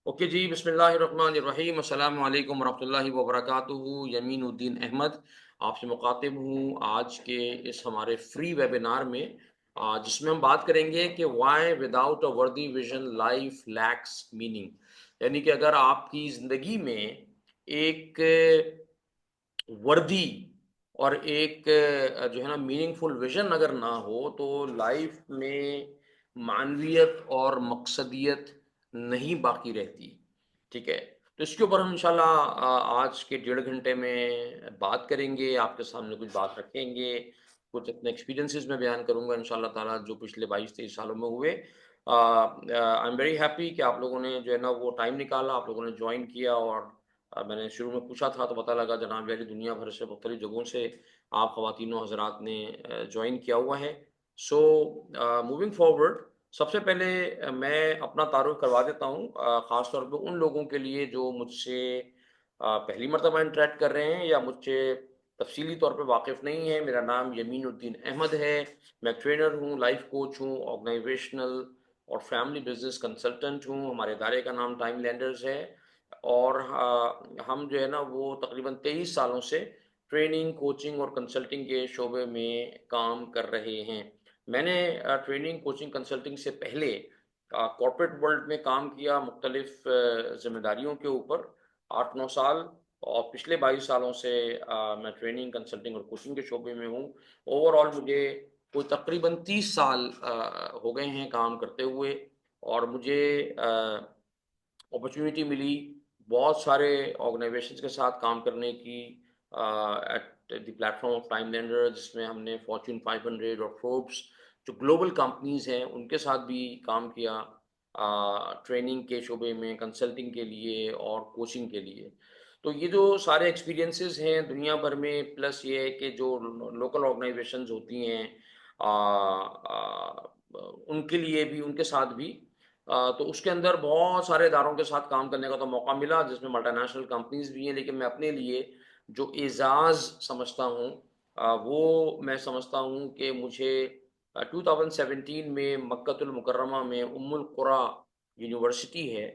Okay जी, बिस्मिल्लाहिर्रहमानिर्रहीम, अस्सलामु अलैकुम वरहमतुल्लाहि वबरकातुहू। यमीनुद्दीन अहमद आपसे मुखातिब हूँ आज के इस हमारे फ्री वेबिनार में जिसमें हम बात करेंगे कि व्हाई विदाउट अ वर्दी विजन लाइफ लैक्स मीनिंग। यानी कि अगर आपकी ज़िंदगी में एक वर्दी और एक जो है ना मीनिंगफुल विज़न अगर ना हो, तो लाइफ में मानवियत और मकसदियत नहीं बाकी रहती, ठीक है? तो इसके ऊपर हम इंशाल्लाह आज के डेढ़ घंटे में बात करेंगे, आपके सामने कुछ बात रखेंगे, कुछ अपने एक्सपीरियंसेस मैं बयान करूँगा इंशाल्लाह ताला जो पिछले 22-23 सालों में हुए। आई एम वेरी हैप्पी कि आप लोगों ने जो है ना वो टाइम निकाला, आप लोगों ने जॉइन किया और मैंने शुरू में पूछा था तो पता लगा जनाब यारी दुनिया भर से मुख्तलिफ जगहों से आप ख़वातीनो हज़रात ने जॉइन किया हुआ है। सो मूविंग फॉरवर्ड सबसे पहले मैं अपना तारुफ़ करवा देता हूँ ख़ास तौर पे उन लोगों के लिए जो मुझसे पहली मर्तबा इंटरैक्ट कर रहे हैं या मुझसे तफ़सीली तौर पे वाक़िफ़ नहीं है। मेरा नाम यमीनुद्दीन अहमद है, मैं ट्रेनर हूँ, लाइफ़ कोच हूँ, ऑर्गेनाइज़ेशनल और फैमिली बिज़नेस कंसल्टेंट हूँ। हमारे इदारे का नाम टाइम लैंडर्स है और हम जो है ना वो तकरीबन 23 सालों से ट्रेनिंग, कोचिंग और कंसल्टिंग के शोबे में काम कर रहे हैं। मैंने ट्रेनिंग, कोचिंग, कंसल्टिंग से पहले कॉर्पोरेट वर्ल्ड में काम किया मुख्तलिफ ज़िम्मेदारियों के ऊपर 8-9 साल और पिछले 22 सालों से मैं ट्रेनिंग, कंसल्टिंग और कोचिंग के शोबे में हूँ। ओवरऑल मुझे कोई तकरीबन 30 साल हो गए हैं काम करते हुए और मुझे अपॉर्च्युनिटी मिली बहुत सारे ऑर्गेनाइजेशंस के साथ काम करने की at the platform of time lander जिसमें हमने फॉर्च्यून 500 और फोर्ब्स जो ग्लोबल कंपनीज हैं उनके साथ भी काम किया ट्रेनिंग के शोबे में कंसल्टिंग के लिए और कोचिंग के लिए। तो ये जो सारे एक्सपीरियंसेस हैं दुनिया भर में प्लस ये है कि जो लोकल ऑर्गेनाइजेशंस होती हैं आ, आ, उनके लिए भी उनके साथ भी तो उसके अंदर बहुत सारे इदारों के साथ काम करने का तो मौका मिला जिसमें मल्टीनेशनल कंपनीज़ भी हैं, लेकिन मैं अपने लिए जो एज़ाज़ समझता हूँ वो मैं समझता हूँ कि मुझे 2017 में मक्कतुल मुकर्रमा में उम्मुल कुरा यूनिवर्सिटी है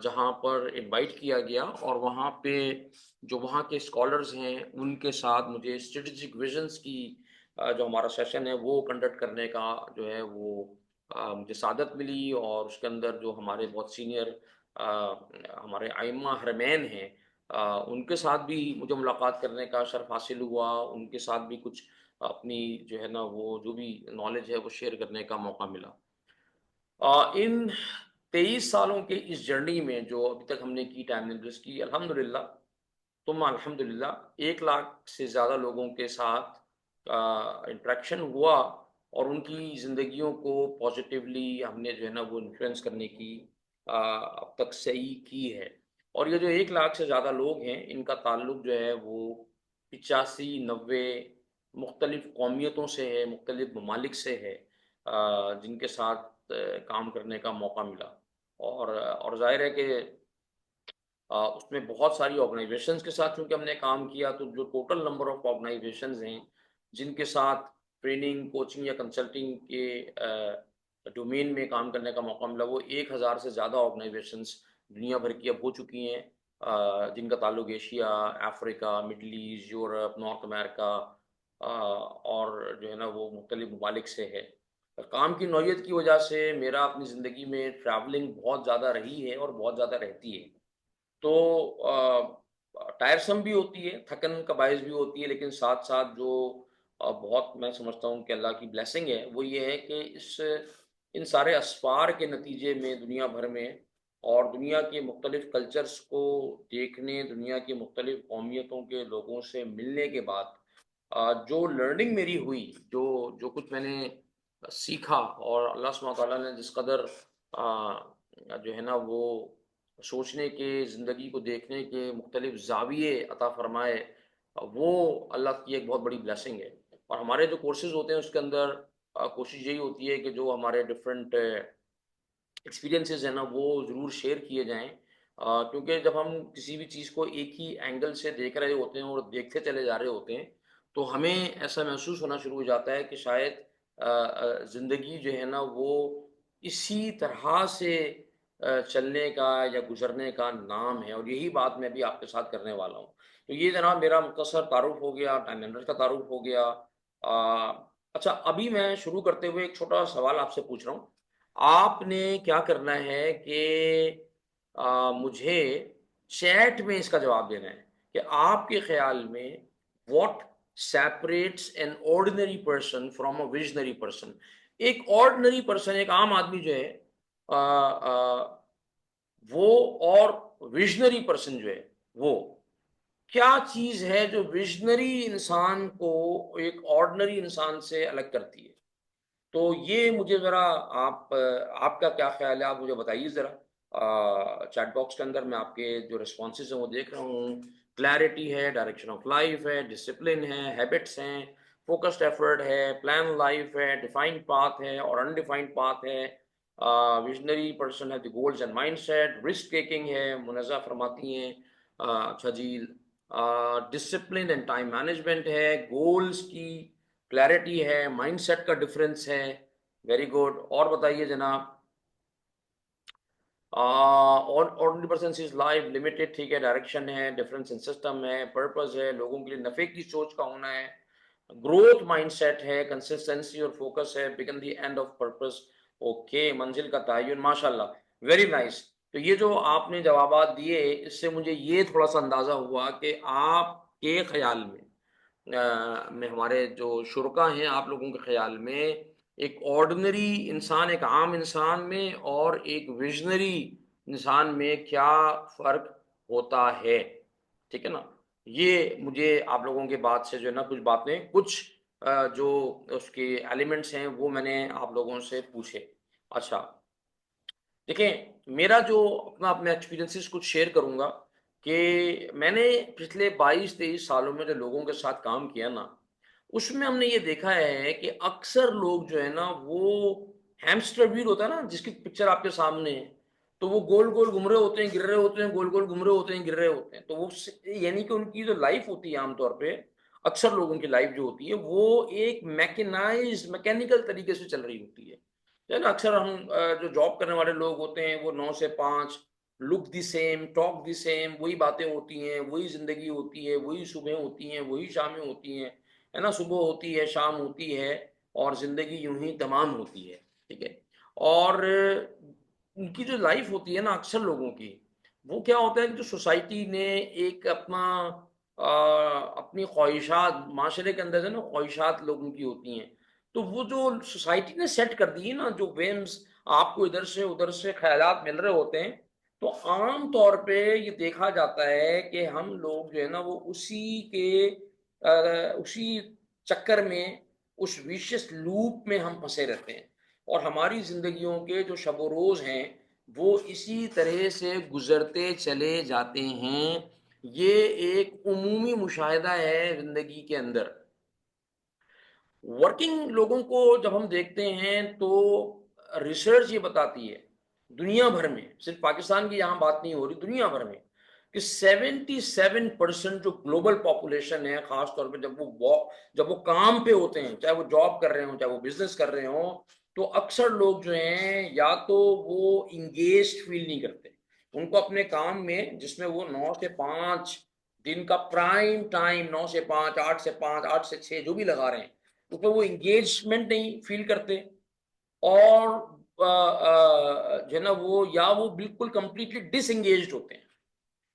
जहाँ पर इनवाइट किया गया और वहाँ पे जो वहाँ के स्कॉलर्स हैं, उनके साथ मुझे स्ट्रैटेजिक विज़न्स की जो हमारा सेशन है वो कंडक्ट करने का जो है वो मुझे सआदत मिली और उसके अंदर जो हमारे बहुत सीनियर हमारे आइम्मा हरमैन हैं उनके साथ भी मुझे मुलाकात करने का शर्फ़ हासिल हुआ। उनके साथ भी कुछ अपनी जो है ना वो जो भी नॉलेज है वो शेयर करने का मौका मिला। इन 23 सालों के इस जर्नी में जो अभी तक हमने की टाइम इन्वेस्ट की अल्हम्दुलिल्लाह तुम अल्हम्दुलिल्लाह 1 लाख से ज़्यादा लोगों के साथ इंटरेक्शन हुआ और उनकी ज़िंदगियों को पॉज़िटिवली हमने जो है ना वो इन्फ्लुएंस करने की अब तक सही की है। और ये जो 1 लाख से ज़्यादा लोग हैं, इनका ताल्लुक जो है वो 85-90 मुख्तलिफ़ कौमियतों से है, मुख्तलिफ़ ममालिक से है जिनके साथ काम करने का मौका मिला। और ज़ाहिर है कि उसमें बहुत सारी ऑर्गेनाइज़ेशंस के साथ चूँकि हमने काम किया तो जो टोटल नंबर ऑफ ऑर्गेनाइज़ेशंस हैं, जिनके साथ ट्रेनिंग, कोचिंग या कंसल्टिंग के डोमेन में काम करने का मौका मिला, वो 1000 से ज़्यादा ऑर्गेनाइज़ेशंस दुनिया भर की अब हो चुकी हैं जिनका ताल्लुक Asia, Africa, middle east, Europe, north America और जो है ना वो मुख्तलिफ ममालिक से है। काम की नौयत की वजह से मेरा अपनी ज़िंदगी में ट्रैवलिंग बहुत ज़्यादा रही है और बहुत ज़्यादा रहती है। तो टायरसम भी होती है, थकन का बायस भी होती है, लेकिन साथ-साथ जो बहुत मैं समझता हूँ कि अल्लाह की ब्लेसिंग है, वो ये है कि इस इन सारे असफ़ार के नतीजे में दुनिया भर में और दुनिया के मुख्तलिफ़ कल्चर्स को देखने, दुनिया की मुख्तलिफ़ कौमियतों के लोगों से मिलने के बाद जो लर्निंग मेरी हुई, जो जो कुछ मैंने सीखा और अल्लाह सुब्हानहू व तआला ने जिस कदर जो है ना वो सोचने के, ज़िंदगी को देखने के मुख्तलिफ़ ज़ाविये अता फ़रमाए वो अल्लाह की एक बहुत बड़ी ब्लेसिंग है। और हमारे जो कोर्सेज़ होते हैं उसके अंदर कोशिश यही होती है कि जो हमारे डिफरेंट एक्सपीरियंसेस हैं ना वो ज़रूर शेयर किए जाएँ क्योंकि जब हम किसी भी चीज़ को एक ही एंगल से देख रहे होते हैं और देखते चले जा रहे होते हैं, तो हमें ऐसा महसूस होना शुरू हो जाता है कि शायद ज़िंदगी जो है ना वो इसी तरह से चलने का या गुज़रने का नाम है और यही बात मैं भी आपके साथ करने वाला हूँ। तो ये जनाब मेरा मुख्तसर तारुफ़ हो गया, टाइम मैनेजमेंट का तारुफ़ हो गया। अच्छा अभी मैं शुरू करते हुए एक छोटा सवाल आपसे पूछ रहा हूँ। आपने क्या करना है कि मुझे चैट में इसका जवाब देना है कि आपके ख़्याल में what separates an ordinary person from a visionary person? एक ऑर्डिनरी पर्सन, एक आम आदमी जो है वो और विज़नरी पर्सन जो है, वो क्या चीज़ है जो विज़नरी इंसान को एक ऑर्डिनरी इंसान से अलग करती है? तो ये मुझे ज़रा आपका क्या ख़्याल है, आप मुझे बताइए ज़रा। चैट बॉक्स के अंदर मैं आपके जो रिस्पॉन्सेज़ हैं वो देख रहा हूँ। क्लैरिटी है, डायरेक्शन ऑफ लाइफ़ है, डिसिप्लिन है, हैबिट्स हैं, फ़ोकस्ड एफ़र्ट है, प्लान लाइफ़ है, डिफाइंड पाथ है और अनडिफाइंड पाथ है। विज़नरी पर्सन है the goals and mindset, risk taking है, मुनज़्ज़ा फ़रमाती हैं। अच्छा जी, डिसिप्लिन एंड टाइम मैनेजमेंट है, गोल्स की क्लैरिटी है, माइंडसेट का डिफरेंस है। Very good. और बताइए जनाब। और ordinary person is life limited, ठीक है, डायरेक्शन है, डिफरेंस इन सिस्टम है, पर्पस है, लोगों के लिए नफे की सोच का होना है, ग्रोथ माइंडसेट है, कंसिस्टेंसी और फोकस है, become the end of purpose. Okay, मंजिल का तयन, माशाल्लाह, वेरी नाइस। तो ये जो आपने जवाबात दिए, इससे मुझे ये थोड़ा सा अंदाजा हुआ कि आपके ख्याल में हमारे जो शुरका हैं, आप लोगों के ख्याल में एक ऑर्डिनरी इंसान, एक आम इंसान में और एक विजनरी इंसान में क्या फ़र्क होता है, ठीक है ना? ये मुझे आप लोगों की बात से जो है ना कुछ बातें, कुछ जो उसके एलिमेंट्स हैं वो मैंने आप लोगों से पूछे। अच्छा, देखें, मेरा जो अपना एक्सपीरियंसेस कुछ शेयर करूँगा कि मैंने पिछले 22-23 सालों में जो लोगों के साथ काम किया ना, उसमें हमने ये देखा है कि अक्सर लोग जो है ना, वो हैमस्टर व्हील होता है ना, जिसकी पिक्चर आपके सामने है, तो वो गोल-गोल घूम रहे होते हैं, गिर रहे होते हैं, गोल-गोल घूम रहे होते हैं, गिर रहे होते हैं। तो वो स यानी कि उनकी जो लाइफ़ होती है आम तौर पे, अक्सर लोगों की लाइफ़ जो होती है, वो एक मैकेनिकल तरीके से चल रही होती है। जो है ना, अक्सर हम जो जॉब करने वाले लोग होते हैं वो 9 से 5 look the same, talk the same, वही बातें होती हैं, वही ज़िंदगी होती है, वही सुबह होती हैं, वही शामें होती हैं, है ना? सुबह होती है, शाम होती है और ज़िंदगी यूँ ही तमाम होती है, ठीक है? और उनकी जो लाइफ़ होती है ना अक्सर लोगों की, वो क्या होता है कि जो सोसाइटी ने एक अपनी ख्वाहिशात माशरे के अंदर से ना ख्वाहिशात लोगों की होती हैं। तो वो जो सोसाइटी ने सेट कर दी है ना, जो व्हेम्स आपको इधर से उधर से ख़्यालात मिल रहे होते हैं, तो आम तौर पे ये देखा जाता है कि हम लोग जो है ना वो उसी चक्कर में, उस विशियस लूप में हम फँसे रहते हैं और हमारी ज़िंदगियों के जो शब-ओ-रोज़ हैं, वो इसी तरह से गुज़रते चले जाते हैं। ये एक उमूमी मुशाहिदा है ज़िंदगी के अंदर। वर्किंग लोगों को जब हम देखते हैं तो रिसर्च ये बताती है, दुनिया भर में, सिर्फ पाकिस्तान की यहाँ बात नहीं हो रही, दुनिया भर में, कि 77% जो ग्लोबल पॉपुलेशन है, खास तौर पे जब वो काम पे होते हैं, चाहे वो जॉब कर रहे हों, चाहे वो बिजनेस कर रहे हों, तो अक्सर लोग जो हैं या तो वो इंगेज्ड फील नहीं करते। उनको अपने काम में, जिसमें वो 9 से 5 दिन का प्राइम टाइम, 9 से 5, 8 से 5, 8 से 6 जो भी लगा रहे हैं, उसमें वो एंगेजमेंट नहीं फ़ील करते और जो है ना वो, या वो बिल्कुल कंप्लीटली डिसएंगेज्ड होते हैं।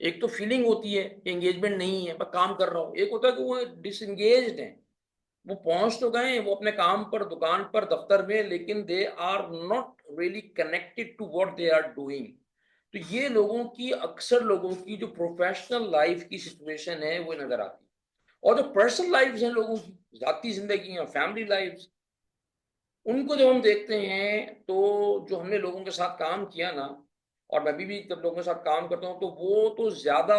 एक तो फीलिंग होती है कि एंगेजमेंट नहीं है, मैं काम कर रहा हूँ। एक होता है कि वो डिसएंगेज्ड हैं। वो पहुँच तो गए हैं, वो अपने काम पर, दुकान पर, दफ़्तर में, लेकिन they are not really connected to what they are doing. तो ये लोगों की, अक्सर लोगों की जो प्रोफ़ेशनल लाइफ़ की सिचुएशन है, वो नज़र आती है। और जो पर्सनल लाइफ़्स हैं लोगों की, ज़ाती ज़िंदगी है, फैमिली लाइफ़्स, उनको जब हम देखते हैं, तो जो हमने लोगों के साथ काम किया ना, और मैं अभी भी जब लोगों के साथ काम करता हूँ, तो वो तो ज़्यादा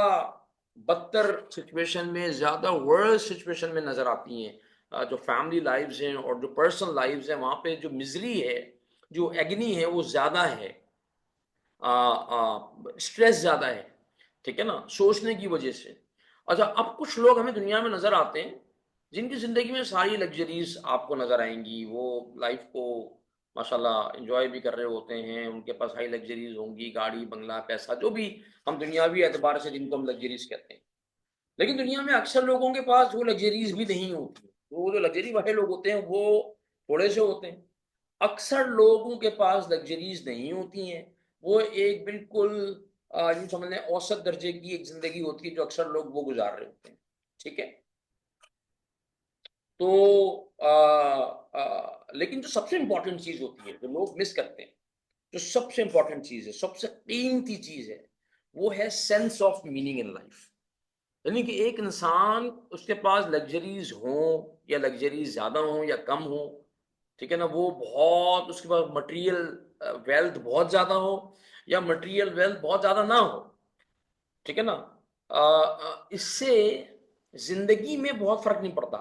बदतर सिचुएशन में, ज़्यादा वर्स्ट सिचुएशन में नज़र आती हैं। जो फैमिली लाइव्स हैं और जो पर्सनल लाइव्स हैं, वहाँ पे जो मिज़री है, जो एगनी है, वो ज़्यादा है। स्ट्रेस ज़्यादा है, ठीक है ना? सोचने की वजह से। अच्छा, अब कुछ लोग हमें दुनिया में नज़र आते हैं, जिनकी ज़िंदगी में सारी लग्ज़रीज़ आपको नज़र आएँगी। वो लाइफ़ को माशाल्लाह एन्जॉय भी कर रहे होते हैं, उनके पास हाई लग्ज़रीज़ होंगी, गाड़ी, बंगला, पैसा, जो भी हम दुनियावी एतबार से जिनको हम लग्ज़रीज़ कहते हैं। लेकिन दुनिया में अक्सर लोगों के पास वो लग्ज़रीज़ भी नहीं होती। वो जो लग्ज़री वाले लोग होते हैं, वो थोड़े से होते हैं। अक्सर लोगों के पास लग्ज़रीज़ नहीं होती हैं। वो एक बिल्कुल यूँ समझ लें औसत दर्जे की एक ज़िंदगी होती है, जो अक्सर लोग वो गुज़ार रहे होते हैं। ठीक है? तो लेकिन जो सबसे इम्पोर्टेंट चीज़ होती है, जो लोग मिस करते हैं, जो सबसे इम्पोर्टेंट चीज़ है, सबसे कीमती चीज़ है, वो है sense of meaning in life. यानी कि एक इंसान उसके पास लग्ज़रीज़ हों या लग्ज़रीज़ ज़्यादा हों या कम हों, ठीक है ना? वो बहुत उसके पास मटेरियल वेल्थ बहुत ज़्यादा हो या मटेरियल वेल्थ बहुत ज़्यादा ना हो, ठीक है ना? इससे ज़िंदगी में बहुत फ़र्क नहीं पड़ता,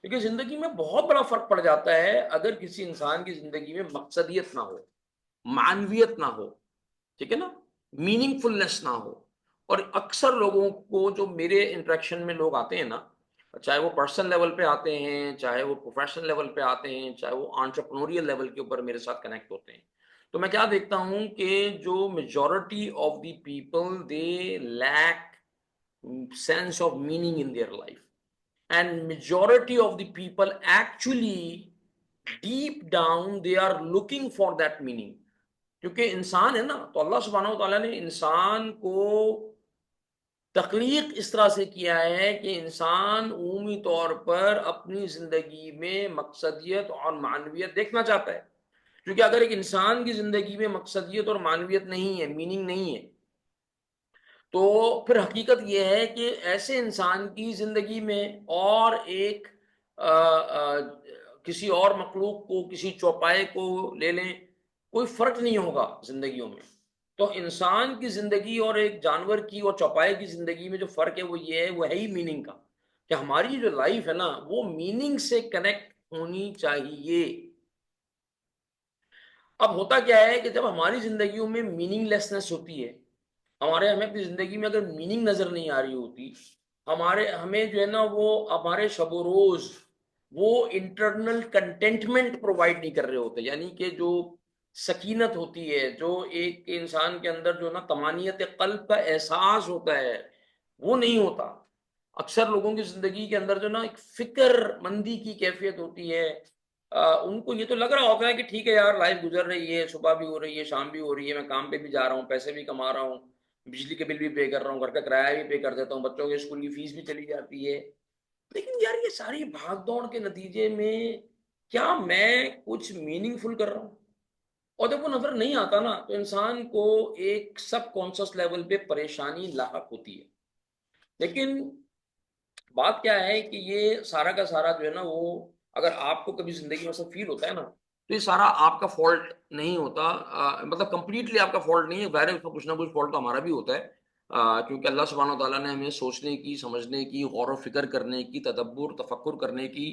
क्योंकि ज़िंदगी में बहुत बड़ा फ़र्क पड़ जाता है अगर किसी इंसान की ज़िंदगी में मकसदियत ना हो, मानवियत ना हो, ठीक है ना? मीनिंगफुलनेस ना हो। और अक्सर लोगों को जो मेरे इंटरेक्शन में लोग आते हैं ना, चाहे वो पर्सनल लेवल पे आते हैं, चाहे वो प्रोफ़ेशनल लेवल पे आते हैं, चाहे वो एंटरप्रेन्योरियल लेवल के ऊपर मेरे साथ कनेक्ट होते हैं। तो मैं क्या देखता हूँ कि जो majority of the people they lack sense of meaning in their life, and majority of the people actually deep down they are looking for that meaning. क्योंकि इंसान है ना, तो अल्लाह सुब्हानहू व तआला ने इंसान को तख्लीक इस तरह से किया है कि इंसान ऊमूमी तौर पर अपनी ज़िंदगी में मकसदियत और मानवियत देखना चाहता है। क्योंकि अगर एक इंसान की ज़िंदगी में मकसदियत और मानवियत नहीं है, मीनिंग नहीं है, तो फिर हकीकत ये है कि ऐसे इंसान की ज़िंदगी में और एक किसी और मखलूक को, किसी चौपाए को ले लें, कोई फ़र्क नहीं होगा ज़िंदगियों में। तो इंसान की ज़िंदगी और एक जानवर की और चौपाए की ज़िंदगी में जो फ़र्क है वो ये है, वो है ही मीनिंग का, कि हमारी जो लाइफ़ है ना, वो मीनिंग से कनेक्ट होनी चाहिए। अब होता क्या है कि जब हमारी ज़िंदगियों में मीनिंगलेसनेस होती है, हमें अपनी ज़िंदगी में अगर मीनिंग नज़र नहीं आ रही होती, हमारे हमें जो है ना वो हमारे शब-ओ-रोज़ वो इंटरनल कंटेंटमेंट प्रोवाइड नहीं कर रहे होते। यानी कि जो सकीनत होती है, जो एक इंसान के अंदर जो ना तमानियत क़ल्ब का एहसास होता है, वो नहीं होता। अक्सर लोगों की ज़िंदगी के अंदर जो ना एक फ़िक्रमंदी की कैफ़ियत होती है। उनको ये तो लग रहा होता है कि ठीक है यार, लाइफ़ गुज़र रही है, सुबह भी हो रही है, शाम भी हो रही है, मैं काम पे भी जा रहा हूँ, पैसे भी कमा रहा हूँ, बिजली के बिल भी पे कर रहा हूँ, घर का किराया भी पे कर देता हूँ, बच्चों के स्कूल की फ़ीस भी चली जाती है। लेकिन यार ये सारी भाग-दौड़ के नतीजे में क्या मैं कुछ मीनिंगफुल कर रहा हूँ? और जब वो नज़र नहीं आता ना, तो इंसान को एक सबकॉन्शियस लेवल पे परेशानी लाहक होती है। लेकिन बात क्या है कि ये सारा का सारा जो है ना वो अगर आपको कभी ज़िंदगी में ऐसा फ़ील होता है ना, तो ये सारा आपका फ़ॉल्ट नहीं होता, मतलब कंप्लीटली आपका फ़ॉल्ट नहीं है, ज़ाहिर है उसमें कुछ ना कुछ फ़ॉल्ट तो हमारा भी होता है। क्योंकि अल्लाह सुब्हानहू व तआला ने हमें सोचने की, समझने की, गौर व फ़िक्र करने की, तदब्बुर, तफ़क्कुर करने की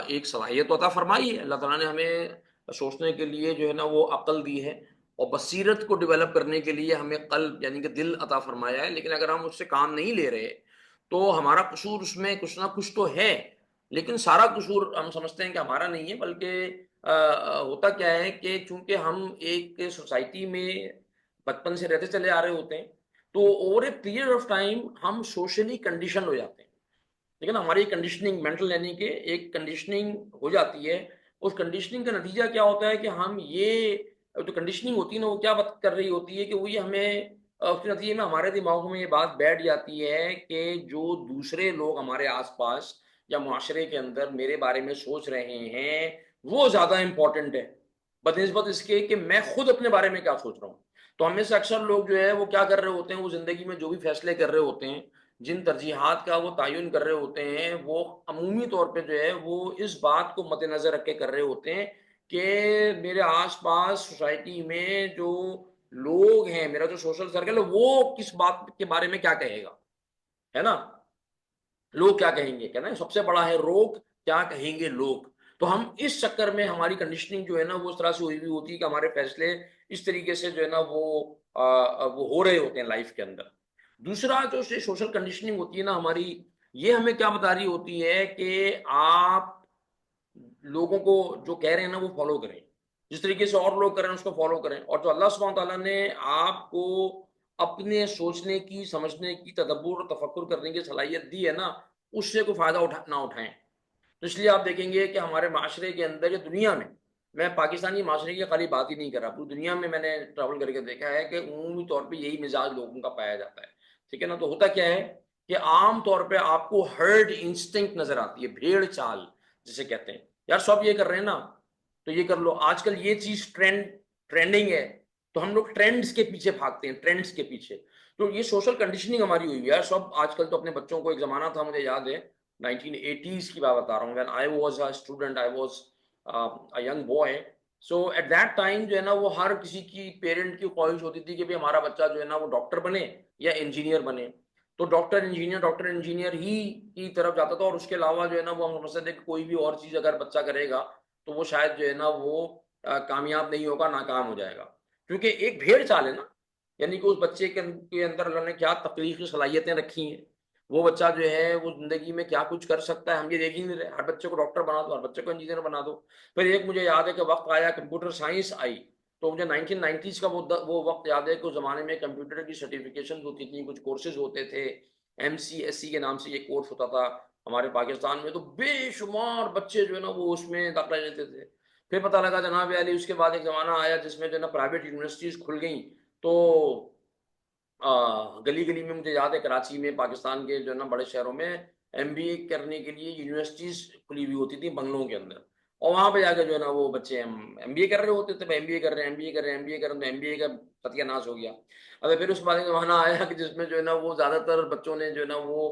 एक सलाहियत अता फ़रमाई है। अल्लाह ताला ने हमें सोचने के लिए जो है ना वो अक़ल दी है और बसीरत को डेवलप करने के लिए हमें क़ल्ब यानी कि दिल अता फ़रमाया है। लेकिन अगर हम उससे काम नहीं ले रहे, तो हमारा कसूर उसमें कुछ ना कुछ तो है, लेकिन सारा कसूर हम समझते हैं कि हमारा नहीं है, बल्कि होता क्या है कि चूँकि हम एक सोसाइटी में बचपन से रहते चले आ रहे होते हैं, तो over a period of time हम सोशली कंडीशन्ड हो जाते हैं। ठीक है ना? हमारी कंडीशनिंग मेंटल यानी कि एक कंडीशनिंग हो जाती है। उस कंडीशनिंग का नतीजा क्या होता है कि हम ये जो कंडीशनिंग होती है ना, वो क्या बात कर रही होती है कि वो ये हमें उसके नतीजे में हमारे दिमाग में ये बात बैठ जाती है कि जो दूसरे लोग हमारे आस-पास या मुआशरे के अंदर मेरे बारे में सोच रहे हैं, वो ज़्यादा इम्पोर्टेंट है, बनिस्बत इसके कि मैं खुद अपने बारे में क्या सोच रहा हूँ। तो हम में से अक्सर लोग जो है वो क्या कर रहे होते हैं, वो ज़िंदगी में जो भी फैसले कर रहे होते हैं, जिन तरजीहात का वो तयन कर रहे होते हैं, वो अमूमी तौर पे जो है वो इस बात को मद्देनज़र रख के कर रहे होते हैं कि मेरे आस-पास सोसाइटी में जो लोग हैं, मेरा जो सोशल सर्कल है, वो किस बात के बारे में क्या कहेगा, है ना? लोग क्या कहेंगे? कहना है सबसे बड़ा है रोग, क्या कहेंगे लोग? तो हम इस चक्कर में हमारी कंडीशनिंग जो है ना, वो उस तरह से हुई हुई होती है कि हमारे फैसले इस तरीके से जो है ना वो हो रहे होते हैं लाइफ़ के अंदर। दूसरा जो सोशल कंडीशनिंग होती है ना हमारी, ये हमें क्या बता रही होती है कि आप लोगों को जो कह रहे हैं ना वो फ़ॉलो करें। जिस तरीके से और लोग कर रहे हैं उसको फॉलो करें, और जो अल्लाह सुब्हानहू तआला ने आपको अपने सोचने की, समझने की, तदब्बुर और तफक्कुर करने की सलाहियत दी है ना, उससे कोई फ़ायदा ना उठाएँ। तो इसलिए आप देखेंगे कि हमारे माशरे के अंदर या दुनिया में, मैं पाकिस्तानी माशरे की खाली बात ही नहीं कर रहा, पूरी दुनिया में मैंने ट्रैवल करके देखा है कि उमूमी तौर पे यही मिज़ाज लोगों का पाया जाता है। ठीक है ना? तो होता क्या है कि आम तौर पे आपको हर्ड इंस्टिंक्ट नज़र आती है, भेड़-चाल जिसे कहते हैं। यार सब ये कर रहे हैं ना, तो ये कर लो। आजकल ये चीज़ ट्रेंडिंग है, तो हम लोग ट्रेंड्स के पीछे भागते हैं, ट्रेंड्स के पीछे। तो ये सोशल कंडीशनिंग हमारी हुई है यार। सब आजकल तो अपने बच्चों को, एक ज़माना था मुझे याद है 1980s की बात बता रहा हूँ, when I was a student, I was a young boy. So at that time जो है ना, वो हर किसी की पेरेंट की ख्वाहिश होती थी कि भई हमारा बच्चा जो है ना वो डॉक्टर बने या इंजीनियर बने। तो डॉक्टर इंजीनियर ही की तरफ जाता था, और उसके अलावा जो है ना वो हम समझते थे कि कोई भी और चीज़ अगर बच्चा करेगा, तो वो शायद जो है ना वो कामयाब नहीं होगा, नाकाम हो जाएगा। क्योंकि एक भेड़-चाल है ना, यानी कि उस बच्चे के अंदर अल्लाह ने क्या तख्लीकी सलाहियतें रखी हैं। वो बच्चा जो है वो ज़िंदगी में क्या कुछ कर सकता है, हम ये देख ही नहीं रहे। हर बच्चे को डॉक्टर बना दो, हर बच्चे को इंजीनियर बना दो। फिर एक मुझे याद है कि वक़्त आया, कंप्यूटर साइंस आई, तो मुझे 1990s का वो वक़्त याद है कि उस ज़माने में कंप्यूटर की सर्टिफ़िकेशन होती थी, कुछ कोर्सेज़ होते थे। एमसीएसई के नाम से ये कोर्स होता था हमारे पाकिस्तान में, तो बेशुमार बच्चे जो है ना वो उसमें दाखिला लेते थे। फिर पता लगा जनाब ए अली, उसके बाद एक ज़माना आया जिसमें जो है ना प्राइवेट यूनिवर्सिटीज़ खुल गईं, तो गली-गली में मुझे याद है कराची में, पाकिस्तान के जो है ना बड़े शहरों में एमबीए करने के लिए यूनिवर्सिटीज़ खुली हुई होती थी बंगलों के अंदर, और वहाँ पे जाके जो है ना वो बच्चे एमबीए कर रहे होते थे। भाई एमबीए कर रहे हैं, एमबीए कर रहे हैं, एमबीए कर रहे हैं, तो एमबीए का सत्यानाश हो गया। फिर उसके बाद एक ज़माना आया कि जिसमें जो है ना वो ज़्यादातर बच्चों ने जो है ना वो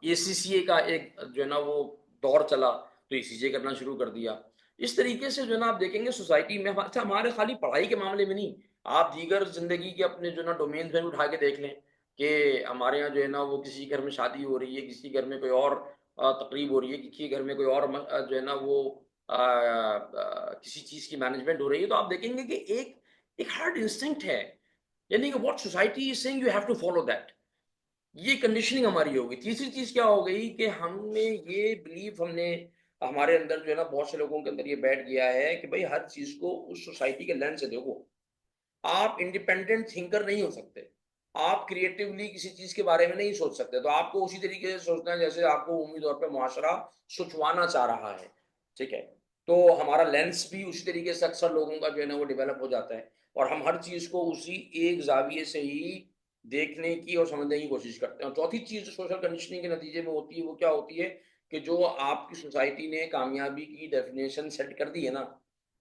एसीसीए का एक जो है ना वो दौर चला, तो एसीसीए करना शुरू कर दिया। इस तरीके से जो है ना आप देखेंगे सोसाइटी में, अच्छा हमारे खाली पढ़ाई के मामले में नहीं, आप दीगर ज़िंदगी के अपने जो है ना डोमेन्स में उठा के देख लें कि हमारे यहाँ जो है ना वो किसी घर में शादी हो रही है, किसी घर में कोई और तकरीब हो रही है, किसी घर में कोई और जो है ना वो किसी चीज़ की मैनेजमेंट हो रही है, तो आप देखेंगे कि एक एक हार्ड इंस्टिंक्ट है, यानी कि what society is saying you have to follow that. ये कंडीशनिंग हमारी हो गई। तीसरी चीज़ क्या हो गई कि हमने ये बिलीफ, हमने हमारे अंदर जो है ना बहुत से लोगों के अंदर ये बैठ गया है कि भई हर चीज़ को उस सोसाइटी के लेंस से देखो। आप इंडिपेंडेंट थिंकर नहीं हो सकते। आप क्रिएटिवली किसी चीज़ के बारे में नहीं सोच सकते। तो आपको उसी तरीके से सोचना है जैसे आपको उम्मी तौर पे मुआशरा सुचवाना चाह रहा है। ठीक है? तो हमारा लेंस भी उसी तरीके से अक्सर लोगों का जो है ना वो डेवलप हो जाता है, और हम हर चीज़ को उसी एक ज़ाविये से ही देखने की और समझने की कोशिश करते हैं। और चौथी चीज़ जो सोशल कंडीशनिंग के नतीजे में होती है, वो क्या होती है कि जो आपकी सोसाइटी ने कामयाबी की डेफिनिशन सेट कर दी है ना,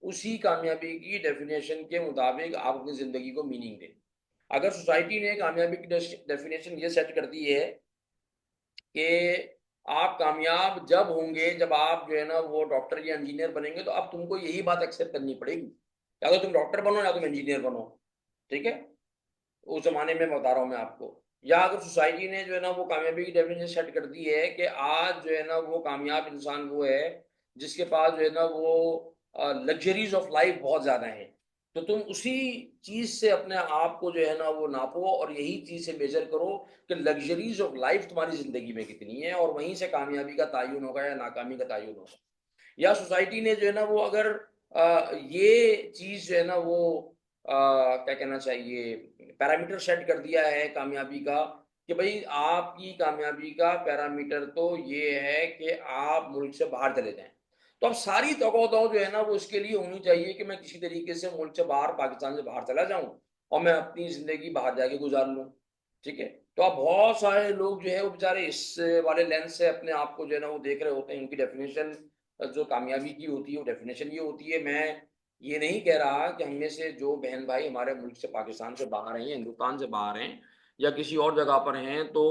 उसी कामयाबी की डेफिनेशन के मुताबिक आप अपनी ज़िंदगी को मीनिंग दें। अगर सोसाइटी ने कामयाबी की डेफिनेशन ये सेट कर दी है कि आप कामयाब जब होंगे जब आप जो है ना वो डॉक्टर या इंजीनियर बनेंगे, तो अब तुमको यही बात एक्सेप्ट करनी पड़ेगी। या तो तुम डॉक्टर बनो या तुम इंजीनियर बनो। ठीक है? उस ज़माने में बता रहा हूँ मैं आपको। या अगर सोसाइटी ने जो है ना वो कामयाबी की डेफिनेशन सेट कर दी है कि आज जो है ना वो कामयाब इंसान वो है जिसके पास जो है ना वो लग्ज़रीज़ ऑफ लाइफ़ बहुत ज़्यादा हैं। तो तुम उसी चीज़ से अपने आप को जो है ना वो नापो, और यही चीज़ से मेज़र करो कि लग्ज़रीज़ ऑफ लाइफ़ तुम्हारी ज़िंदगी में कितनी है, और वहीं से कामयाबी का तयन होगा या नाकामी का तयन होगा। या सोसाइटी ने जो है ना वो अगर ये चीज़ जो है ना वो क्या कहना चाहिए, पैरामीटर सेट कर दिया है कामयाबी का कि भई आपकी कामयाबी का पैरामीटर तो ये है कि आप मुल्क से बाहर चले जाएँ। तो अब सारी दौड़-दौड़ जो है ना वो इसके लिए होनी चाहिए कि मैं किसी तरीके से मुल्क से बाहर, पाकिस्तान से बाहर चला जाऊँ और मैं अपनी ज़िंदगी बाहर जाके गुज़ार लूँ। ठीक है? तो अब बहुत सारे लोग जो है वो बेचारे इस वाले लेंस से अपने आप को जो है ना वो देख रहे होते हैं। उनकी डेफ़िनेशन जो कामयाबी की होती है, वो डेफ़िनेशन ये होती है। मैं ये नहीं कह रहा कि हम में से जो बहन-भाई हमारे मुल्क से, पाकिस्तान से बाहर हैं, हिंदुस्तान से बाहर हैं या किसी और जगह पर हैं, तो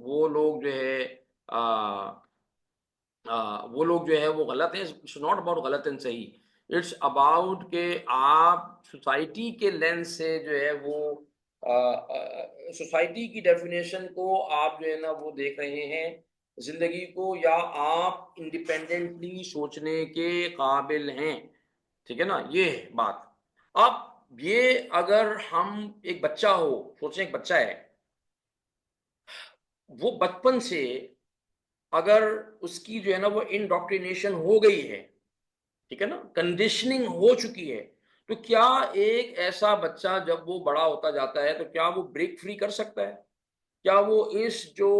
वो लोग जो है अ वो लोग जो है वो गलत हैं। इट्स नॉट अबाउट गलत एंड सही। इट्स अबाउट के आप सोसाइटी के लेंस से जो है वो सोसाइटी की डेफ़िनेशन को आप जो है ना वो देख रहे हैं ज़िंदगी को, या आप इंडिपेंडेंटली सोचने के काबिल हैं। ठीक है ना? ये है बात। अब ये अगर हम, एक बच्चा हो, सोचें एक बच्चा है, वो बचपन से अगर उसकी जो है ना वो इंडोक्ट्रिनेशन हो गई है, ठीक है ना? कंडीशनिंग हो चुकी है। तो क्या एक ऐसा बच्चा जब वो बड़ा होता जाता है, तो क्या वो ब्रेक फ्री कर सकता है? क्या वो इस जो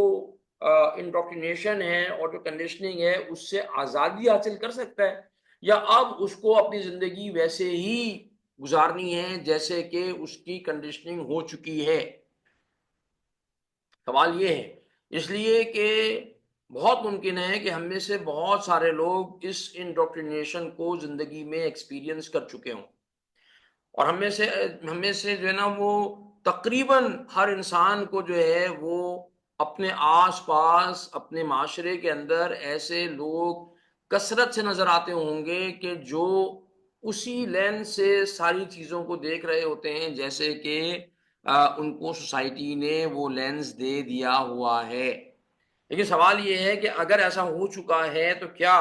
इंडोक्ट्रिनेशन है और जो कंडीशनिंग है, उससे आज़ादी हासिल कर सकता है? या अब उसको अपनी ज़िंदगी वैसे ही गुज़ारनी है, जैसे कि उसकी कंडीशनिंग हो चुकी है? सवाल ये है, इसलिए कि बहुत मुमकिन है कि हम में से बहुत सारे लोग इस इंडोक्ट्रिनेशन को ज़िंदगी में एक्सपीरियंस कर चुके हों। और हम में से जो है ना वो तकरीबन हर इंसान को जो है वो अपने आस-पास, अपने माशरे के अंदर ऐसे लोग कसरत से नज़र आते होंगे कि जो उसी लेंस से सारी चीज़ों को देख रहे होते हैं जैसे कि उनको सोसाइटी ने वो लेंस दे दिया हुआ है। लेकिन सवाल ये है कि अगर ऐसा हो चुका है तो क्या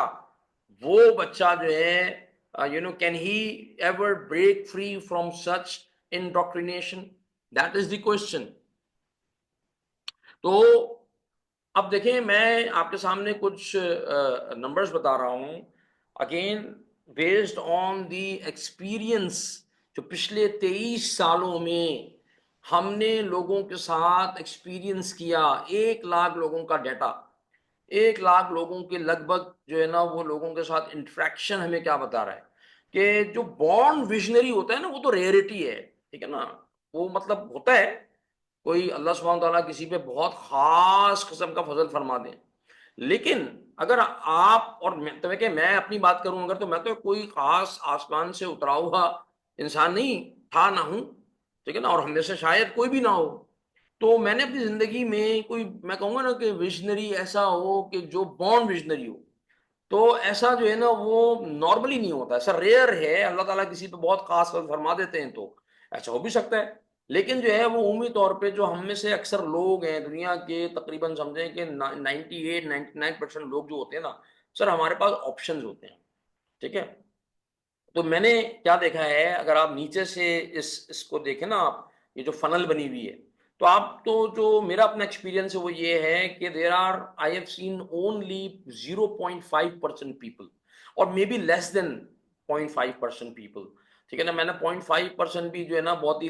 वो बच्चा जो है can he ever break free from such indoctrination? That is the question. तो अब देखिए मैं आपके सामने कुछ नंबर्स बता रहा हूं, again based on the experience जो पिछले 23 सालों में हमने लोगों के साथ एक्सपीरियंस किया। 1 लाख लोगों का डाटा, 1 लाख लोगों के लगभग जो है ना वो लोगों के साथ इंटरेक्शन हमें क्या बता रहा है कि जो बॉर्न विजनरी होता है ना वो तो रेयरिटी है, ठीक है ना? वो मतलब होता है, कोई अल्लाह सुब्हान तआला किसी पे बहुत ख़ास किस्म का फ़ज़ल फ़रमा दें। लेकिन अगर आप और मैं अपनी बात करूँ अगर, तो मैं तो कोई ख़ास आसमान से उतरा हुआ इंसान नहीं था, ना हूँ, ठीक है ना? और हम में से शायद कोई भी ना हो। तो मैंने अपनी ज़िंदगी में कोई, मैं कहूँगा ना कि विज़नरी ऐसा हो कि जो बॉर्न विज़नरी हो। तो ऐसा जो है ना वो नॉर्मली नहीं होता, ऐसा रेयर है, अल्लाह ताला किसी पे बहुत ख़ास फरमा देते हैं तो ऐसा हो भी सकता है। लेकिन जो है वो उम्मी तौर पे जो हम में से अक्सर लोग हैं दुनिया के तकरीबन समझें कि 98-99% लोग जो होते हैं ना, सर हमारे पास ऑप्शंस होते हैं, ठीक है? तो मैंने क्या देखा है, अगर आप नीचे से इसको देखें ना आप, ये जो फ़नल बनी हुई है, तो आप तो जो मेरा अपना एक्सपीरियंस है वो ये है कि there are I have seen only 0.5% people और may be less than 0.5% people, ठीक है ना? मैंने 0.5% भी जो है ना बहुत ही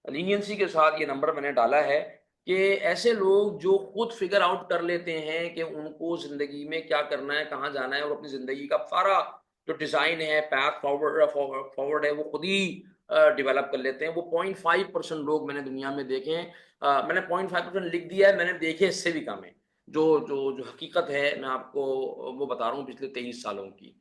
लीनियंसी के साथ ये नंबर मैंने डाला है कि ऐसे लोग जो खुद फिगर आउट कर लेते हैं कि उनको ज़िंदगी में क्या करना है, कहाँ जाना है और अपनी ज़िंदगी का सारा जो डिज़ाइन है, पाथ फॉरवर्ड है, वो खुद ही डेवलप कर लेते हैं। वो 0.5% लोग मैंने दुनिया में देखे हैं। मैंने 0.5% लिख दिया है, मैंने देखे इससे भी कम है। जो जो जो हकीकत है, मैं आपको वो बता रहा हूँ पिछले 23 सालों की।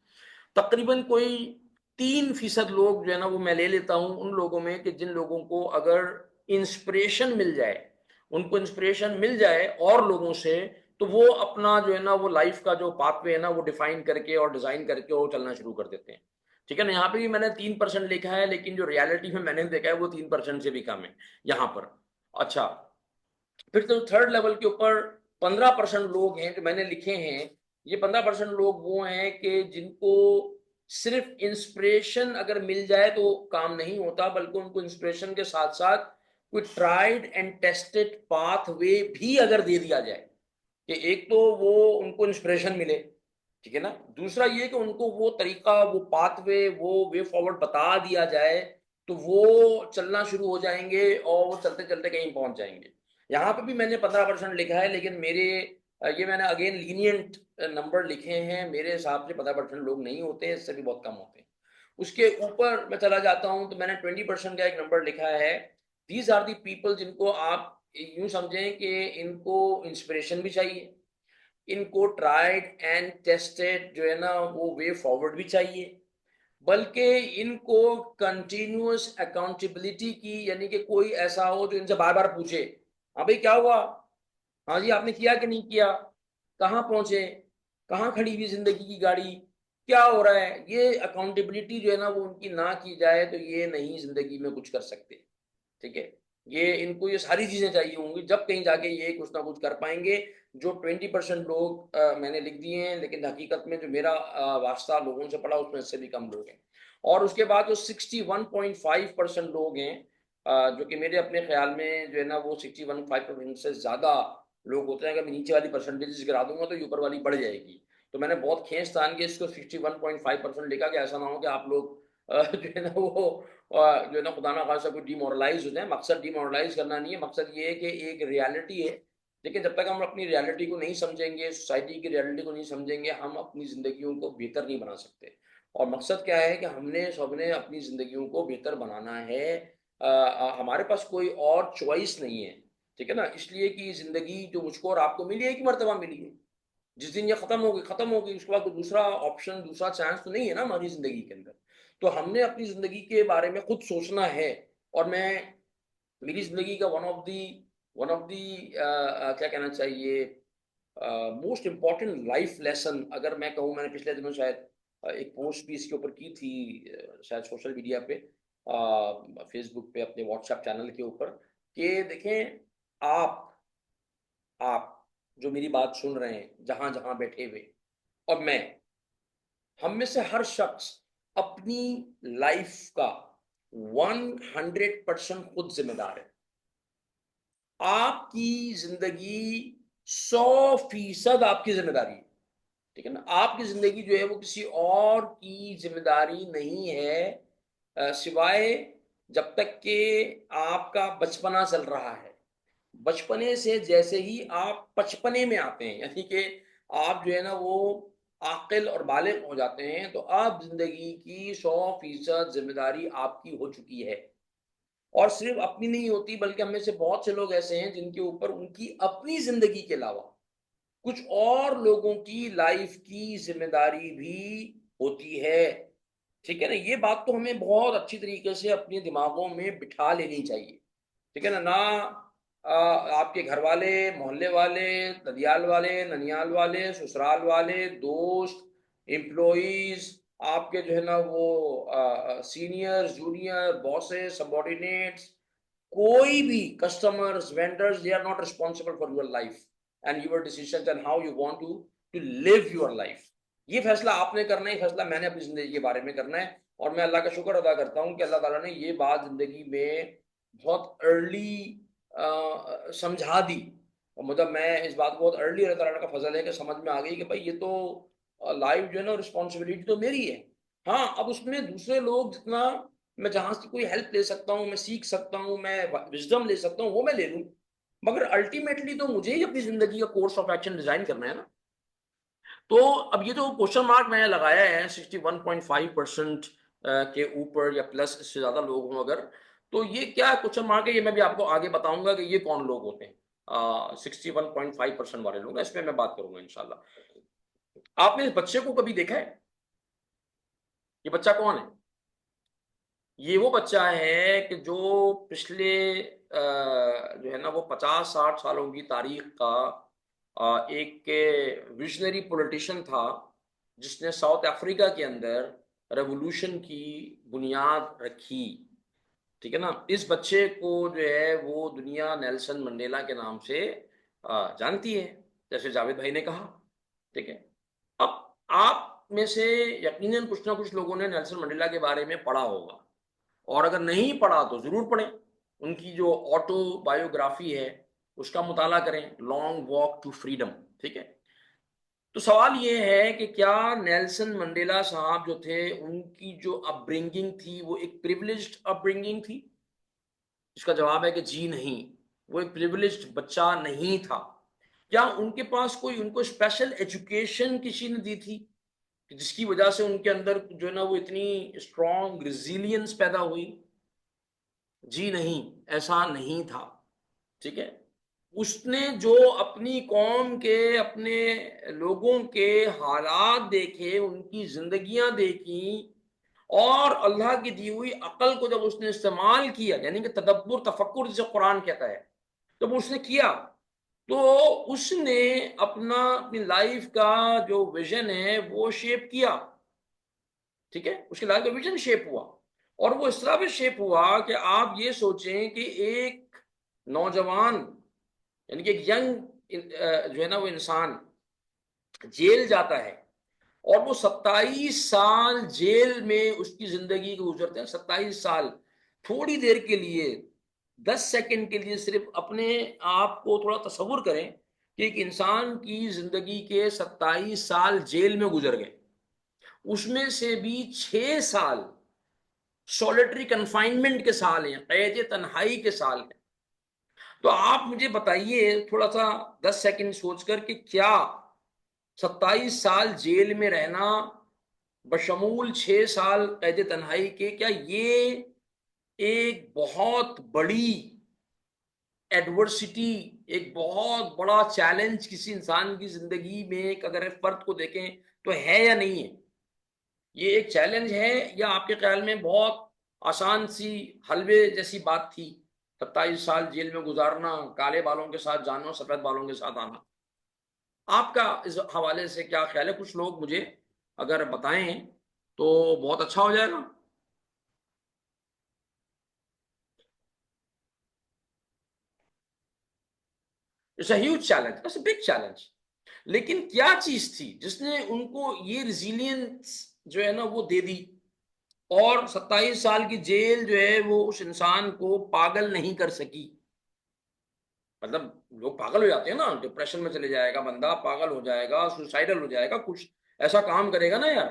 तकरीबन कोई 3% लोग जो है ना, वो मैं ले लेता हूँ उन लोगों में कि जिन लोगों को अगर इंस्पिरेशन मिल जाए, उनको इंस्पिरेशन मिल जाए और लोगों से, तो वो अपना जो है ना वो लाइफ का जो पाथवे है ना वो डिफाइन करके और डिजाइन करके वो चलना शुरू कर देते हैं। ठीक है ना? यहाँ पे भी मैंने 3% लिखा है, लेकिन जो रियलिटी में मैंने देखा है वो 3% से भी कम है यहाँ पर। अच्छा, फिर तो थर्ड लेवल के ऊपर 15% लोग हैं जो मैंने लिखे हैं। ये 15% लोग वो हैं कि जिनको सिर्फ इंस्पिरेशन अगर मिल जाए तो काम नहीं होता, बल्कि उनको इंस्पिरेशन के साथ साथ कोई ट्राइड एंड टेस्टेड पाथवे भी अगर दे दिया जाए कि एक तो वो उनको इंस्पिरेशन मिले, ठीक है ना? दूसरा ये कि उनको वो तरीका, वो पाथवे, वो वे फॉरवर्ड बता दिया जाए, तो वो चलना शुरू हो जाएँगे और वो चलते-चलते कहीं पहुँच जाएँगे। यहाँ पे भी मैंने 15% लिखा है, लेकिन ये मैंने अगेन लीनिएंट नंबर लिखे हैं। मेरे हिसाब से 15% लोग नहीं होते हैं, इससे भी बहुत कम होते हैं। उसके ऊपर मैं चला जाता हूँ तो मैंने 20% का एक नंबर लिखा है। दीज़ आर द पीपल जिनको आप यूँ समझें कि इनको इंस्पिरेशन भी चाहिए, इनको ट्राइड एंड टेस्टेड जो है ना वो वे फॉरवर्ड भी चाहिए, बल्कि इनको कंटिन्यूअस अकाउंटेबिलिटी की, यानी कि कोई ऐसा हो जो इनसे बार-बार पूछे, "हाँ भाई क्या हुआ? हाँ जी, आपने किया कि नहीं किया? कहाँ पहुँचे? कहाँ खड़ी हुई ज़िंदगी की गाड़ी? क्या हो रहा है?" ये अकाउंटेबिलिटी जो है ना वो उनकी ना की जाए तो ये नहीं ज़िंदगी में कुछ कर सकते। ठीक है? इनको ये सारी चीज़ें चाहिए होंगी, जब कहीं जाके ये कुछ ना कुछ कर पाएँगे। जो 20% लोग मैंने लिख दिए हैं, लेकिन हकीकत में जो मेरा वास्ता लोगों से पड़ा उसमें इससे भी कम लोग हैं। और उसके बाद जो 61.5% लोग हैं, जो कि मेरे अपने ख़्याल में जो है ना वो 61.5% से ज़्यादा लोग होते हैं। अगर मैं नीचे वाली परसेंटेजेज़ गिरा दूँगा तो ये ऊपर वाली बढ़ जाएगी। तो मैंने बहुत खींच-तान के इसको 61.5% लिखा कि ऐसा ना हो कि आप लोग जो है ना वो जो है ना खुदा ना खास्ता कोई डिमोरलाइज़ हो जाएँ। मकसद डिमोरलाइज़ करना नहीं है, मकसद ये है कि एक रियलिटी है। लेकिन जब तक हम अपनी रियलिटी को नहीं समझेंगे, सोसाइटी की रियलिटी को नहीं समझेंगे, हम अपनी ज़िंदगियों को बेहतर नहीं बना सकते। और मकसद क्या है कि हमने सबने अपनी ज़िंदगियों को बेहतर बनाना है। हमारे पास कोई और चॉइस नहीं है, ठीक है ना? इसलिए कि ज़िंदगी जो मुझको और आपको मिली है, एक ही मर्तबा मिली है। जिस दिन ये खत्म हो गई, उसके बाद कोई दूसरा ऑप्शन, दूसरा चांस तो नहीं है ना हमारी ज़िंदगी के अंदर। तो हमने अपनी ज़िंदगी के बारे में खुद सोचना है। और मैं मेरी ज़िंदगी का वन ऑफ दी क्या कहना चाहिए, मोस्ट इम्पोर्टेंट लाइफ लेसन अगर मैं कहूँ, मैंने पिछले दिनों शायद एक पोस्ट भी इसके ऊपर की थी, शायद सोशल मीडिया पे, फ़ेसबुक पे, अपने व्हाट्सएप चैनल के ऊपर, कि देखें, आप आप जो मेरी बात सुन रहे हैं, जहाँ-जहाँ बैठे हुए, और मैं, हम में से हर शख्स अपनी लाइफ का 100% खुद ज़िम्मेदार है। आपकी ज़िंदगी 100% आपकी ज़िम्मेदारी है, ठीक है ना? आपकी ज़िंदगी जो है वो किसी और की ज़िम्मेदारी नहीं है, सिवाय जब तक कि आपका बचपना चल रहा है। बचपने से जैसे ही आप पचपने में आते हैं, यानी कि आप जो है ना वो आकिल और बालिग हो जाते हैं, तो अब ज़िंदगी की 100% ज़िम्मेदारी आपकी हो चुकी है। और सिर्फ़ अपनी नहीं होती, बल्कि हम में से बहुत से लोग ऐसे हैं जिनके ऊपर उनकी अपनी ज़िंदगी के अलावा कुछ और लोगों की लाइफ़ की ज़िम्मेदारी भी होती है। ठीक है ना? ये बात तो हमें बहुत अच्छी तरीके से अपने दिमागों में बिठा लेनी चाहिए। ठीक है ना? आपके घरवाले, मोहल्ले वाले, ददियाल वाले, ननियाल वाले, ससुराल वाले, दोस्त, एम्प्लॉइज़, आपके जो है ना वो सीनियर्स, जूनियर, बॉसेस, सबॉर्डिनेट्स, कोई भी customers, vendors, they are not responsible for your life and your decisions and how you want to live your life. ये फैसला आपने करना है, ये फैसला मैंने अपनी ज़िंदगी के बारे में करना है। और मैं अल्लाह का शुक्र अदा करता हूँ कि अल्लाह ताला ने ये बात ज़िंदगी में बहुत अर्ली समझा दी। और मतलब मैं इस बात को बहुत अर्ली, अल्लाह ताला का फ़ज़ल है कि समझ में आ गई कि भाई ये तो लाइफ़ जो है ना, रिस्पॉन्सिबिलिटी तो मेरी है। हाँ, अब उसमें दूसरे लोग जितना मैं जहाँ से कोई हेल्प ले सकता हूँ, मैं सीख सकता हूँ, मैं व विज़डम ले सकता हूँ, वो मैं ले लूँ। मगर अल्टीमेटली तो मुझे ही अपनी ज़िंदगी का कोर्स ऑफ एक्शन डिज़ाइन करना है ना। तो अब ये जो क्वेश्चन मार्क मैंने लगाया है 61.5% के ऊपर या प्लस, इससे ज़्यादा लोग हों अगर, तो ये क्या क्वेश्चन मार्क है, ये मैं भी आपको आगे बताऊँगा कि ये कौन लोग होते हैं। 61.5% वाले लोग हैं, इसमें मैं बात करूँगा इंशाल्लाह। आपने इस बच्चे को कभी देखा है? ये बच्चा कौन है? ये वो बच्चा है कि जो पिछले जो है ना वो 50-60 सालों की तारीख का एक विज़नरी पॉलिटिशियन था, जिसने साउथ अफ्रीका के अंदर रिवॉल्यूशन की बुनियाद रखी, ठीक है ना? इस बच्चे को जो है वो दुनिया नेल्सन मंडेला के नाम से जानती है, जैसे जावेद भाई ने कहा, ठीक है? अब आप में से यकीनन कुछ ना कुछ लोगों ने नेल्सन मंडेला के बारे में पढ़ा होगा। और अगर नहीं पढ़ा तो ज़रूर पढ़ें। उनकी जो ऑटोबायोग्राफ़ी है, उसका मुताला करें, लॉन्ग वॉक टू फ्रीडम, ठीक है? तो सवाल ये है कि क्या नेल्सन मंडेला साहब जो थे, उनकी जो अपब्रिंगिंग थी, वो एक प्रिविलेज्ड अपब्रिंगिंग थी? इसका जवाब है कि जी नहीं, वो एक प्रिविलेज्ड बच्चा नहीं था। क्या उनके पास कोई उनको स्पेशल एजुकेशन किसी ने दी थी, कि जिसकी वजह से उनके अंदर जो है ना वो इतनी स्ट्रॉन्ग रेज़िलियंस पैदा हुई? जी नहीं, ऐसा नहीं था, ठीक है? उसने जो अपनी कौम के, अपने लोगों के हालात देखे, उनकी ज़िंदगियाँ देखी, और अल्लाह की दी हुई अक़ल को जब उसने इस्तेमाल किया, यानी कि तदब्बुर, तफ़क्कुर जिसे कुरान कहता है, जब उसने किया, तो उसने अपनी लाइफ़ का जो विज़न है, वो शेप किया, ठीक है? उसकी लाइफ़ का विज़न शेप हुआ, और वो इस तरह भी शेप हुआ कि आप ये सोचें कि एक नौजवान, यानी कि एक यंग जो है ना वो इंसान जेल जाता है, और वो 27 साल जेल में उसकी ज़िंदगी को गुज़रते हैं। 27 साल, थोड़ी देर के लिए, 10 सेकंड के लिए सिर्फ़ अपने आप को थोड़ा तसव्वुर करें कि एक इंसान की जिंदगी के 27 साल जेल में गुजर गए, उसमें से भी 6 साल सॉलिटरी कन्फाइनमेंट के साल हैं, कैद तन्हाई के साल हैं। तो आप मुझे बताइए थोड़ा सा 10 सेकंड सोचकर कि क्या 27 साल जेल में रहना बशमूल 6 साल कैद तन्हाई के, क्या ये एक बहुत बड़ी एडवर्सिटी, एक बहुत बड़ा चैलेंज किसी इंसान की जिंदगी में एक अगर फर्द को देखें तो है या नहीं है? ये एक चैलेंज है या आपके ख्याल में बहुत आसान सी हलवे जैसी बात थी? 27 साल जेल में गुजारना, काले बालों के साथ जाना, सफेद बालों के साथ आना। आपका इस हवाले से क्या ख्याल है? कुछ लोग मुझे अगर बताएं तो बहुत अच्छा हो जाएगा। It's a huge challenge, it's a big challenge. लेकिन क्या चीज थी जिसने उनको ये रिजिलियंस जो है ना वो दे दी, और 27 साल की जेल जो है वो उस इंसान को पागल नहीं कर सकी? मतलब लोग पागल हो जाते हैं ना, डिप्रेशन में चले जाएगा बंदा, पागल हो जाएगा, सुसाइडल हो जाएगा, कुछ ऐसा काम करेगा ना यार।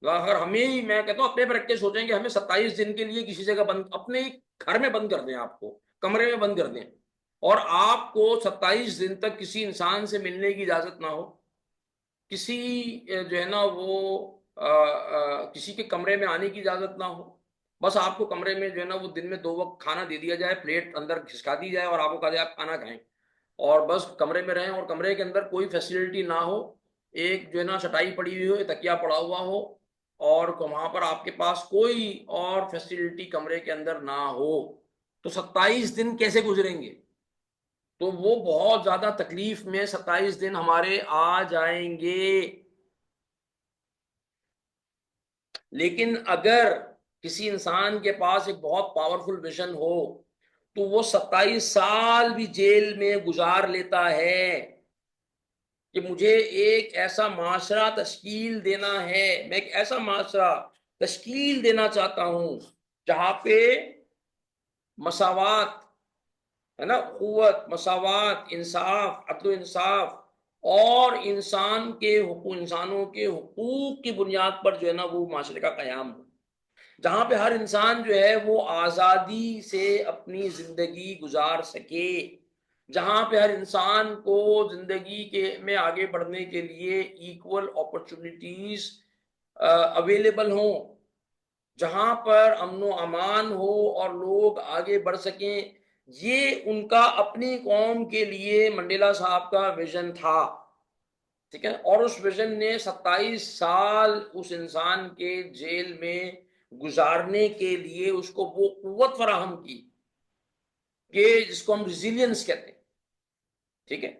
तो अगर हमें ही, मैं कहता हूँ अपने पर रख के सोचें कि हमें 27 दिन के लिए किसी जगह बंद, अपने ही घर में बंद कर दें, आपको कमरे में बंद कर दें, और आपको 27 दिन तक किसी इंसान से मिलने की इजाजत ना हो, किसी जो है ना वो किसी के कमरे में आने की इजाजत ना हो। बस आपको कमरे में जो है ना वो दिन में 2 वक्त खाना दे दिया जाए, प्लेट अंदर खिसका दी जाए और आपको कहा जाए आप खाना खाएं, और बस कमरे में रहें, और कमरे के अंदर कोई फैसिलिटी ना हो, एक जो है ना चटाई पड़ी हुई हो, तकिया पड़ा हुआ हो, और वहां पर आपके पास कोई और फैसिलिटी कमरे के अंदर ना हो, तो 27 दिन कैसे गुजरेंगे? तो वो बहुत ज्यादा तकलीफ में 27 दिन हमारे आ जाएंगे। लेकिन अगर किसी इंसान के पास एक बहुत पावरफुल विजन हो, तो वो 27 साल भी जेल में गुजार लेता है कि मुझे एक ऐसा माशरा तश्कील देना है, मैं एक ऐसा माशरा तश्कील देना चाहता हूं जहां पे मसावात है ना, कुव्वत, मसावात, इंसाफ, अदल इंसाफ, और इंसानों के हुकूक की बुनियाद पर जो है ना वो माशरे का कयाम हो, जहां पे हर इंसान जो है वो आजादी से अपनी जिंदगी गुजार सके, जहां पे हर इंसान को जिंदगी के में आगे बढ़ने के लिए इक्वल अपॉर्चुनिटीज अवेलेबल हों, जहां पर अमनो अमान हो और लोग आगे बढ़ सकें। ये उनका अपनी कौम के लिए मंडेला साहब का विजन था, ठीक है। और उस विजन ने 27 साल उस इंसान के जेल में गुजारने के लिए उसको वो कुव्वत फराहम की कि जिसको हम रिजिलियंस कहते हैं, ठीक है।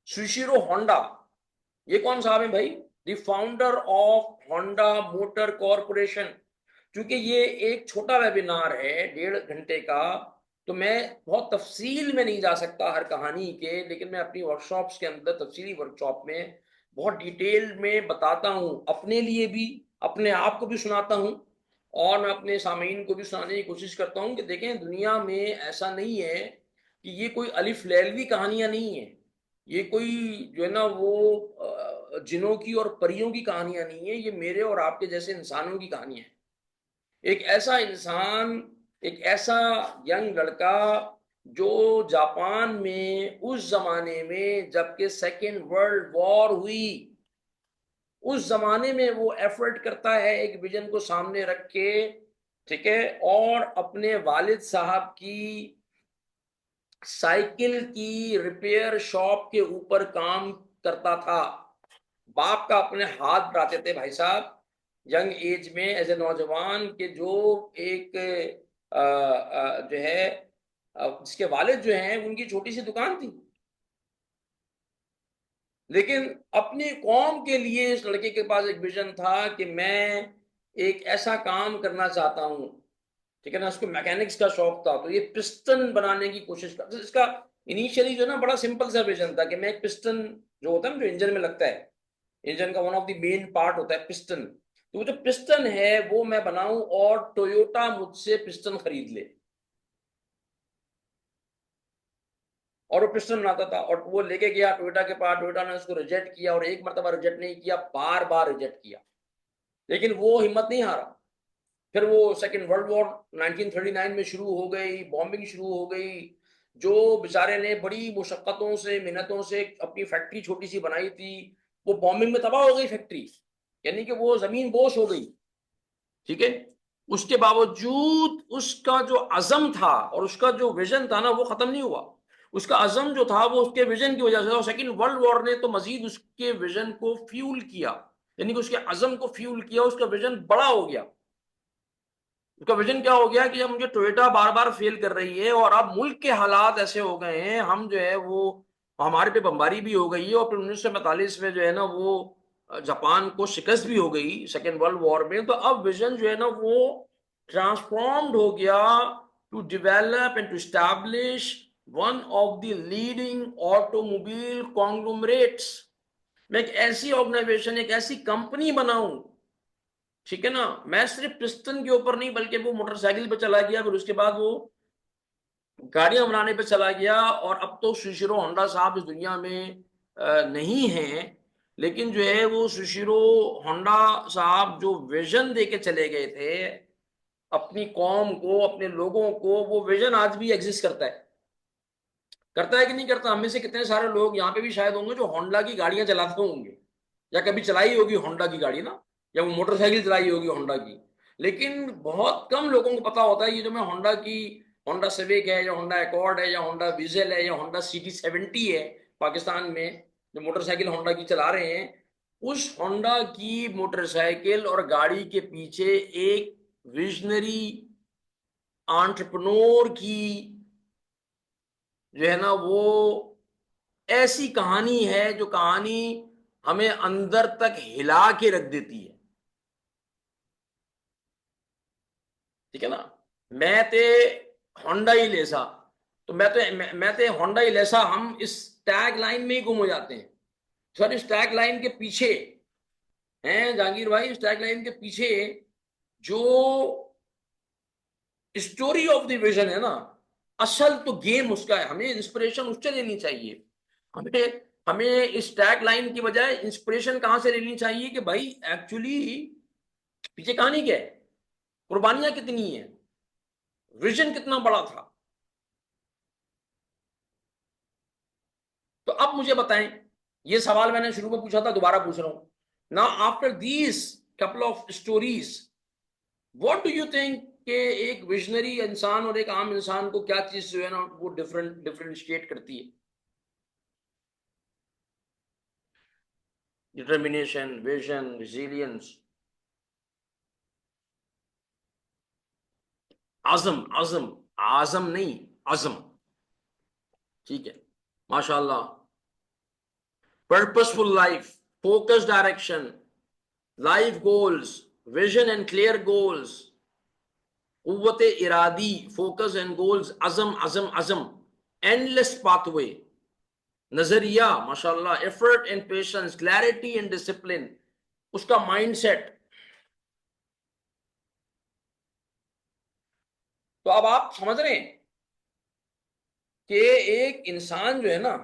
सुशिरो होंडा, ये कौन साहब है भाई? The founder of Honda motor corporation. क्योंकि ये एक छोटा वेबिनार है 1.5 घंटे का, तो मैं बहुत तफसील में नहीं जा सकता हर कहानी के, लेकिन मैं अपनी वर्कशॉप्स के अंदर तफसीली वर्कशॉप में बहुत डिटेल में बताता हूं, अपने लिए भी, अपने आप को भी सुनाता हूं, और मैं अपने सामीन को भी सुनाने की कोशिश करता हूं कि देखें दुनिया में ऐसा नहीं है कि ये कोई अलिफ लैलवी कहानियां नहीं है, ये कोई जो है ना वो जिनों की और परियों की कहानियां नहीं है, ये मेरे और आपके जैसे इंसानों की कहानियां हैं। एक ऐसा इंसान, एक ऐसा यंग लड़का जो जापान में उस जमाने में जबकि सेकेंड वर्ल्ड वॉर हुई, उस जमाने में वो एफर्ट करता है एक विजन को सामने रख के, ठीक है, और अपने वालिद साहब की साइकिल की रिपेयर शॉप के ऊपर काम करता था। बाप का अपने हाथ बढ़ाते थे भाई साहब, यंग एज में एज ए नौजवान के, जो एक जो है जिसके वालिद जो हैं उनकी छोटी सी दुकान थी, लेकिन अपनी कौम के लिए इस लड़के के पास एक विजन था कि मैं एक ऐसा काम करना चाहता हूं, ठीक है ना। उसको मैकेनिक्स का शौक था, तो ये पिस्टन बनाने की कोशिश कर, तो इसका इनिशियली जो ना बड़ा सिंपल सा विजन था कि मैं एक पिस्टन जो होता है ना, जो इंजन में लगता है, इंजन का one of the main part होता है पिस्टन, तो वो जो पिस्टन है वो मैं बनाऊं और टोयोटा मुझसे पिस्टन खरीद ले। और वो पिस्टन बनाता था, और वो लेके गया टोयोटा के पास, टोयोटा ने उसको रिजेक्ट किया, और एक मरतबा रिजेक्ट नहीं किया, बार बार रिजेक्ट किया, लेकिन वो हिम्मत नहीं हारा। फिर वो सेकेंड वर्ल्ड वॉर 1939 में शुरू हो गई, बॉम्बिंग शुरू हो गई। जो बेचारे ने बड़ी मुशक्कतों से, मेहनतों से अपनी फैक्ट्री छोटी सी बनाई थी, वो बॉम्बिंग में तबाह हो गई फैक्ट्री, यानी कि वो जमीन बोश हो गई। ठीक है, उसके बावजूद उसका जो अज़म था और उसका जो विजन था ना, वो खत्म नहीं हुआ। उसका अज़म जो था वो उसके विजन की वजह से था, और सेकंड वर्ल्ड वॉर ने तो मजीद उसके विजन को फ्यूल किया, यानी कि उसके अज़म को फ्यूल किया, उसका विजन बड़ा हो गया। उसका विजन क्या हो गया कि अब मुझे टोयोटा बार बार फेल कर रही है, और अब मुल्क के हालात ऐसे हो गए हैं, हम जो है वो हमारे पे बमबारी भी हो गई है, और फिर 1945 में जो है ना वो जापान को शिकस्त भी हो गई सेकेंड वर्ल्ड वॉर में। तो अब विजन जो है ना वो ट्रांसफॉर्म्ड हो गया to develop and to establish one of the leading automobile conglomerates. मैं एक ऐसी ऑर्गेनाइजेशन, एक ऐसी कंपनी बनाऊं, ठीक है ना, मैं सिर्फ पिस्टन के ऊपर नहीं बल्कि वो मोटरसाइकिल पे चला गया, फिर उसके बाद वो गाड़ियां बनाने पे चला गया, और अब तो सुशिरो होंडा साहब इस दुनिया में नहीं हैं, लेकिन जो है वो सुशिरो होंडा साहब जो विजन दे के चले गए थे अपनी कौम को, अपने लोगों को, वो विजन आज भी एग्जिस्ट करता है। करता है कि नहीं करता? हम में से कितने सारे लोग यहाँ पे भी शायद होंगे जो होंडा की गाड़ियां चलाते होंगे, या कभी चलाई होगी होंडा की गाड़ी ना, या वो मोटरसाइकिल चलाई होगी होंडा की। लेकिन बहुत कम लोगों को पता होता है ये जो मैं होंडा की, होंडा सिविक है, या होंडा अकॉर्ड है, या होंडा विजल है, या होंडा CT70 है, पाकिस्तान में जो मोटरसाइकिल होंडा की चला रहे हैं, उस होंडा की मोटरसाइकिल और गाड़ी के पीछे एक विजनरी एंटरप्रेन्योर की जो है ना वो ऐसी कहानी है, जो कहानी हमें अंदर तक हिला के रख देती है। ठीक है ना, मैं ते होंडा ही लेसा, तो मैं ते होंडा ही लेसा, हम इस टैग लाइन में ही गुम हो जाते हैं। सर इस टैग लाइन के पीछे हैं जहांगीर भाई, इस टैग लाइन के पीछे जो स्टोरी ऑफ द विजन है ना, असल तो गेम उसका है, हमें इंस्पिरेशन उससे लेनी चाहिए। हमें हमें इस टैग लाइन की बजाय इंस्पिरेशन कहां से लेनी चाहिए कि भाई एक्चुअली पीछे कहानी क्या है, कुर्बानियां कितनी है, विजन कितना बड़ा था। तो अब मुझे बताएं, ये सवाल मैंने शुरू में पूछा था, दोबारा पूछ रहा हूं ना, after these couple of stories, what do you think कि एक विजनरी इंसान और एक आम इंसान को क्या चीज जो है ना वो डिफरेंशिएट करती है? डिटर्मिनेशन, विजन, रिजिलियंस, आजम, आजम, आजम नहीं, आजम। ठीक है, माशाल्लाह। Purposeful life, focus direction, life goals, vision and clear goals, कुव्वत इरादी, फोकस एंड गोल्स, अजम अजम अजम, एंडलेस पाथवे, नजरिया, माशाल्लाह, effort and patience, clarity and discipline, उसका माइंडसेट। तो अब आप समझ रहे हैं कि एक इंसान जो है ना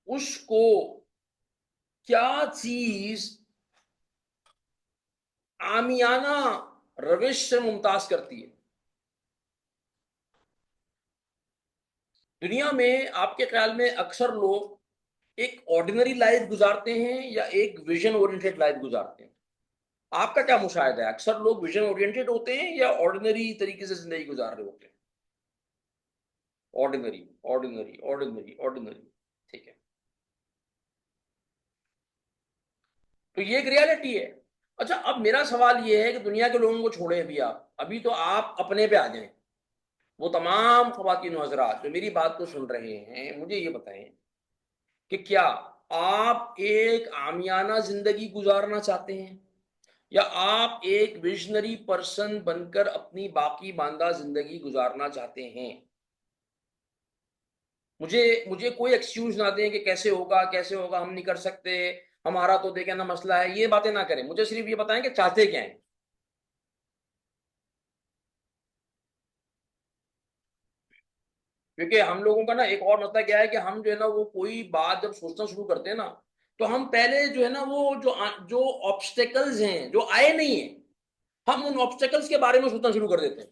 उसको क्या चीज आमियाना रविश से मुमताज करती है। दुनिया में आपके ख्याल में अक्सर लोग एक ऑर्डिनरी लाइफ गुजारते हैं या एक विजन ओरिएंटेड लाइफ गुजारते हैं? आपका क्या मुशाहिदा है, अक्सर लोग विजन ओरिएंटेड होते हैं या ऑर्डिनरी तरीके से जिंदगी गुजार रहे होते हैं? Ordinary, ordinary, ordinary, ordinary. ठीक है, तो ये एक रियलिटी है। अच्छा, अब मेरा सवाल ये है कि दुनिया के लोगों को छोड़े, अभी आप, अभी तो आप अपने पे आ जाएं। वो तमाम खवातीन हजरात जो मेरी बात को सुन रहे हैं, मुझे ये बताएं कि क्या आप एक आमियाना जिंदगी गुजारना चाहते हैं, या आप एक विजनरी पर्सन बनकर अपनी बाकी बांदा जिंदगी गुजारना चाहते हैं? मुझे मुझे कोई एक्सक्यूज ना दें कि कैसे होगा, कैसे होगा, हम नहीं कर सकते, हमारा तो देखे ना मसला है, ये बातें ना करें। मुझे सिर्फ ये बताएं कि चाहते क्या हैं। क्योंकि हम लोगों का ना एक और मसला क्या है कि हम जो है ना वो कोई बात जब सोचना शुरू करते हैं ना, तो हम पहले जो है ना वो जो ऑब्स्टेकल्स हैं, जो आए नहीं है, हम उन ऑब्स्टेकल्स के बारे में सोचना शुरू कर देते हैं।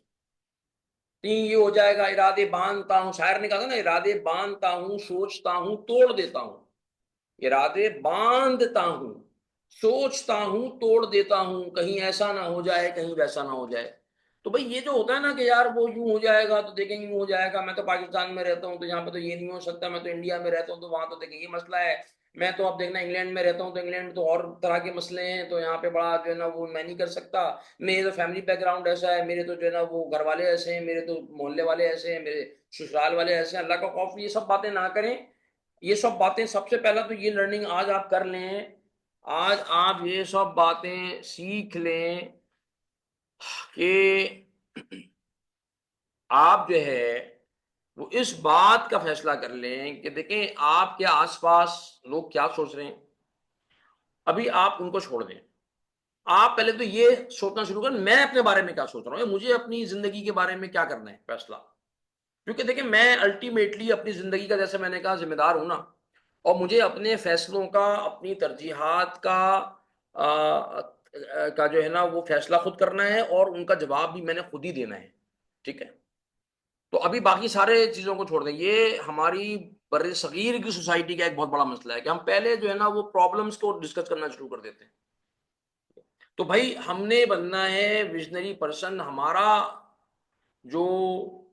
नहीं ये हो जाएगा, इरादे बांधता हूँ, शायर ने कहा था ना, इरादे बांधता हूँ, सोचता हूँ, तोड़ देता हूँ। इरादे बांधता हूँ, सोचता हूँ, तोड़ देता हूँ, कहीं ऐसा ना हो जाए, कहीं वैसा ना हो जाए। तो भाई ये जो होता है ना कि यार वो यूं हो जाएगा तो देखेंगे यूं हो जाएगा, मैं तो पाकिस्तान में रहता हूँ तो यहाँ पे तो ये नहीं हो सकता, मैं तो इंडिया में रहता हूँ तो वहां तो देखेंगे ये मसला है, मैं तो अब देखना इंग्लैंड में रहता हूँ तो इंग्लैंड में तो और तरह के मसले हैं, तो यहाँ पे बड़ा जो है ना वो मैं नहीं कर सकता, मेरे तो फैमिली बैकग्राउंड ऐसा है, मेरे तो जो है ना वो घर वाले ऐसे हैं, मेरे तो मोहल्ले वाले ऐसे हैं, मेरे ससुराल वाले ऐसे हैं। अल्लाह का खौफ, ये सब बातें ना करें। ये सब बातें सबसे पहला तो ये लर्निंग आज आप कर लें, आज आप ये सब बातें सीख लें कि आप जो है वो इस बात का फैसला कर लें कि देखें आपके आसपास लोग क्या सोच रहे हैं, अभी आप उनको छोड़ दें। आप पहले तो ये सोचना शुरू करें मैं अपने बारे में क्या सोच रहा हूँ, मुझे अपनी जिंदगी के बारे में क्या करना है फैसला। क्योंकि देखिए मैं अल्टीमेटली अपनी जिंदगी का, जैसे मैंने कहा, जिम्मेदार हूं ना, और मुझे अपने फैसलों का, अपनी तरजीहात का जो है ना वो फैसला खुद करना है, और उनका जवाब भी मैंने खुद ही देना है। ठीक है, तो अभी बाकी सारे चीजों को छोड़ दें, ये हमारी बड़े सगीर की सोसाइटी का एक बहुत बड़ा मसला है कि हम पहले जो है ना वो प्रॉब्लम्स को डिस्कस करना शुरू कर देते हैं। तो भाई हमने बनना है विजनरी पर्सन। हमारा जो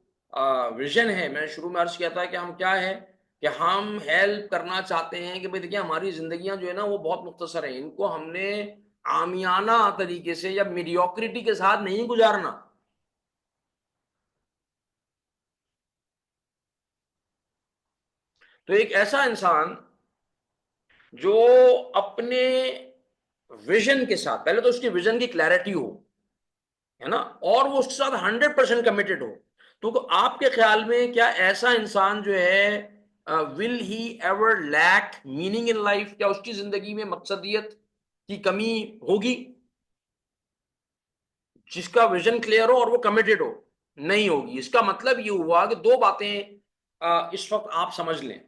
विजन है, मैंने शुरू में अर्ज किया था कि हम क्या है, कि हम हेल्प करना चाहते हैं कि भाई देखिए हमारी जिंदगियां जो है ना वो बहुत मुख्तसर है, इनको हमने आमियाना तरीके से या मीडियोक्रिटी के साथ नहीं गुजारना। तो एक ऐसा इंसान जो अपने विजन के साथ, पहले तो उसकी विजन की क्लैरिटी हो, है ना, और वो उसके साथ 100% कमिटेड हो, तो आपके ख्याल में क्या ऐसा इंसान जो है will he ever lack meaning in life? क्या उसकी जिंदगी में मकसदियत की कमी होगी? जिसका विजन क्लियर हो और वो कमिटेड हो, नहीं होगी। इसका मतलब ये हुआ कि दो बातें इस वक्त आप समझ लें,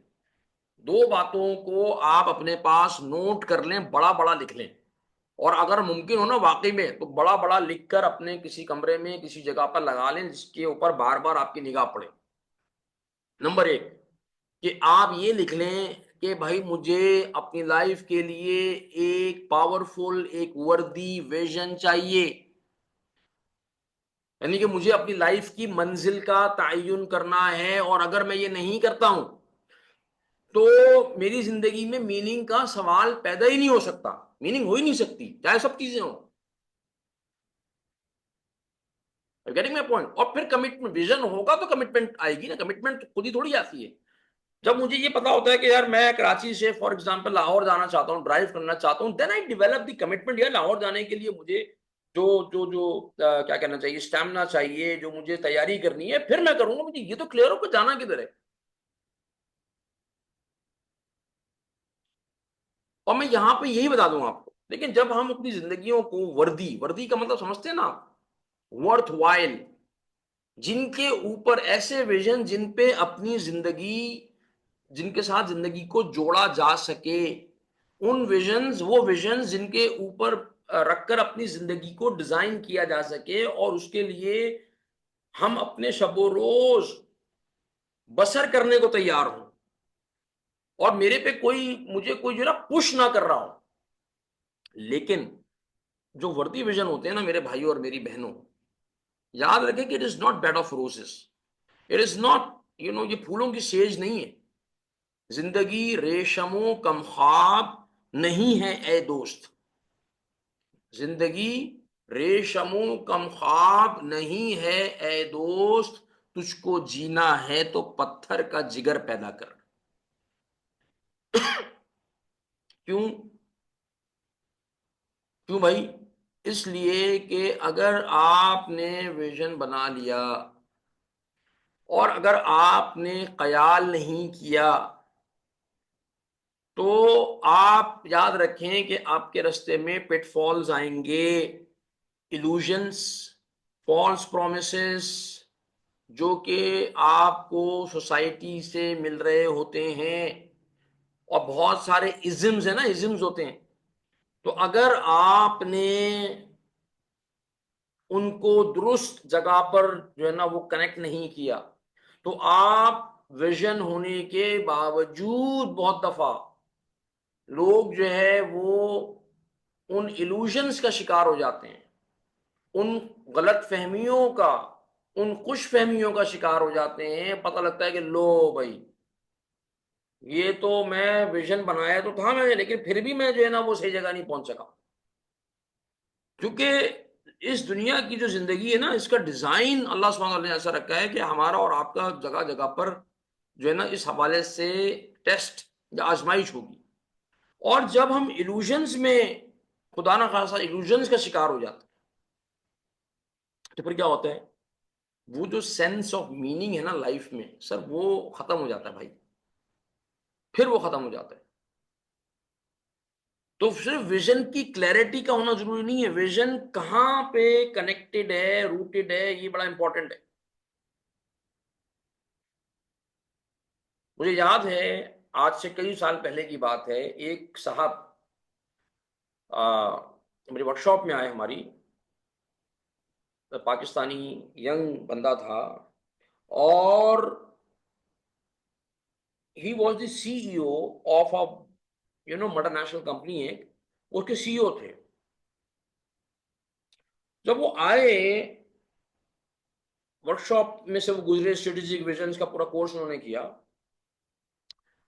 दो बातों को आप अपने पास नोट कर लें, बड़ा बड़ा लिख लें, और अगर मुमकिन हो ना वाकई में, तो बड़ा बड़ा लिखकर अपने किसी कमरे में किसी जगह पर लगा लें जिसके ऊपर बार बार आपकी निगाह पड़े। नंबर एक, कि आप ये लिख लें कि भाई मुझे अपनी लाइफ के लिए एक पावरफुल, एक वर्दी विजन चाहिए। यानी कि मुझे अपनी लाइफ की मंजिल का तयन करना है, और अगर मैं ये नहीं करता हूं तो मेरी जिंदगी में मीनिंग का सवाल पैदा ही नहीं हो सकता, मीनिंग हो ही नहीं सकती चाहे सब चीजें हो। Getting my point? और फिर कमिटमेंट, विजन होगा तो कमिटमेंट आएगी ना, कमिटमेंट खुद ही थोड़ी आती है। जब मुझे ये पता होता है कि यार मैं कराची से फॉर एग्जांपल लाहौर जाना चाहता हूँ, ड्राइव करना चाहता हूँ, then I develop the commitment. यार लाहौर जाने के लिए मुझे जो जो जो क्या कहना चाहिए, स्टैमिना चाहिए, जो मुझे तैयारी करनी है, फिर मैं करूंगा। मुझे ये तो क्लियर हो कि जाना किधर है। और मैं यहां पे यही बता दूंगा आपको, लेकिन जब हम अपनी जिंदगियों को वर्दी, वर्दी का मतलब समझते हैं ना, वर्थ वाइल, जिनके ऊपर ऐसे विजन जिन पे अपनी जिंदगी, जिनके साथ जिंदगी को जोड़ा जा सके, उन विजन्स, वो विजन्स जिनके ऊपर रखकर अपनी जिंदगी को डिजाइन किया जा सके, और उसके लिए हम अपने शबो रोज बसर करने को तैयार हूं, और मेरे पे कोई, मुझे कोई जो ना पुश ना कर रहा हो। लेकिन जो वर्दी विजन होते हैं ना मेरे भाइयों और मेरी बहनों, याद रखें कि it is not bed of roses, it is not, ये फूलों की सेज नहीं है। जिंदगी रेशमो कम ख्वाब नहीं है ए दोस्त, जिंदगी रेशमो कम ख्वाब नहीं है ए दोस्त, तुझको जीना है तो पत्थर का जिगर पैदा कर। क्यों? क्यों भाई? इसलिए कि अगर आपने विजन बना लिया और अगर आपने ख्याल नहीं किया, तो आप याद रखें कि आपके रास्ते में पिटफॉल्स आएंगे, इल्यूजन्स, फॉल्स प्रोमिसेस, जो कि आपको सोसाइटी से मिल रहे होते हैं, और बहुत सारे इज़म्स है ना, इज़म्स होते हैं। तो अगर आपने उनको दुरुस्त जगह पर जो है ना वो कनेक्ट नहीं किया, तो आप विज़न होने के बावजूद बहुत दफ़ा लोग जो है वो उन इल्यूजन्स का शिकार हो जाते हैं। उन गलतफ़हमियों का, उन खुशफ़हमियों का शिकार हो जाते हैं। पता लगता है कि लो भई, ये तो मैं विज़न बनाया तो था मैंने, लेकिन फिर भी मैं जो है ना वो सही जगह नहीं पहुँच सका। क्योंकि इस दुनिया की जो ज़िंदगी है ना, इसका डिज़ाइन अल्लाह सुब्हानहू व तआला ने ऐसा रखा है कि हमारा और आपका जगह-जगह पर जो है ना इस हवाले से टेस्ट या आज़माइश होगी। और जब हम इल्यूजन्स में, खुदा ना ख़ास्ता इल्यूजन्स का शिकार हो जाते हैं, तो फिर क्या होता है? वो जो सेंस ऑफ मीनिंग है ना लाइफ़ में, सर वो ख़त्म हो जाता है भाई, फिर वो ख़त्म हो जाता है। तो सिर्फ़ विज़न की क्लैरिटी का होना ज़रूरी नहीं है, विज़न कहाँ पे कनेक्टेड है, रूटेड है, ये बड़ा इम्पोर्टेंट है। मुझे याद है, आज से कई साल पहले की बात है, एक साहब अ, मेरी वर्कशॉप में आए हमारी, पाकिस्तानी यंग बंदा था, और he was the CEO of a multinational company है, उसके सीईओ थे। जब वो आए, वर्कशॉप में से वो गुज़रे, स्ट्रेटेजिक विज़न्स का पूरा कोर्स उन्होंने किया।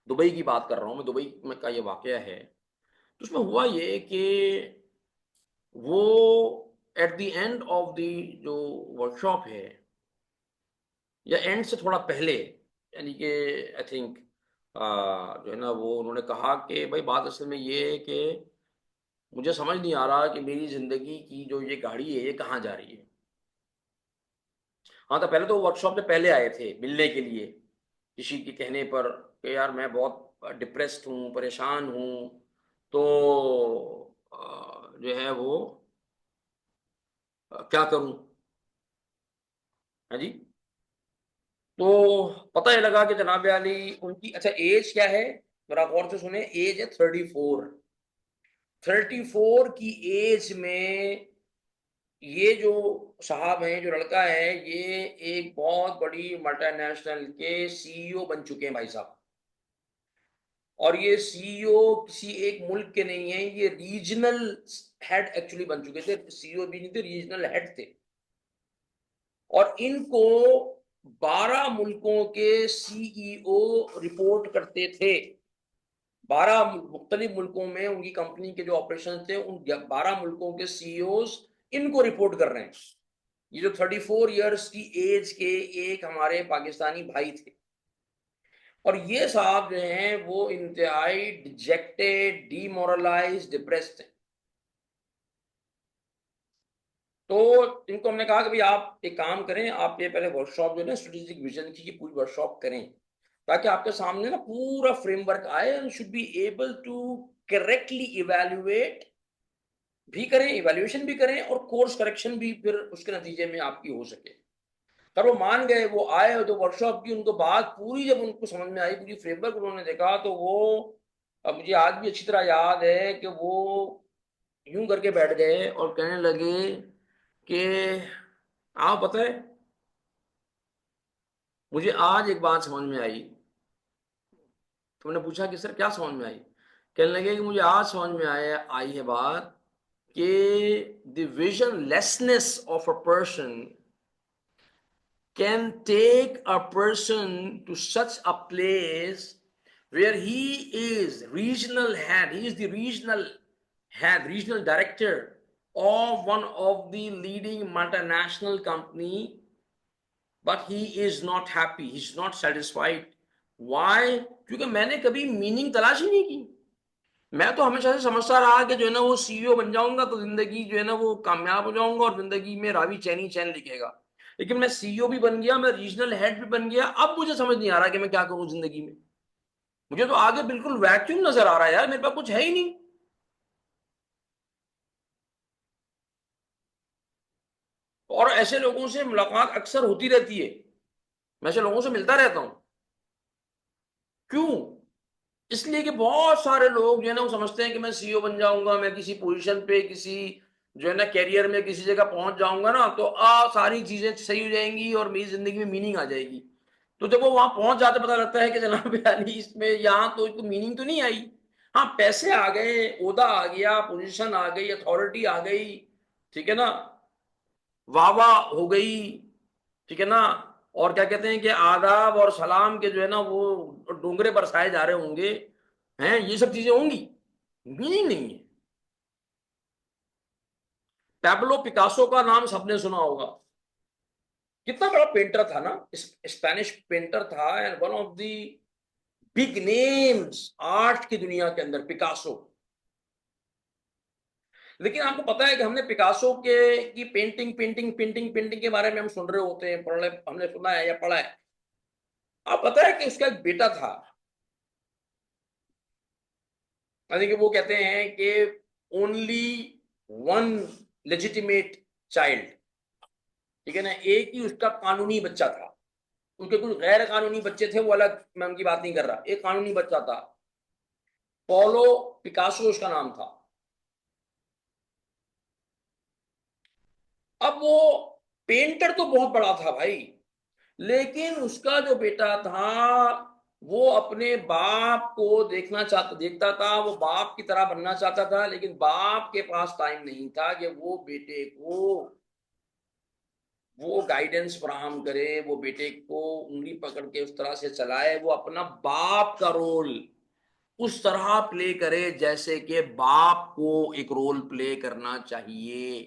दुबई की बात कर रहा हूँ मैं, दुबई में का ये वाक़या है। तो उसमें हुआ ये कि वो at the end of the जो वर्कशॉप है, या एंड से थोड़ा पहले, यानी कि आई थिंक जो है ना वो उन्होंने कहा कि भाई बात असल में ये है कि मुझे समझ नहीं आ रहा कि मेरी ज़िंदगी की जो ये गाड़ी है ये कहाँ जा रही है। हाँ, तो पहले तो वर्कशॉप में पहले आए थे मिलने के लिए, किसी के कहने पर कि यार मैं बहुत डिप्रेस्ड हूँ, परेशान हूँ, तो जो है वो क्या करूँ? हाँ जी। तो पता ये लगा कि जनाब आली उनकी, अच्छा एज क्या है? ज़रा गौर से सुनें, एज है 34। 34 की एज में ये जो साहब हैं, जो लड़का है, ये एक बहुत बड़ी मल्टीनेशनल के सीईओ बन चुके हैं भाई साहब। और ये सीईओ किसी एक मुल्क के नहीं हैं, ये रीजनल हेड एक्चुअली बन चुके थे। सीईओ भी नहीं थे, रीजनल हेड थे। और इनको 12 मुल्कों के सीईओ रिपोर्ट करते थे। 12 मुख्तलिफ मुल्कों में उनकी कंपनी के जो ऑपरेशन थे, उन 12 मुल्कों के सीईओज इनको रिपोर्ट कर रहे हैं। ये जो 34 इयर्स की एज के एक हमारे पाकिस्तानी भाई थे। और ये साहब जो हैं वो इंतहाई डिजेक्टेड, डिमोरलाइज्ड, डिप्रेस्ड हैं। तो इनको हमने कहा कि भई आप एक काम करें, आप ये पहले वर्कशॉप जो है ना स्ट्रेटेजिक विज़न की पूरी वर्कशॉप करें, ताकि आपके सामने ना पूरा फ्रेमवर्क आए, and should be able to correctly evaluate भी करें, इवैल्यूएशन भी करें, और कोर्स करेक्शन भी फिर उसके नतीजे में आपकी हो सके। पर वो मान गए, वो आए, तो वर्कशॉप की उनको बात पूरी जब उनको समझ में आई, पूरी फ्रेमवर्क उन्होंने देखा, तो वो, अब मुझे आज भी अच्छी तरह याद है कि वो यूँ करके बैठ गए और कहने लगे कि आप पता है, मुझे आज एक बात समझ में आई। तो मैंने पूछा कि सर क्या समझ में आई? कहने लगे कि मुझे आज समझ में आई है बात कि the visionlessness of a person can take a person to such a place where he is regional head, he is the regional head, regional director of one of the leading multinational company, but he is not happy, he's not satisfied. Why? क्योंकि मैंने कभी meaning तलाश ही नहीं की। मैं तो हमेशा से समझता रहा कि जो है ना वो सीईओ बन जाऊँगा तो ज़िंदगी जो है ना वो कामयाब हो जाऊँगा और ज़िंदगी में रावी चैन ही चैन लिखेगा। लेकिन मैं सीईओ भी बन गया, मैं रीजनल हेड भी बन गया, अब मुझे समझ नहीं आ रहा कि मैं क्या करूँ ज़िंदगी में। मुझे तो आगे बिल्कुल वैक्यूम नज़र आ रहा है यार, मेरे पास कुछ है ही नहीं। और ऐसे लोगों से मुलाकात अक्सर होती रहती है। मैं ऐसे लोगों से मिलता रहता हूं। क्यों? इसलिए कि बहुत सारे लोग जो है ना वो समझते हैं कि मैं सीईओ बन जाऊंगा, मैं किसी पोजीशन पे, किसी जो है ना करियर में किसी जगह पहुंच जाऊंगा ना, तो सारी चीजें सही हो जाएंगी और मेरी जिंदगी में मीनिंग आ जाएगी। तो जब वो वहां पहुंच जाते पता लगता है कि जनाब यानी इसमें यहाँ तो मीनिंग तो नहीं आई। हाँ, पैसे आ गए, ओहदा आ गया, पोजीशन आ गई, अथॉरिटी आ गई, ठीक है ना, वाह वाह हो गई, ठीक है ना, और क्या कहते हैं कि आदाब और सलाम के जो है ना वो डोंगरे बरसाए जा रहे होंगे, हैं, ये सब चीजें होंगी, मीनिंग नहीं है। पैब्लो पिकासो का नाम सबने सुना होगा। कितना बड़ा पेंटर था ना, स्पेनिश पेंटर था, and one of the big names art की दुनिया के अंदर, पिकासो। लेकिन आपको पता है कि हमने पिकासो के की पेंटिंग के बारे में हम सुन रहे होते हैं, हमने सुना है या पढ़ा है। आप पता है कि उसका एक बेटा था, यानी कि वो कहते हैं कि ओनली वन लेजिटिमेट चाइल्ड, ठीक है ना, एक ही उसका कानूनी बच्चा था। उनके कुछ गैर कानूनी बच्चे थे, वो अलग, मैं उनकी बात नहीं कर रहा, एक कानूनी बच्चा था। पौलो पिकासो उसका नाम था। अब वो पेंटर तो बहुत बड़ा था भाई, लेकिन उसका जो बेटा था वो अपने बाप को देखता था, वो बाप की तरह बनना चाहता था, लेकिन बाप के पास टाइम नहीं था कि वो बेटे को वो गाइडेंस फराहम करे, वो बेटे को उंगली पकड़ के उस तरह से चलाए, वो अपना बाप का रोल उस तरह प्ले करे जैसे कि बाप को एक रोल प्ले करना चाहिए।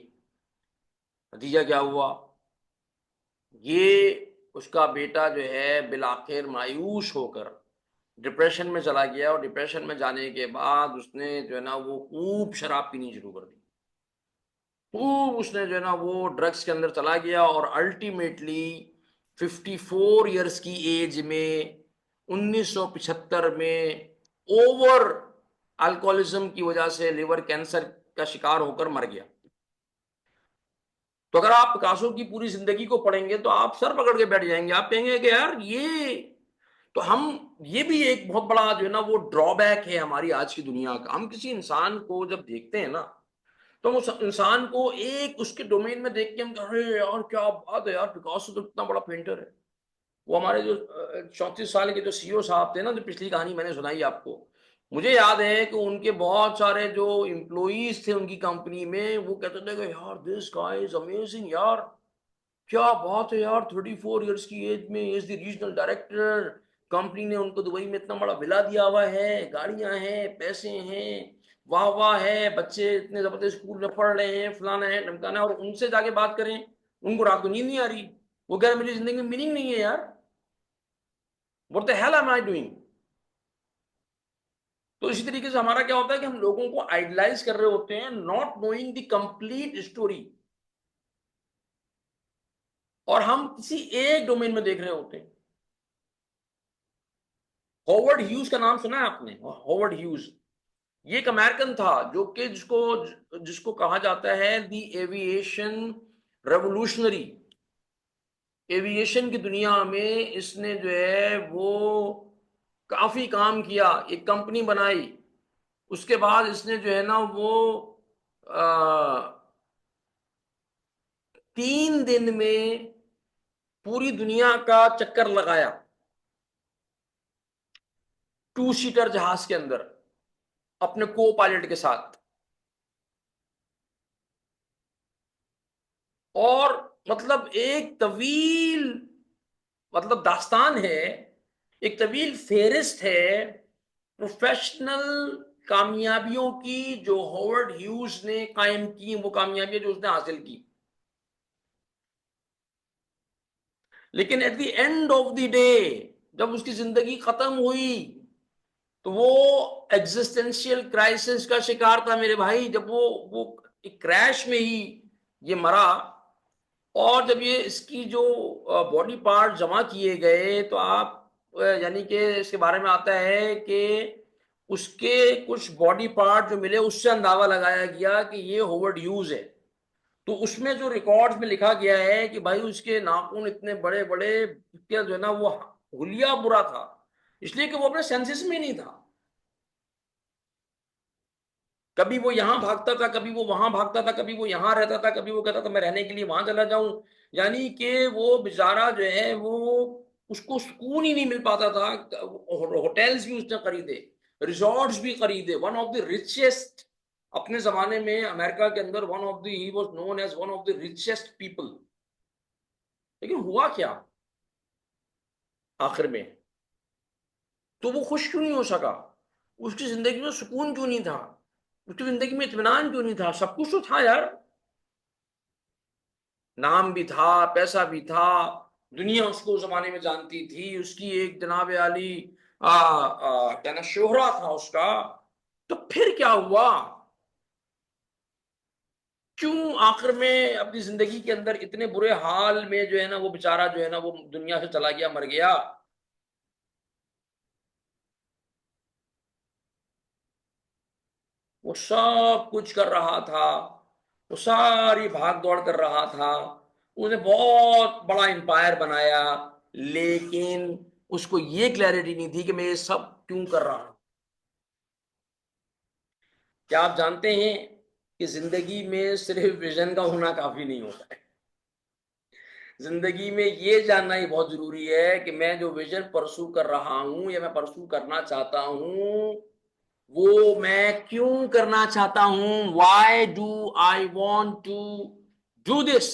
नतीजा क्या हुआ? ये उसका बेटा जो है बिलाखिर मायूस होकर डिप्रेशन में चला गया, और डिप्रेशन में जाने के बाद उसने जो है ना वो खूब शराब पीनी शुरू कर दी। खूब उसने जो है ना वो ड्रग्स के अंदर चला गया, और अल्टीमेटली 54 इयर्स की एज में 1975 में ओवर अल्कोहलिज्म की वजह से लिवर कैंसर का शिकार होकर मर गया। तो अगर आप पिकासो की पूरी जिंदगी को पढ़ेंगे तो आप सर पकड़ के बैठ जाएंगे, आप कहेंगे कि यार ये तो हम ये भी एक बहुत बड़ा जो है ना वो ड्रॉबैक है हमारी आज की दुनिया का। हम किसी इंसान को जब देखते हैं ना, तो हम उस इंसान को एक उसके डोमेन में देख के हम अरे यार क्या बात है यार, पिकासो तो इतना बड़ा पेंटर है। वो हमारे जो 34 साल के जो सीईओ साहब थे ना, जो पिछली कहानी मैंने सुनाई आपको, मुझे याद है कि उनके बहुत सारे जो एम्प्लॉइज थे उनकी कंपनी में, वो कहते थे कि यार दिस गाय इज अमेजिंग यार, क्या बात है यार, 34 इयर्स की एज में is the regional director, company ने उनको दुबई में इतना बड़ा विला दिया हुआ है, गाड़ियां हैं, पैसे हैं, वाह वाह है, बच्चे इतने जबरदस्त स्कूल में पढ़ रहे हैं, फलाना है ढमकाना है, और उनसे जाके बात करें, उनको रात को नींद नहीं आ रही। वो कह रहे मेरी जिंदगी में मीनिंग नहीं है यार, what the hell am I doing. तो इसी तरीके से हमारा क्या होता है कि हम लोगों को आइडलाइज कर रहे होते हैं, not knowing the complete story, और हम किसी एक डोमेन में देख रहे होते हैं। हॉवर्ड ह्यूज का नाम सुना है आपने? हॉवर्ड ह्यूज, ये एक अमेरिकन था जो कि जिसको जिसको कहा जाता है द एविएशन रेवोल्यूशनरी। एविएशन की दुनिया में इसने जो है वो काफी काम किया, एक कंपनी बनाई। उसके बाद इसने जो है ना वो 3 दिन में पूरी दुनिया का चक्कर लगाया, 2 सीटर जहाज के अंदर अपने को पायलट के साथ। और मतलब एक तवील, मतलब दास्तान है, एक तवील फेहरिस्त है प्रोफेशनल कामयाबियों की, जो हॉवर्ड ह्यूज ने कायम की, वो कामयाबियां जो उसने हासिल की। लेकिन at the end of the day जब उसकी जिंदगी खत्म हुई, तो वो एग्जिस्टेंशियल क्राइसिस का शिकार था मेरे भाई। जब वो एक क्रैश में ही ये मरा, और जब ये इसकी जो बॉडी पार्ट जमा किए गए, तो आप यानी कि इसके बारे में आता है कि उसके कुछ बॉडी पार्ट जो मिले उससे अंदाजा लगाया गया कि ये होवर्ड ह्यूज है। तो उसमें जो रिकॉर्ड्स में लिखा गया है कि भाई उसके नाखून इतने बड़े बड़े, क्या जो है ना वो हुलिया बुरा था, इसलिए कि वो अपने सेंसेस में नहीं था। कभी वो यहाँ भागता था, कभी वो वहां भागता था, कभी वो यहाँ रहता था, कभी वो कहता था मैं रहने के लिए वहां चला जाऊं। यानी कि वो बेचारा जो है वो, उसको सुकून ही नहीं मिल पाता था। होटल्स भी उसने खरीदे, रिजॉर्ट्स भी खरीदे, वन ऑफ द रिचेस्ट, अपने जमाने में अमेरिका के अंदर one of the, he was known as one of the richest people. लेकिन हुआ क्या आखिर में? तो वो खुश क्यों नहीं हो सका? उसकी जिंदगी में सुकून क्यों नहीं था? उसकी जिंदगी में इत्मीनान क्यों नहीं था? सब कुछ तो था यार, नाम भी था, पैसा भी था, दुनिया उसको उस जमाने में जानती थी, उसकी एक जनाब आली क्या ना शोहरा था उसका। तो फिर क्या हुआ? क्यों आखिर में अपनी जिंदगी के अंदर इतने बुरे हाल में जो है ना वो बेचारा जो है ना वो दुनिया से चला गया, मर गया? वो सब कुछ कर रहा था, वो सारी भाग दौड़ कर रहा था, उसने बहुत बड़ा एम्पायर बनाया, लेकिन उसको ये क्लैरिटी नहीं थी कि मैं ये सब क्यों कर रहा हूं। क्या आप जानते हैं कि जिंदगी में सिर्फ विजन का होना काफी नहीं होता है? जिंदगी में ये जानना ही बहुत जरूरी है कि मैं जो विजन परसू कर रहा हूं या मैं परसू करना चाहता हूं, वो मैं क्यों करना चाहता हूं। Why do I want to do this?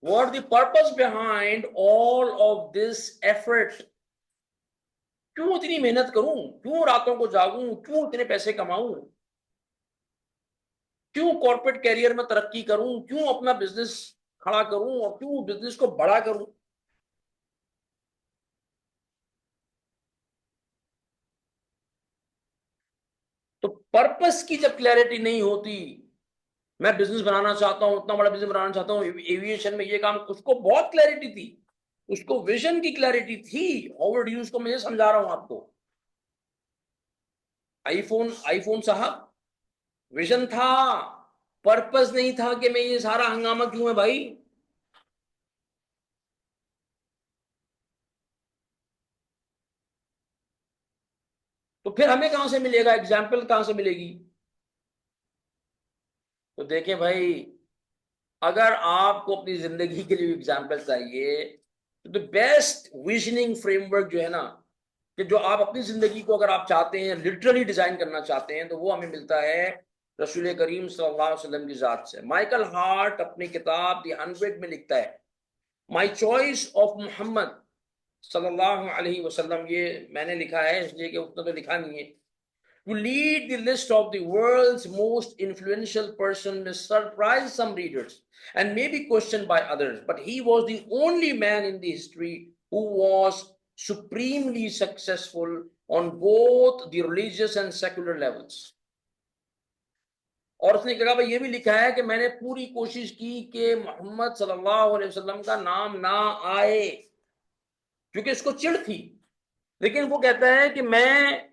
What the purpose behind all of this effort? क्यों इतनी मेहनत करूं, क्यों रातों को जागूं, क्यों इतने पैसे कमाऊं, क्यों कॉर्पोरेट कैरियर में तरक्की करूं, क्यों अपना बिजनेस खड़ा करूं और क्यों बिजनेस को बड़ा करूं? तो पर्पस की जब क्लैरिटी नहीं होती, मैं बिजनेस बनाना चाहता हूं, इतना बड़ा बिजनेस बनाना चाहता हूं, एविएशन में ये काम, उसको बहुत क्लैरिटी थी, उसको विजन की क्लैरिटी थी। हॉवर्ड ह्यूज को मैं ये समझा रहा हूं आपको। आईफोन, आईफोन साहब, विजन था, पर्पस नहीं था कि मैं ये सारा हंगामा क्यों है भाई। तो फिर हमें कहां से मिलेगा एग्जाम्पल, कहां से मिलेगी? तो देखें भाई, अगर आपको अपनी जिंदगी के लिए एग्जाम्पल चाहिए, तो द बेस्ट विजनिंग फ्रेमवर्क जो है ना, कि जो आप अपनी जिंदगी को अगर आप चाहते हैं लिटरली डिजाइन करना चाहते हैं, तो वो हमें मिलता है रसूल करीम सल्लल्लाहु अलैहि वसल्लम की जात से। माइकल हार्ट अपनी किताब द 100 में लिखता है, माई चॉइस ऑफ मोहम्मद सल्लल्लाहु अलैहि वसल्लम, ये मैंने लिखा है इसलिए कि उसने तो लिखा नहीं है, to lead the list of the world's most influential person may surprise some readers and may be questioned by others, but he was the only man in the history who was supremely successful on both the religious and secular levels. और उसने कहा भाई ये भी लिखा है कि मैंने पूरी कोशिश की कि मोहम्मद सल्लल्लाहु अलैहि वसल्लम का नाम ना आए, क्योंकि इसको चिढ़ थी। लेकिन वो कहता है कि मैं,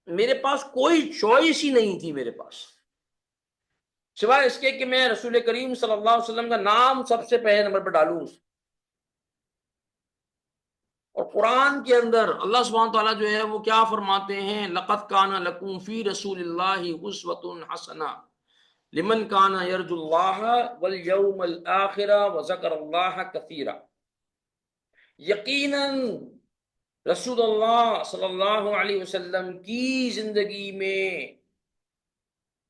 मेरे पास कोई चॉइस ही नहीं थी मेरे पास, सिवाय इसके कि मैं रसूल करीम सल्लल्लाहु अलैहि वसल्लम का नाम सबसे पहले नंबर पर डालूं। और कुरान के अंदर अल्लाह सुब्हानहू तआला जो है वो क्या फरमाते हैं, लक़द काना लकुम फी रसूलिल्लाहि उस्वतुन हसना लिमन काना यरजुल्लाह वल यौमल आखिरा व ज़करल्लाह कसीरा। यकीनन रसूलुल्लाह सल्लल्लाहु अलैहि वसल्लम की जिंदगी में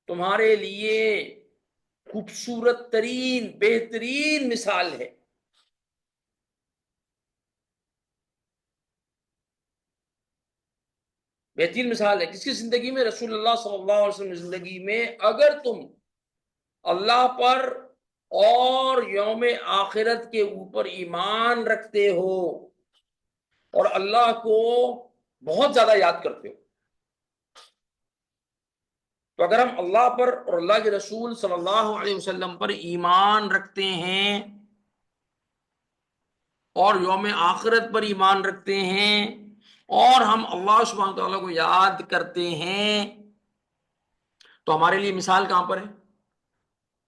तुम्हारे लिए खूबसूरत तरीन बेहतरीन मिसाल है। बेहतरीन मिसाल है किसकी जिंदगी में? रसूलुल्लाह सल्लल्लाहु अलैहि वसल्लम की जिंदगी में। अगर तुम अल्लाह पर और यौम आखिरत के ऊपर ईमान रखते हो और अल्लाह को बहुत ज्यादा याद करते हो, तो अगर हम अल्लाह पर और अल्लाह के रसूल सल्लल्लाहु अलैहि वसल्लम पर ईमान रखते हैं और यौम आखिरत पर ईमान रखते हैं और हम अल्लाह सुब्हानहू व तआला को याद करते हैं, तो हमारे लिए मिसाल कहां पर है?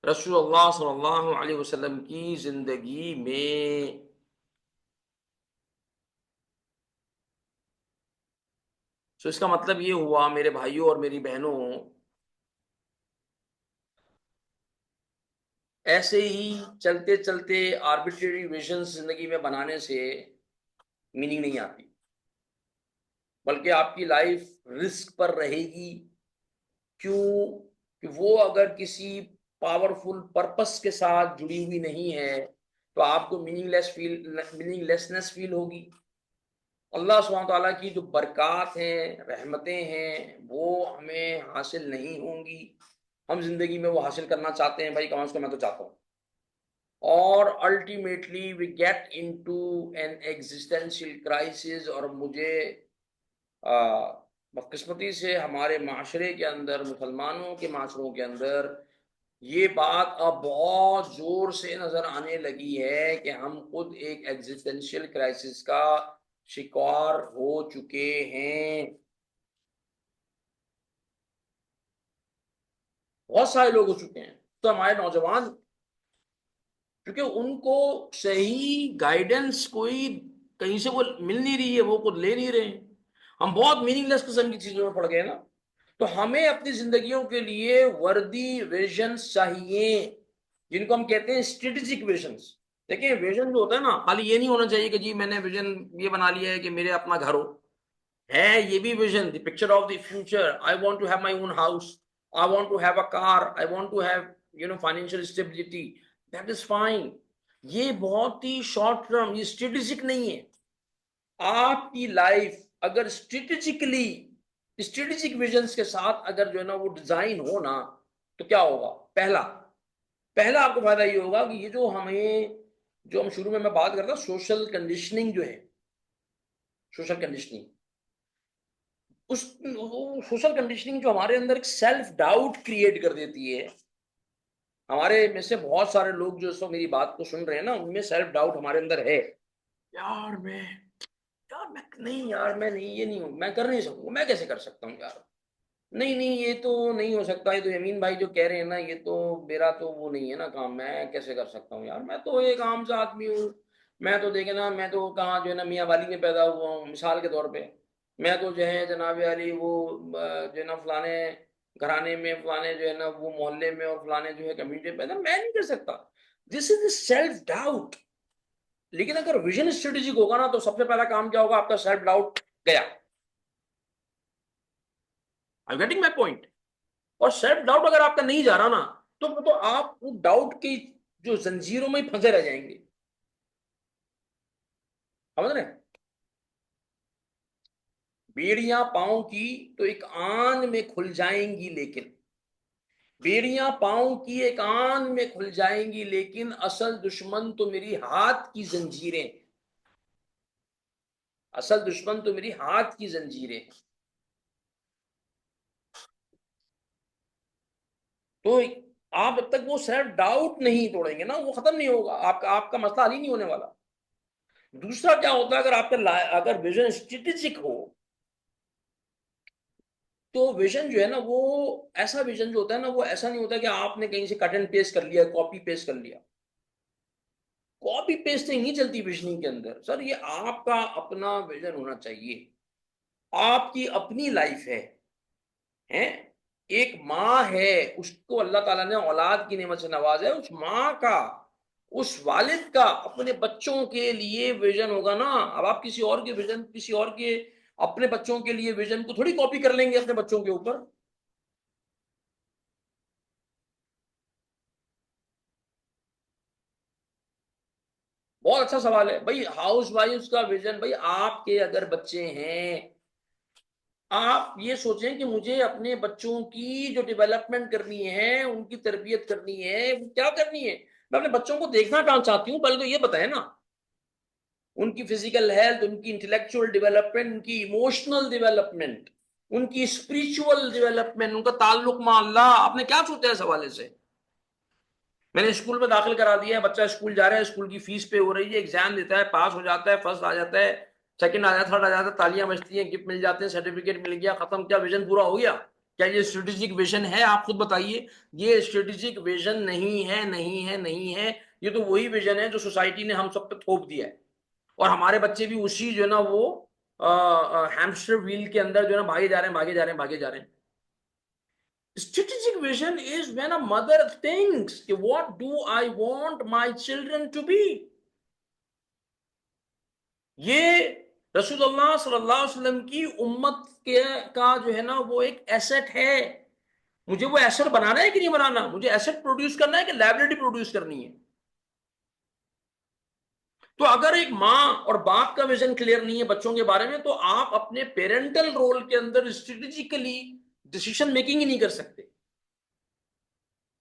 रसूलुल्लाह सल्लल्लाहु अलैहि वसल्लम की ज़िंदगी में। सो इसका मतलब ये हुआ मेरे भाइयों और मेरी बहनों, ऐसे ही चलते-चलते आर्बिट्रेरी विज़न्स ज़िंदगी में बनाने से मीनिंग नहीं आती, बल्कि आपकी लाइफ़ रिस्क पर रहेगी। क्यों? कि वो अगर किसी पावरफुल पर्पस के साथ जुड़ी हुई नहीं है, तो आपको मीनिंगलेसनेस फ़ील होगी। अल्लाह सुब्हानहू व तआला की जो बरक़ात हैं, रहमतें हैं, वो हमें हासिल नहीं होंगी। हम ज़िंदगी में वो हासिल करना चाहते हैं, भाई कम से कम मैं तो चाहता हूँ। और ultimately we get into an existential crisis, और मुझे अ, बदकिस्मती से हमारे माशरे के अंदर, मुसलमानों के माशरों के अंदर ये बात अब बहुत ज़ोर से नज़र आने लगी है कि हम खुद एक एक्जिस्टेंशियल क्राइसिस का शिकार हो चुके हैं। बहुत सारे लोग हो चुके हैं। तो हमारे नौजवान, क्योंकि उनको सही गाइडेंस कोई कहीं से वो मिल नहीं रही है, वो कुछ ले नहीं रहे हैं। हम बहुत मीनिंगलेस किस्म की चीज़ों में पड़ गए ना। तो हमें अपनी ज़िंदगियों के लिए वर्दी विज़न्स चाहिए, जिनको हम कहते हैं स्ट्रैटेजिक विज़न्स। देखिए, विज़न जो होता है ना, खाली ये नहीं होना चाहिए कि जी मैंने विज़न ये बना लिया है कि मेरे अपना घर हो। है ये भी vision, the picture of the future, I want to have my own house, I want to have a car, I want to have financial stability, that is fine. ये बहुत ही शॉर्ट टर्म, ये स्ट्रैटेजिक नहीं है। आपकी life अगर strategic visions के साथ अगर जो है ना वो डिजाइन हो ना, तो क्या होगा? पहला पहला आपको फायदा ये होगा कि ये जो हम शुरू में मैं बात करता, सोशल कंडीशनिंग जो है, सोशल कंडीशनिंग, उस वो सोशल कंडीशनिंग जो हमारे अंदर एक सेल्फ डाउट क्रिएट कर देती है। हमारे में से बहुत सारे लोग जो इस वक्त मेरी बात को सुन रहे हैं ना, उनमें सेल्फ डाउट हमारे अंदर है। यार मैं यार मैं नहीं, ये नहीं हूँ, मैं कर नहीं सकूँगा, मैं कैसे कर सकता हूँ यार? नहीं, नहीं, ये तो नहीं हो सकता, ये तो यमीन भाई जो कह रहे हैं ना, ये तो मेरा तो वो नहीं है ना काम, मैं कैसे कर सकता हूँ यार? मैं तो एक आम सा आदमी हूँ। मैं तो देखे ना, मैं तो कहाँ जो है ना मियाँ वाली में पैदा हुआ हूँ, मिसाल के तौर पे। मैं तो जो है जनाब वाली वो जो है ना फलाने घराने में, फलाने जो है ना वो मोहल्ले में, और फलाने जो है कम्युनिटी में पैदा, मैं नहीं कर सकता। This is the self doubt. लेकिन अगर विज़न स्ट्रेटेजिक होगा ना, तो सबसे पहला काम क्या होगा? आपका सेल्फ डाउट गया। I am getting my point? और सेल्फ डाउट अगर आपका नहीं जा रहा ना, तो आप वो डाउट की जो जंजीरों में ही फंसे रह जाएंगे। समझ रहे हैं? बेड़ियां पांव की तो एक आन में खुल जाएंगी, लेकिन बेड़ियां पांव की एक आन में खुल जाएंगी, लेकिन असल दुश्मन तो मेरी हाथ की जंजीरें, असल दुश्मन तो मेरी हाथ की जंजीरें हैं। तो आप जब तक वो सेल्फ डाउट नहीं तोड़ेंगे ना, वो खत्म नहीं होगा, आपका आपका मसला हल ही नहीं होने वाला। दूसरा क्या होता है, अगर विजन स्ट्रेटेजिक हो, तो विजन जो है ना, वो ऐसा विजन जो होता है ना, वो ऐसा नहीं होता कि आपने कहीं से कट एंड पेस्ट कर लिया, कॉपी पेस्ट कर लिया। कॉपी पेस्टिंग नहीं चलती विजनिंग के अंदर सर। ये आपका अपना विजन होना चाहिए। आपकी अपनी लाइफ है। एक माँ है, उसको अल्लाह ताला ने औलाद की नेमत से नवाजा है। उस माँ का, उस वालिद का अपने बच्चों के लिए विजन होगा ना। अब आप किसी और के विजन, किसी और के अपने बच्चों के लिए विजन को थोड़ी कॉपी कर लेंगे अपने बच्चों के ऊपर। बहुत अच्छा सवाल है भाई। हाउस वाइफ का विजन, भाई आपके अगर बच्चे हैं, आप ये सोचें कि मुझे अपने बच्चों की जो डेवलपमेंट करनी है, उनकी तरबियत करनी है, वो क्या करनी है? मैं अपने बच्चों को देखना कहाँ चाहती हूँ, पहले तो ये बताएं ना। उनकी फिजिकल हेल्थ, उनकी इंटेलेक्चुअल डेवलपमेंट, उनकी इमोशनल डेवलपमेंट, उनकी स्पिरिचुअल डेवलपमेंट, उनका ताल्लुक मा अल्लाह, आपने क्या सोचा है इस हवाले से? मैंने स्कूल में दाखिल करा दिया है, बच्चा स्कूल जा रहा है, स्कूल की फीस पे हो रही है, एग्जाम देता है, पास हो जाता है, फर्स्ट आ जाता है, सेकंड आ जाता है, थर्ड आ जाता है, तालियां बजती हैं, गिफ्ट मिल जाते हैं, सर्टिफिकेट मिल गया, खत्म। क्या विजन पूरा हो गया? क्या ये स्ट्रेटेजिक विजन है? आप खुद बताइए। ये स्ट्रेटेजिक विजन नहीं है, नहीं है, नहीं है। ये तो वही विजन है जो सोसाइटी ने हम सब पे थोप दिया है, और हमारे बच्चे भी उसी जो है ना वो हैमस्टर व्हील के अंदर जो है ना भागे जा रहे हैं, भागे जा रहे हैं, भागे जा रहे हैं। Strategic vision is when a mother thinks, what do I want my children to be? ये रसूलुल्लाह सल्लल्लाहु अलैहि वसल्लम की उम्मत के का जो है ना वो एक एसेट है। मुझे वो एसेट बनाना है कि नहीं बनाना? मुझे एसेट प्रोड्यूस करना है कि लायबिलिटी प्रोड्यूस करनी है? तो अगर एक माँ और बाप का विजन क्लियर नहीं है बच्चों के बारे में, तो आप अपने पेरेंटल रोल के अंदर स्ट्रेटेजिकली डिसीजन मेकिंग ही नहीं कर सकते।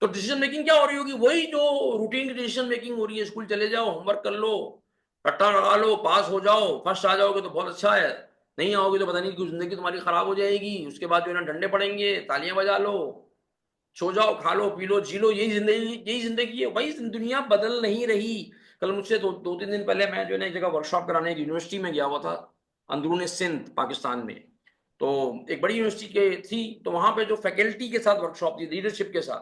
तो डिसीजन मेकिंग क्या हो रही होगी? वही जो रूटीन की डिसीजन मेकिंग हो रही है। स्कूल चले जाओ, होमवर्क कर लो, रट्टा लगा लो, पास हो जाओ, फर्स्ट आ जाओगे तो बहुत अच्छा है, नहीं आओगे तो पता नहीं क्यों जिंदगी तुम्हारी खराब हो जाएगी। उसके बाद जो है ना डंडे पड़ेंगे, तालियां बजा लो, सो जाओ, खा लो, पी लो, जी लो, यही जिंदगी है भाई। दुनिया बदल नहीं रही। कल मुझसे दो तीन दिन पहले मैं जो है ना एक जगह वर्कशॉप कराने एक यूनिवर्सिटी में गया हुआ था, अंदरून सिंध पाकिस्तान में। तो एक बड़ी यूनिवर्सिटी के थी, तो वहां पे जो फैकल्टी के साथ वर्कशॉप थी, लीडरशिप के साथ।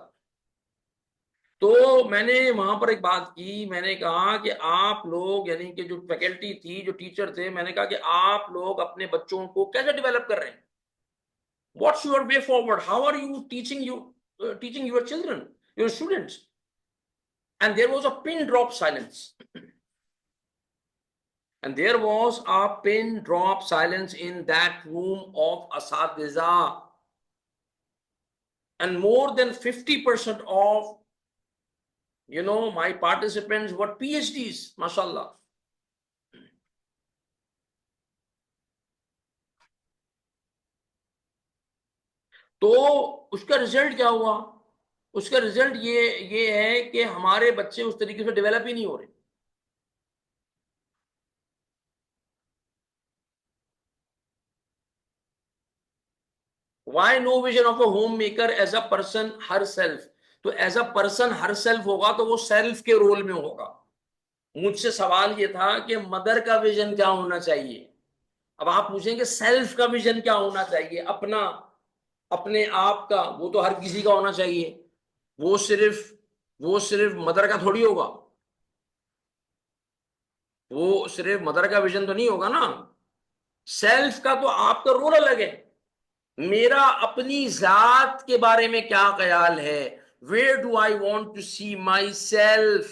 तो मैंने वहां पर एक बात की, मैंने कहा कि आप लोग यानी कि जो फैकल्टी थी, जो टीचर थे, मैंने कहा कि आप लोग अपने बच्चों को कैसे डेवलप कर रहे हैं? What's your way forward? How are you teaching your children, your students? And there was a pin drop silence, and there was a pin drop silence in that room of asatiza, and more than 50% of my participants were PhDs, mashallah. तो उसका result क्या हुआ? उसका result ये है कि हमारे बच्चे उस तरीके से डेवलप ही नहीं हो रहे। Why no vision of a homemaker as a person herself? तो as a person herself होगा तो वो सेल्फ के रोल में होगा। मुझसे सवाल ये था कि मदर का विजन क्या होना चाहिए। अब आप पूछेंगे सेल्फ का विजन क्या होना चाहिए, अपना, अपने आप का, वो तो हर किसी का होना चाहिए। वो सिर्फ वो सिर्फ मदर का थोड़ी होगा। वो सिर्फ मदर का विजन तो नहीं होगा ना। सेल्फ का तो आपका रोल अलग है। मेरा अपनी जात के बारे में क्या ख्याल है? Where do I want to see myself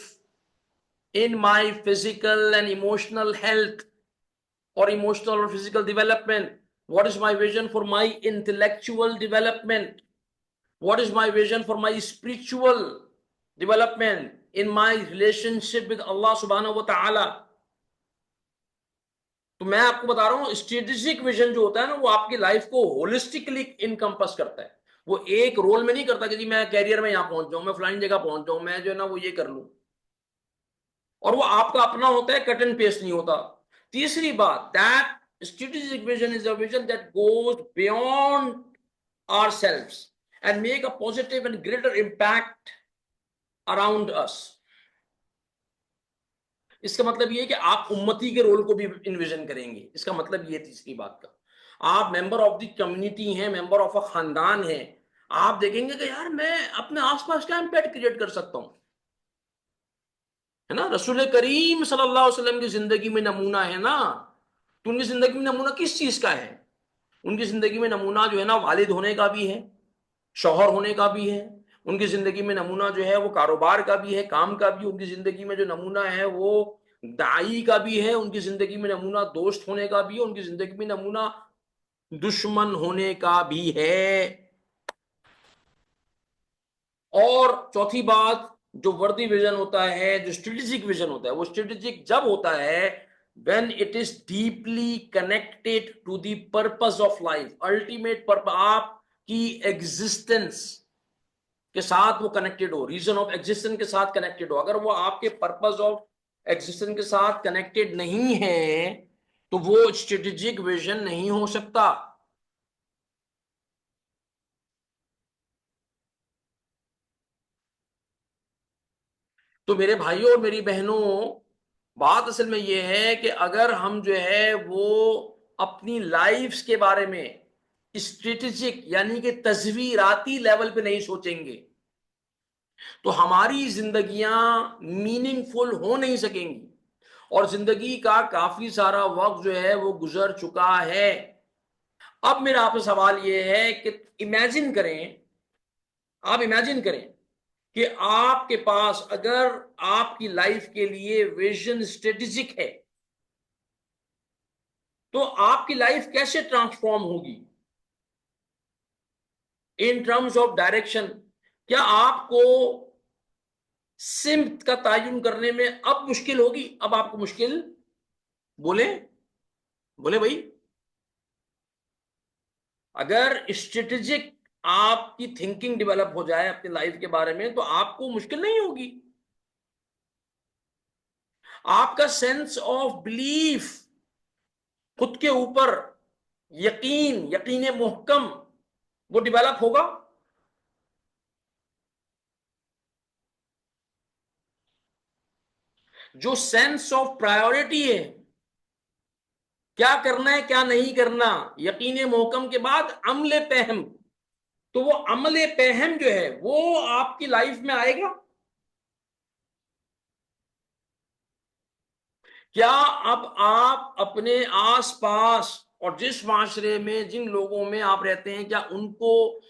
in my physical and emotional health, or emotional or physical development? What is my vision for my intellectual development? What is my vision for my spiritual development in my relationship with Allah subhanahu wa ta'ala? तो मैं आपको बता रहा हूं, strategic vision जो होता है ना, वो आपकी लाइफ को होलिस्टिकली इनकम्पस करता है। वो एक रोल में नहीं करता कि जी मैं कैरियर में यहां पहुंच जाऊं, मैं फलानी जगह पहुंच जाऊं, मैं जो है ना वो ये कर लूं। और वो आपका अपना होता है, कट एंड पेस्ट नहीं होता। तीसरी बात, that strategic vision is a vision that goes beyond ourselves and make a positive and greater impact around us. इसका मतलब ये है कि आप उम्मती के रोल को भी इन्विजन करेंगे। इसका मतलब ये तीसरी बात का, आप मेंबर ऑफ द कम्युनिटी हैं, मेंबर ऑफ अ खानदान है। आप देखेंगे कि यार मैं अपने आसपास क्या इम्पैक्ट क्रिएट कर सकता हूं, है ना। रसूल करीम सल्लल्लाहु अलैहि वसल्लम की जिंदगी में नमूना है ना। तो उनकी जिंदगी में नमूना किस चीज का है? उनकी जिंदगी में नमूना जो है ना वालिद होने का भी है, शौहर होने का भी है। उनकी जिंदगी में नमूना जो है वो कारोबार का भी है, काम का भी। उनकी जिंदगी में जो नमूना है वो दाई का भी है। उनकी जिंदगी में नमूना दोस्त होने का भी है। उनकी जिंदगी में नमूना दुश्मन होने का भी है। और चौथी बात, जो वर्दी विजन होता है, जो स्ट्रेटेजिक विजन होता है, वो स्ट्रेटेजिक जब होता है when it is deeply connected to the purpose of life, ultimate purpose, आपकी एग्जिस्टेंस के साथ वो कनेक्टेड हो, रीजन ऑफ एग्जिस्टेंस के साथ कनेक्टेड हो। अगर वो आपके पर्पस ऑफ एग्जिस्टेंस के साथ कनेक्टेड नहीं है तो वो स्ट्रेटेजिक विजन नहीं हो सकता। तो मेरे भाइयों और मेरी बहनों, बात असल में ये है कि अगर हम जो है वो अपनी लाइफ्स के बारे में स्ट्रेटेजिक यानी कि तस्वीराती लेवल पे नहीं सोचेंगे तो हमारी जिंदगियां मीनिंगफुल हो नहीं सकेंगी और जिंदगी का काफी सारा वक्त जो है वो गुजर चुका है। अब मेरा आपसे सवाल ये है कि इमेजिन करें, आप इमेजिन करें कि आपके पास अगर आपकी लाइफ के लिए विजन स्ट्रेटेजिक है तो आपकी लाइफ कैसे ट्रांसफॉर्म होगी इन टर्म्स ऑफ डायरेक्शन। क्या आपको सिमत का तयन करने में अब मुश्किल होगी? अब आपको मुश्किल, बोले बोले भाई, अगर स्ट्रेटेजिक आपकी थिंकिंग डेवलप हो जाए अपनी लाइफ के बारे में तो आपको मुश्किल नहीं होगी। आपका सेंस ऑफ बिलीफ, खुद के ऊपर यकीन मुहकम वो डेवलप होगा। जो सेंस ऑफ प्रायोरिटी है, क्या करना है क्या नहीं करना, यकीन मुहकम के बाद अमले पहम, तो वो अमले पहम जो है वो आपकी लाइफ में आएगा। क्या अब आप अपने आसपास और जिस माशरे में जिन लोगों में आप रहते हैं क्या उनको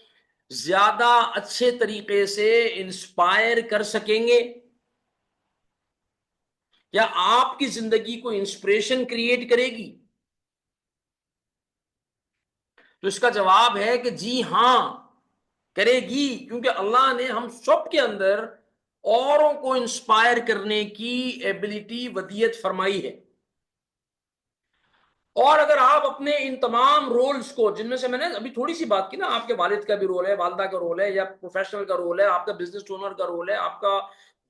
ज्यादा अच्छे तरीके से इंस्पायर कर सकेंगे? क्या आपकी जिंदगी को इंस्पिरेशन क्रिएट करेगी? तो इसका जवाब है कि जी हां, करेगी, क्योंकि अल्लाह ने हम सब के अंदर औरों को इंस्पायर करने की एबिलिटी वदियत फरमाई है। और अगर आप अपने इन तमाम रोल्स को, जिनमें से मैंने अभी थोड़ी सी बात की ना, आपके वालिद का भी रोल है, वालदा का रोल है, या प्रोफेशनल का रोल है, आपका बिजनेस ओनर का रोल है, आपका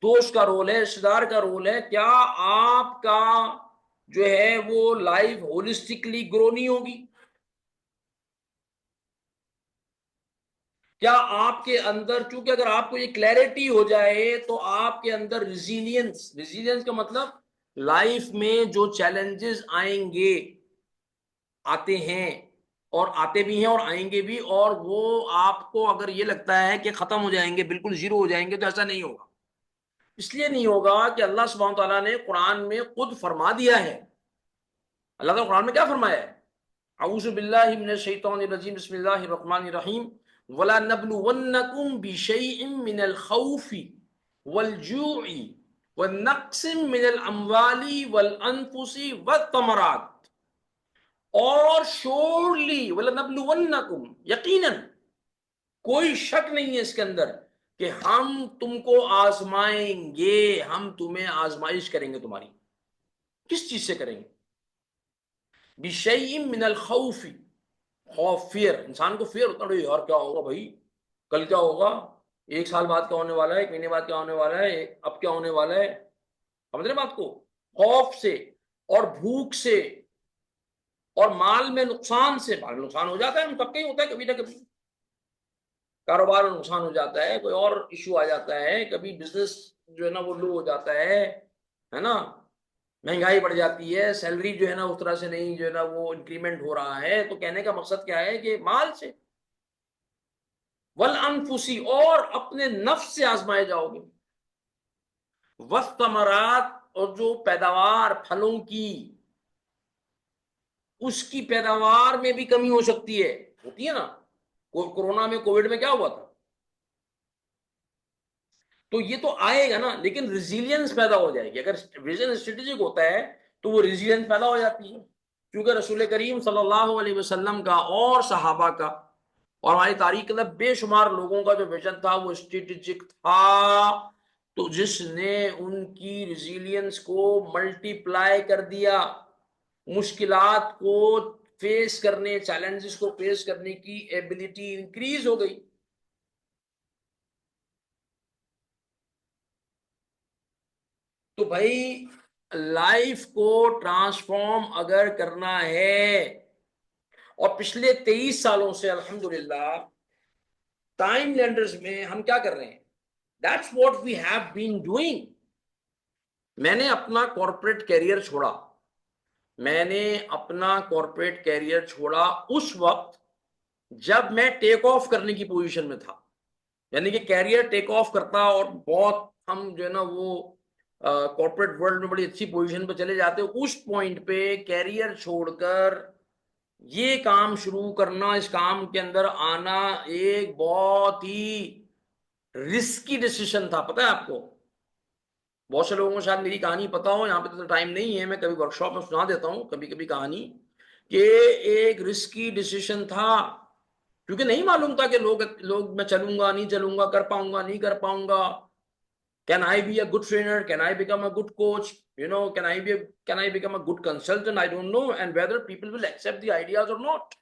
दोस्त का रोल है, रिश्तेदार का रोल है, क्या आपका जो है वो लाइफ होलिस्टिकली ग्रो नहीं होगी? क्या आपके अंदर, चूंकि अगर आपको ये क्लैरिटी हो जाए तो आपके अंदर रिजिलियंस, रिजिलियंस का मतलब लाइफ में जो चैलेंजेस आएंगे, आते हैं और आते भी हैं और आएंगे भी, और वो आपको अगर ये लगता है कि खत्म हो जाएंगे, बिल्कुल जीरो हो जाएंगे, तो ऐसा नहीं होगा। इसलिए नहीं होगा कि अल्लाह सुब्हानहू तआला ने कुरान में खुद फरमा दिया है। अल्लाह ताला कुरान में क्या फरमाया है? अऊज़ु बिल्लाहि मिनश शैतानिर रजीम, बिस्मिल्लाहिर रहमानिर रहीम, वला नब्लुवन्नकुम बिशैइन मिनल खौफि वल जूइ व नक्सिम मिनल अमवाली वल अनफुसी वत तमरात। और श्योरली वलनबलुवन्नकुम, यकीनन, कोई शक नहीं है इसके अंदर कि हम तुमको आजमाएंगे, हम तुम्हें आजमाइश करेंगे। तुम्हारी किस चीज से करेंगे? बिशैइन मिनल खौफी, खौफ, फियर। इंसान को फियर होता है, यार क्या होगा भाई, कल क्या होगा, एक साल बाद क्या होने वाला है, एक महीने बाद क्या होने वाला है, अब क्या होने वाला है। समझ रहे बात को? खौफ से और भूख से और माल में नुकसान से। माल में नुकसान हो जाता है, हम सबके ही होता है कभी ना कभी। कारोबार में नुकसान हो जाता है, कोई और इशू आ जाता है, कभी बिजनेस जो है ना वो लो हो जाता है ना, महंगाई बढ़ जाती है, सैलरी जो है ना उस तरह से नहीं, जो है ना वो इंक्रीमेंट हो रहा है। तो कहने का मकसद क्या है कि माल से, वल अनफुसी, और अपने नफ्स से आजमाए जाओगे, वस्तमरात, और जो पैदावार फलों की, उसकी पैदावार में भी कमी हो सकती है, होती है ना। कोरोना में, कोविड में क्या हुआ था? तो ये तो आएगा ना, लेकिन रिजिलियंस पैदा हो जाएगी। अगर विजन स्ट्रेटेजिक होता है तो वो रिजिलियंस पैदा हो जाती है, क्योंकि रसूल करीम सल्लल्लाहु अलैहि वसल्लम का और सहाबा का और हमारी तारीख के अंदर बेशुमार लोगों का जो विजन था वो स्ट्रेटेजिक था, तो जिसने उनकी रिजिलियंस को मल्टीप्लाई कर दिया, मुश्किलात को फेस करने, चैलेंजेस को फेस करने की एबिलिटी इंक्रीज हो गई। तो भाई, लाइफ को ट्रांसफॉर्म अगर करना है, और पिछले 23 सालों से अल्हम्दुलिल्लाह टाइम लैंडर्स में हम क्या कर रहे हैं, that's what we have been doing. मैंने अपना कॉर्पोरेट कैरियर छोड़ा, मैंने अपना कॉर्पोरेट कैरियर छोड़ा उस वक्त जब मैं टेक ऑफ करने की पोजीशन में था, यानी कि कैरियर टेक ऑफ करता और बहुत हम जो है ना वो कॉर्पोरेट वर्ल्ड में बड़ी अच्छी पोजीशन पे चले जाते, उस पॉइंट पे कैरियर छोड़कर ये काम शुरू करना, इस काम के अंदर आना एक बहुत ही रिस्की डिसीजन था। पता है आपको, बहुत से लोगों को शायद मेरी कहानी पता हो, यहाँ पे तो टाइम नहीं है, मैं कभी वर्कशॉप में सुना देता हूँ कभी कभी कहानी, कि एक रिस्की डिसीजन था, क्योंकि नहीं मालूम था कि लोग लोग मैं चलूंगा नहीं चलूंगा, कर पाऊंगा नहीं कर पाऊंगा, can I be a good trainer, can I become a good coach, can I become a good consultant, I don't know, and whether people will accept the ideas और not.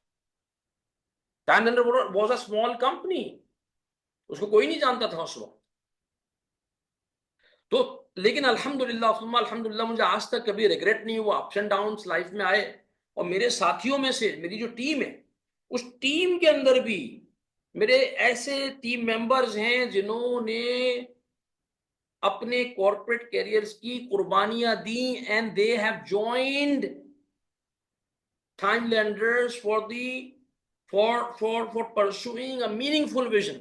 Time was a small company, उसको कोई नहीं जानता था उस वक्त। तो लेकिन अल्हम्दुलिल्लाह सुम्मा अल्हम्दुलिल्लाह, मुझे आज तक कभी रिग्रेट नहीं हुआ। अप्स एंड डाउन्स लाइफ में आए, और मेरे साथियों में से मेरी जो टीम है, उस टीम के अंदर भी मेरे ऐसे टीम मेंबर्स हैं जिन्होंने अपने कॉर्पोरेट कैरियर्स की कुर्बानियां दी, and they have joined Timelenders for pursuing a meaningful vision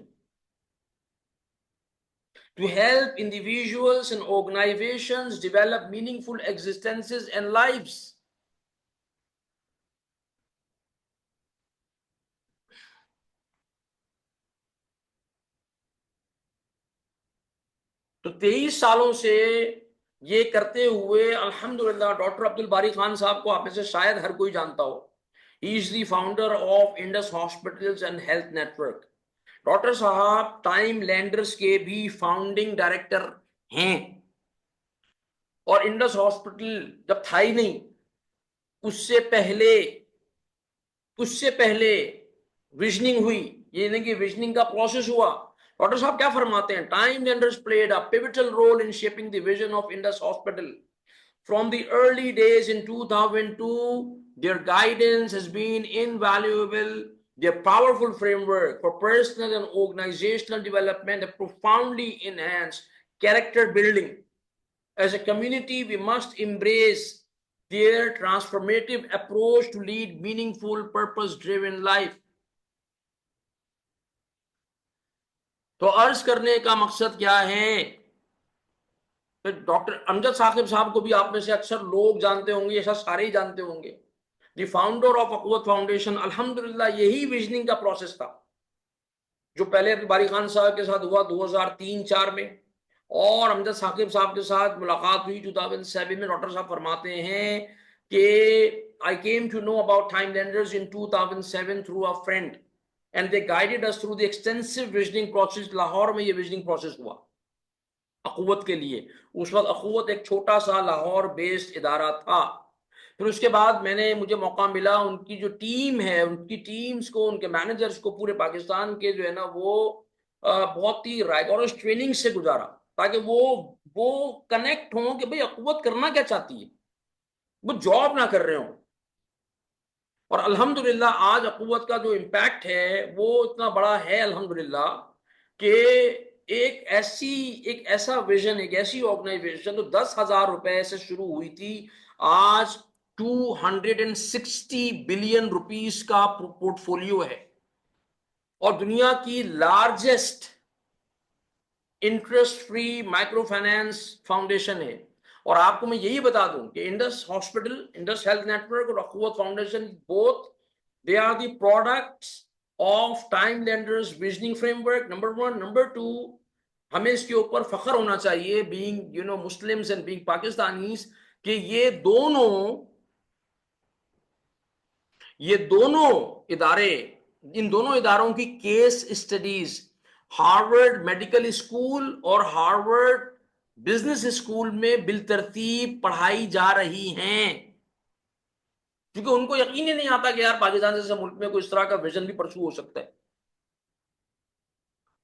to help individuals and organizations develop meaningful existences and lives. तो 23 सालों से ये करते हुए अल्हम्दुलिल्लाह, डॉक्टर अब्दुल बारी खान साहब को आप में से शायद हर कोई जानता हो। He is the founder of Indus hospitals and health network. Doctor साहब टाइम लैंडर्स के भी फाउंडिंग डायरेक्टर हैं, और इंडस हॉस्पिटल जब था ही नहीं, उससे पहले उससे पहले विजनिंग हुई, ये नहीं कि विजनिंग का प्रोसेस हुआ। डॉक्टर साहब क्या फरमाते हैं, time lenders played a pivotal role in shaping the vision of Indus hospital from the early days in 2002। Their guidance has been invaluable, their powerful framework for personal and organizational development have profoundly enhanced character building. As a community, we must embrace their transformative approach to lead meaningful, purpose-driven life. तो अर्ज करने का मकसद क्या है? तो doctor Amjad Saqib साहब को भी आप में से अक्सर लोग जानते होंगे, ऐसा सारे ही जानते होंगे। द फाउंडर ऑफ अक़ुव्वत फाउंडेशन, अल्हम्दुलिल्लाह यही विजनिंग का प्रोसेस था जो पहले बारी खान साहब के साथ हुआ 2003-4 में, और अमजद साकिब साहब के साथ मुलाकात हुई 2007 में। डॉक्टर साहब फरमाते हैं कि I came to know about Timelenders in 2007 through a friend, and they guided us through the extensive visioning process. Lahore में ये विजनिंग प्रोसेस हुआ अक़ुव्वत के लिए। उस वक्त अक़ुव्वत एक छोटा सा लाहौर बेस्ड इदारा था। फिर उसके बाद मुझे मौका मिला उनकी जो टीम है, उनकी टीम्स को, उनके मैनेजर्स को पूरे पाकिस्तान के जो है ना वो बहुत ही राइगोरस ट्रेनिंग से गुजारा, ताकि वो कनेक्ट हों कि भाई अक़ुव्वत करना क्या चाहती है, वो जॉब ना कर रहे हो। और अल्हम्दुलिल्लाह आज अक़ुव्वत का जो इम्पैक्ट है वो इतना बड़ा है अल्हम्दुलिल्लाह, कि एक ऐसा विजन, एक ऐसी ऑर्गेनाइजेशन जो 10,000 रुपए से शुरू हुई थी, आज 260 बिलियन रुपीस का पोर्टफोलियो है, और दुनिया की largest interest free micro finance foundation है। और आपको मैं यही बता दूं कि Indus hospital, Indus health network और Akhuwat foundation, both they are the products of Timelenders visioning framework, number 1। Number 2, हमें इसके ऊपर फख्र होना चाहिए being Muslims and being Pakistanis, कि ये दोनों इदारे, इन दोनों इदारों की case studies Harvard medical school और हार्वर्ड बिजनेस स्कूल में बिलतरतीब पढ़ाई जा रही हैं, क्योंकि उनको यकीन ही नहीं आता कि यार पाकिस्तान जैसे मुल्क में कोई इस तरह का विजन भी परसू हो सकता है।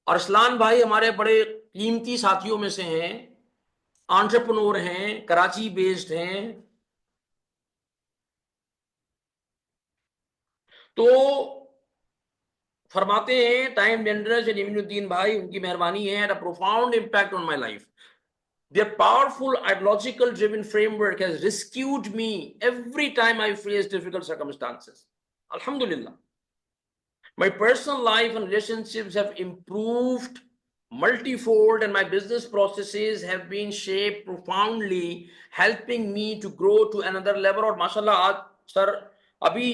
अरसलान भाई हमारे बड़े कीमती साथियों में से हैं, एंटरप्रेन्योर हैं, कराची बेस्ड हैं। तो फरमाते हैं टाइम लेंडर्स एंड इब्नुद्दीन भाई, उनकी मेहरबानी है, had a profound impact on my life. Their powerful ideological driven framework has rescued me every time I face difficult circumstances. Alhamdulillah. My personal life and relationships have improved multifold, and my business processes have been shaped profoundly, helping me to grow to another level. और माशाल्लाह आज sir अभी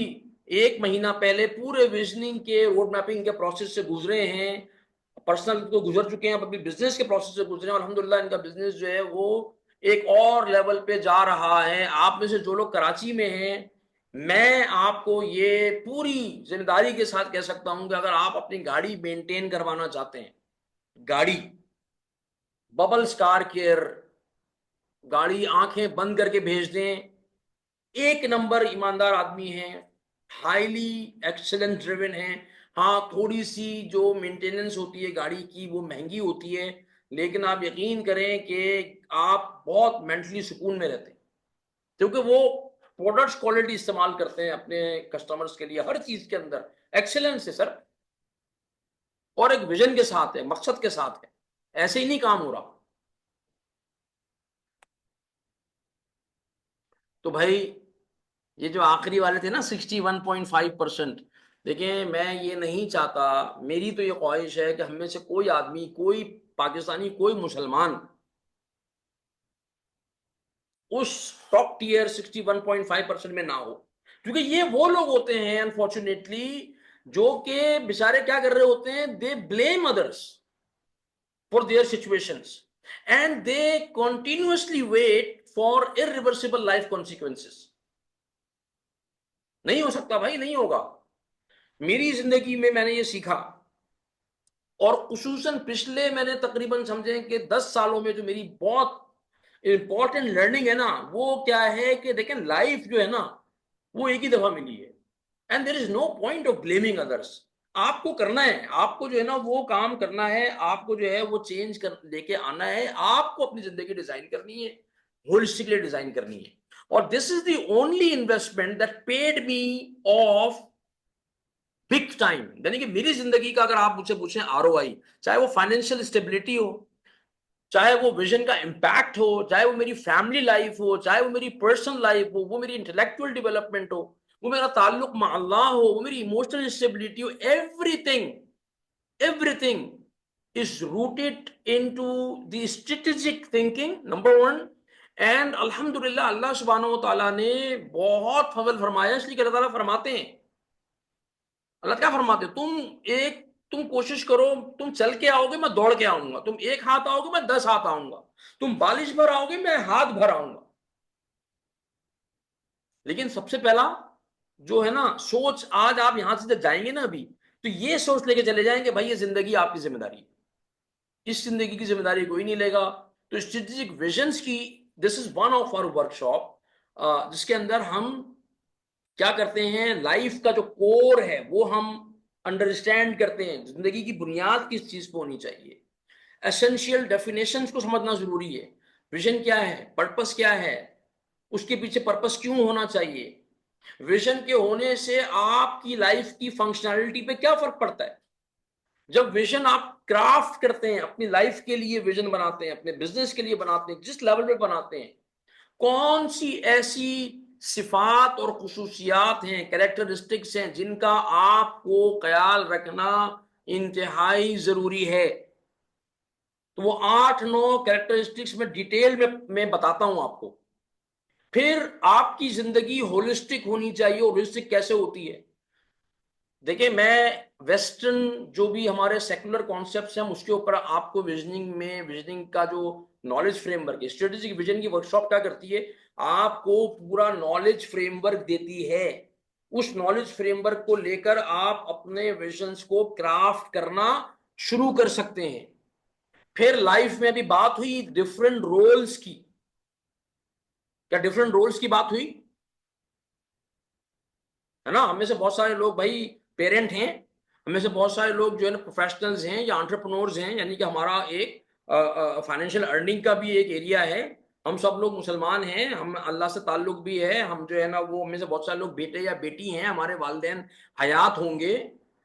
1 महीना पहले पूरे visioning के road mapping के process से गुजरे हैं, पर्सनल को गुजर चुके हैं, अब अभी बिजनेस के प्रोसेस से गुजरे हैं और अल्हम्दुलिल्लाह इनका बिजनेस जो है वो एक और लेवल पे जा रहा है। आप में से जो लोग कराची में हैं, मैं आपको ये पूरी जिम्मेदारी के साथ कह सकता हूं कि अगर आप अपनी गाड़ी मेंटेन करवाना चाहते हैं, गाड़ी बबल्स कार केयर, गाड़ी आंखें बंद करके भेज दें, एक नंबर ईमानदार आदमी है, हाईली एक्सीलेंट ड्रिवन है। हाँ, थोड़ी सी जो मेंटेनेंस होती है गाड़ी की वो महंगी होती है, लेकिन आप यकीन करें कि आप बहुत मेंटली सुकून में रहते हैं, क्योंकि वो प्रोडक्ट्स क्वालिटी इस्तेमाल करते हैं अपने कस्टमर्स के लिए, हर चीज के अंदर एक्सेलेंस है सर, और एक विजन के साथ है, मकसद के साथ है, ऐसे ही नहीं काम हो रहा। तो भाई ये जो आखिरी वाले थे ना 61.5%, देखिए मैं ये नहीं चाहता, मेरी तो ये ख्वाहिश है कि हम में से कोई आदमी, कोई पाकिस्तानी, कोई मुसलमान उस टॉप टियर 61.5% में ना हो, क्योंकि ये वो लोग होते हैं अनफॉर्चुनेटली जो कि बेचारे क्या कर रहे होते हैं, they blame others for their situations and they continuously wait for irreversible life consequences. नहीं हो सकता भाई, नहीं होगा। मेरी जिंदगी में मैंने ये सीखा, और खुसूसन पिछले मैंने तकरीबन समझे कि 10 सालों में जो मेरी बहुत इंपॉर्टेंट लर्निंग है ना, वो क्या है कि देखें लाइफ जो है ना वो एक ही दफा मिली है, and there is no point of blaming others. आपको करना है, आपको जो है ना वो काम करना है, आपको जो है वो चेंज कर लेके आना है, आपको अपनी जिंदगी डिजाइन करनी है, होलिस्टिकली डिजाइन करनी है। और this is the only investment that paid me of big time. यानी कि मेरी जिंदगी का अगर आप मुझसे पूछें आरओआई, चाहे वो फाइनेंशियल स्टेबिलिटी हो, चाहे वो विजन का इम्पैक्ट हो, चाहे वो मेरी फैमिली लाइफ हो, चाहे वो मेरी पर्सनल लाइफ हो, वो मेरी इंटेलेक्चुअल डेवलपमेंट हो, वो मेरा ताल्लुक मा अल्लाह हो, वो मेरी इमोशनल स्टेबिलिटी हो, everything, everything is rooted into the strategic thinking, number one। And अल्हम्दुलिल्लाह अल्लाह सुब्हानहू व तआला ने बहुत फजल फरमाया, इसलिए कि अल्लाह ताला फरमाते हैं, अल्लाह क्या फरमाते हैं, तुम कोशिश करो, तुम चल के आओगे मैं दौड़ के आऊंगा, तुम एक हाथ आओगे मैं 10 हाथ आऊंगा, तुम बालिश भर आओगे मैं हाथ भर आऊंगा। लेकिन सबसे पहला जो है ना सोच, आज आप यहां से जब जाएंगे ना अभी, तो ये सोच लेके चले जाएंगे भाई ये जिंदगी आपकी जिम्मेदारी है, इस जिंदगी की जिम्मेदारी कोई नहीं लेगा। तो स्ट्रेटेजिक विजन्स की this is one of our workshop, जिसके अंदर हम क्या करते हैं, लाइफ का जो कोर है वो हम अंडरस्टैंड करते हैं, जिंदगी की बुनियाद किस चीज पे होनी चाहिए, एसेंशियल डेफिनेशंस को समझना जरूरी है। विजन क्या है, पर्पस क्या है, उसके पीछे पर्पस क्यों होना चाहिए, विजन के होने से आपकी लाइफ की फंक्शनैलिटी पे क्या फर्क पड़ता है। जब विजन आप क्राफ्ट करते हैं, अपनी लाइफ के लिए विजन बनाते हैं, अपने बिजनेस के लिए बनाते हैं, जिस लेवल पे बनाते हैं, कौन सी ऐसी सिफात और खुसूसियात हैं, कैरेक्टरिस्टिक्स हैं जिनका आपको ख्याल रखना इंतहाई जरूरी है। तो वो 8-9 कैरेक्टरिस्टिक्स में डिटेल में मैं बताता हूं आपको। फिर आपकी जिंदगी होलिस्टिक होनी चाहिए। होलिस्टिक कैसे होती है, देखिए मैं वेस्टर्न जो भी हमारे सेकुलर कॉन्सेप्ट्स हैं उसके ऊपर आपको विजनिंग का जो नॉलेज फ्रेमवर्क है, स्ट्रेटेजिक विजन की वर्कशॉप क्या करती है, आपको पूरा नॉलेज फ्रेमवर्क देती है। उस नॉलेज फ्रेमवर्क को लेकर आप अपने विजन्स को क्राफ्ट करना शुरू कर सकते हैं। फिर लाइफ में भी बात हुई डिफरेंट रोल्स की, क्या डिफरेंट रोल्स की बात हुई है ना। हमें से बहुत सारे लोग भाई पेरेंट हैं, हमें से बहुत सारे लोग जो है ना प्रोफेशनल्स हैं या एंटरप्रेन्योर्स हैं, यानी कि हमारा एक फाइनेंशियल अर्निंग का भी एक एरिया है। हम सब लोग मुसलमान हैं, हम अल्लाह से ताल्लुक भी है, हम जो है ना वो हमें से बहुत सारे लोग बेटे या बेटी हैं, हमारे वालिदैन हयात होंगे।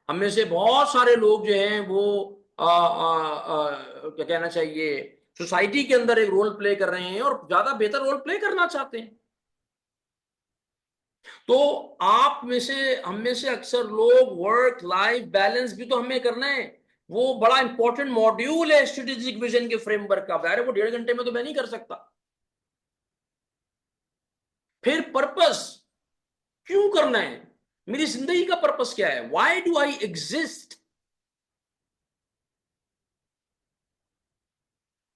हमें से बहुत सारे लोग जो हैं वो क्या कहना चाहिए, सोसाइटी के अंदर एक रोल प्ले कर रहे हैं और ज्यादा बेहतर रोल प्ले करना चाहते हैं। तो आप में से, हम में से अक्सर लोग वर्क लाइफ बैलेंस भी तो हमें करना है, वो बड़ा इंपॉर्टेंट मॉड्यूल है स्ट्रेटेजिक विजन के फ्रेमवर्क का, अरे वो 1.5 घंटे में तो मैं नहीं कर सकता। फिर पर्पस क्यों करना है, मेरी जिंदगी का पर्पस क्या है, व्हाई डू आई एग्जिस्ट।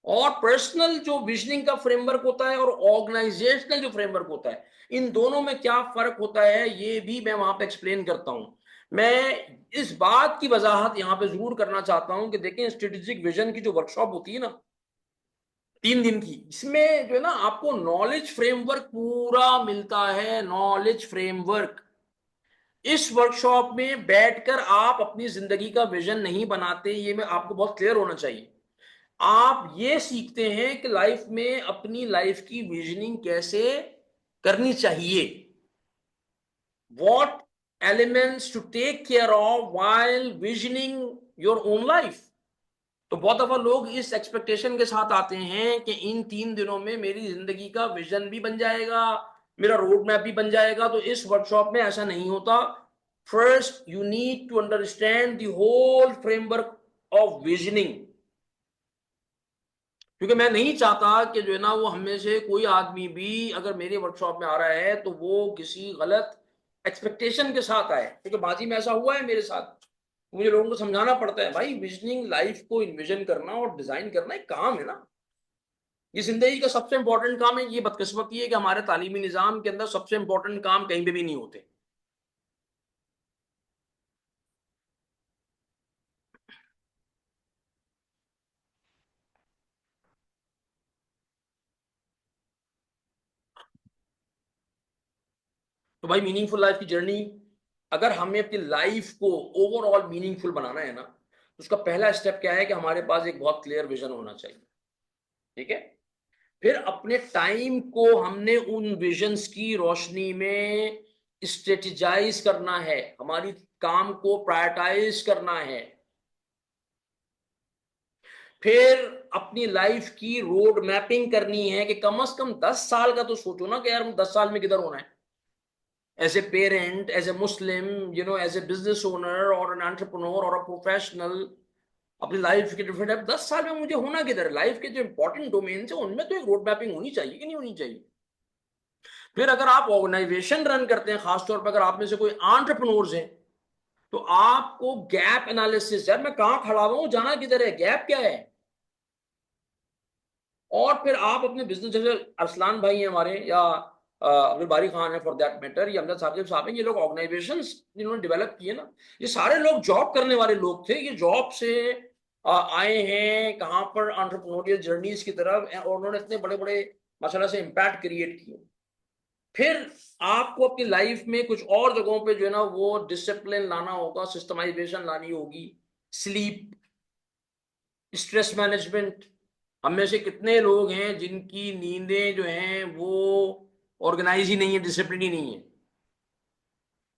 और पर्सनल जो विजनिंग का फ्रेमवर्क होता है और ऑर्गेनाइजेशनल जो फ्रेमवर्क होता है, इन दोनों में क्या फर्क होता है ये भी मैं वहां पे एक्सप्लेन करता हूं। मैं इस बात की वजाहत यहां पे जरूर करना चाहता हूं कि देखें, स्ट्रेटेजिक विजन की जो वर्कशॉप होती है ना 3 दिन की, इसमें जो है ना आपको नॉलेज फ्रेमवर्क पूरा मिलता है, नॉलेज फ्रेमवर्क। इस वर्कशॉप में बैठकर आप अपनी जिंदगी का विजन नहीं बनाते, ये मैं आपको बहुत क्लियर होना चाहिए। आप ये सीखते हैं कि लाइफ में अपनी लाइफ की विजनिंग कैसे करनी चाहिए, what elements to take care of while visioning your own life। तो बहुत दफा लोग इस एक्सपेक्टेशन के साथ आते हैं कि इन 3 दिनों में मेरी जिंदगी का विजन भी बन जाएगा, मेरा रोड मैप भी बन जाएगा। तो इस वर्कशॉप में ऐसा नहीं होता। First you need to understand the whole framework of visioning, क्योंकि मैं नहीं चाहता कि जो है ना वो हमें से कोई आदमी भी अगर मेरे वर्कशॉप में आ रहा है तो वो किसी गलत एक्सपेक्टेशन के साथ आए, क्योंकि माजी में ऐसा हुआ है मेरे साथ। मुझे लोगों को समझाना पड़ता है, भाई विजनिंग लाइफ को इन्विजन करना और डिजाइन करना एक काम है ना, ये जिंदगी का सबसे इंपॉर्टेंट काम है। ये बदकिस्मती है कि हमारे तालीमी निजाम के अंदर सबसे इंपॉर्टेंट काम कहीं पे भी नहीं होते। तो भाई मीनिंगफुल लाइफ की जर्नी, अगर हमें अपनी लाइफ को ओवरऑल मीनिंगफुल बनाना है ना, तो उसका पहला स्टेप क्या है कि हमारे पास एक बहुत क्लियर विजन होना चाहिए। ठीक है। फिर अपने टाइम को हमने उन विजन्स की रोशनी में स्ट्रेटेजाइज करना है, हमारी काम को प्रायोरिटाइज करना है। फिर अपनी लाइफ की रोड मैपिंग करनी है कि कम से कम 10 साल का तो सोचो ना कि यार 10 साल में किधर होना है, as a parent, as a Muslim, as a business owner और एन एंटरप्रेन्योर और अ प्रोफेशनल। अपनी लाइफ के डिफरेंट 10 साल में मुझे होना किधर है, लाइफ के जो इंपॉर्टेंट डोमेन है उनमें तो एक रोड मैपिंग होनी चाहिए कि नहीं होनी चाहिए। फिर अगर आप ऑर्गेनाइजेशन रन करते हैं, खासतौर पर अगर आप में से कोई एंटरप्रेन्योर्स हैं, तो आपको गैप एनालिसिस, यार मैं कहां खड़ा हुआ हूं, जाना किधर है, गैप क्या है। और फिर आप अपने बिजनेस, जैसे अरसलान भाई हैं हमारे, या अब्दुल बारी खान है फॉर दैट मैटर, ये अमजद साहब हैं, ये लोग ऑर्गेनाइजेशंस जिन्होंने डेवलप किए ना, ये सारे लोग जॉब करने वाले लोग थे। ये जॉब से आए हैं कहां पर, एंटरप्रेन्योरियल जर्नीज की तरफ, और उन्होंने इतने बड़े बड़े माशाल्लाह से इम्पैक्ट क्रिएट किए। फिर आपको अपनी लाइफ में कुछ और जगहों पे जो है ना वो डिसिप्लिन लाना होगा, सिस्टमाइजेशन लानी होगी, स्लीप, स्ट्रेस मैनेजमेंट। हम में से कितने लोग हैं जिनकी नींदें जो हैं वो ऑर्गेनाइज ही नहीं है, डिसिप्लिन ही नहीं है।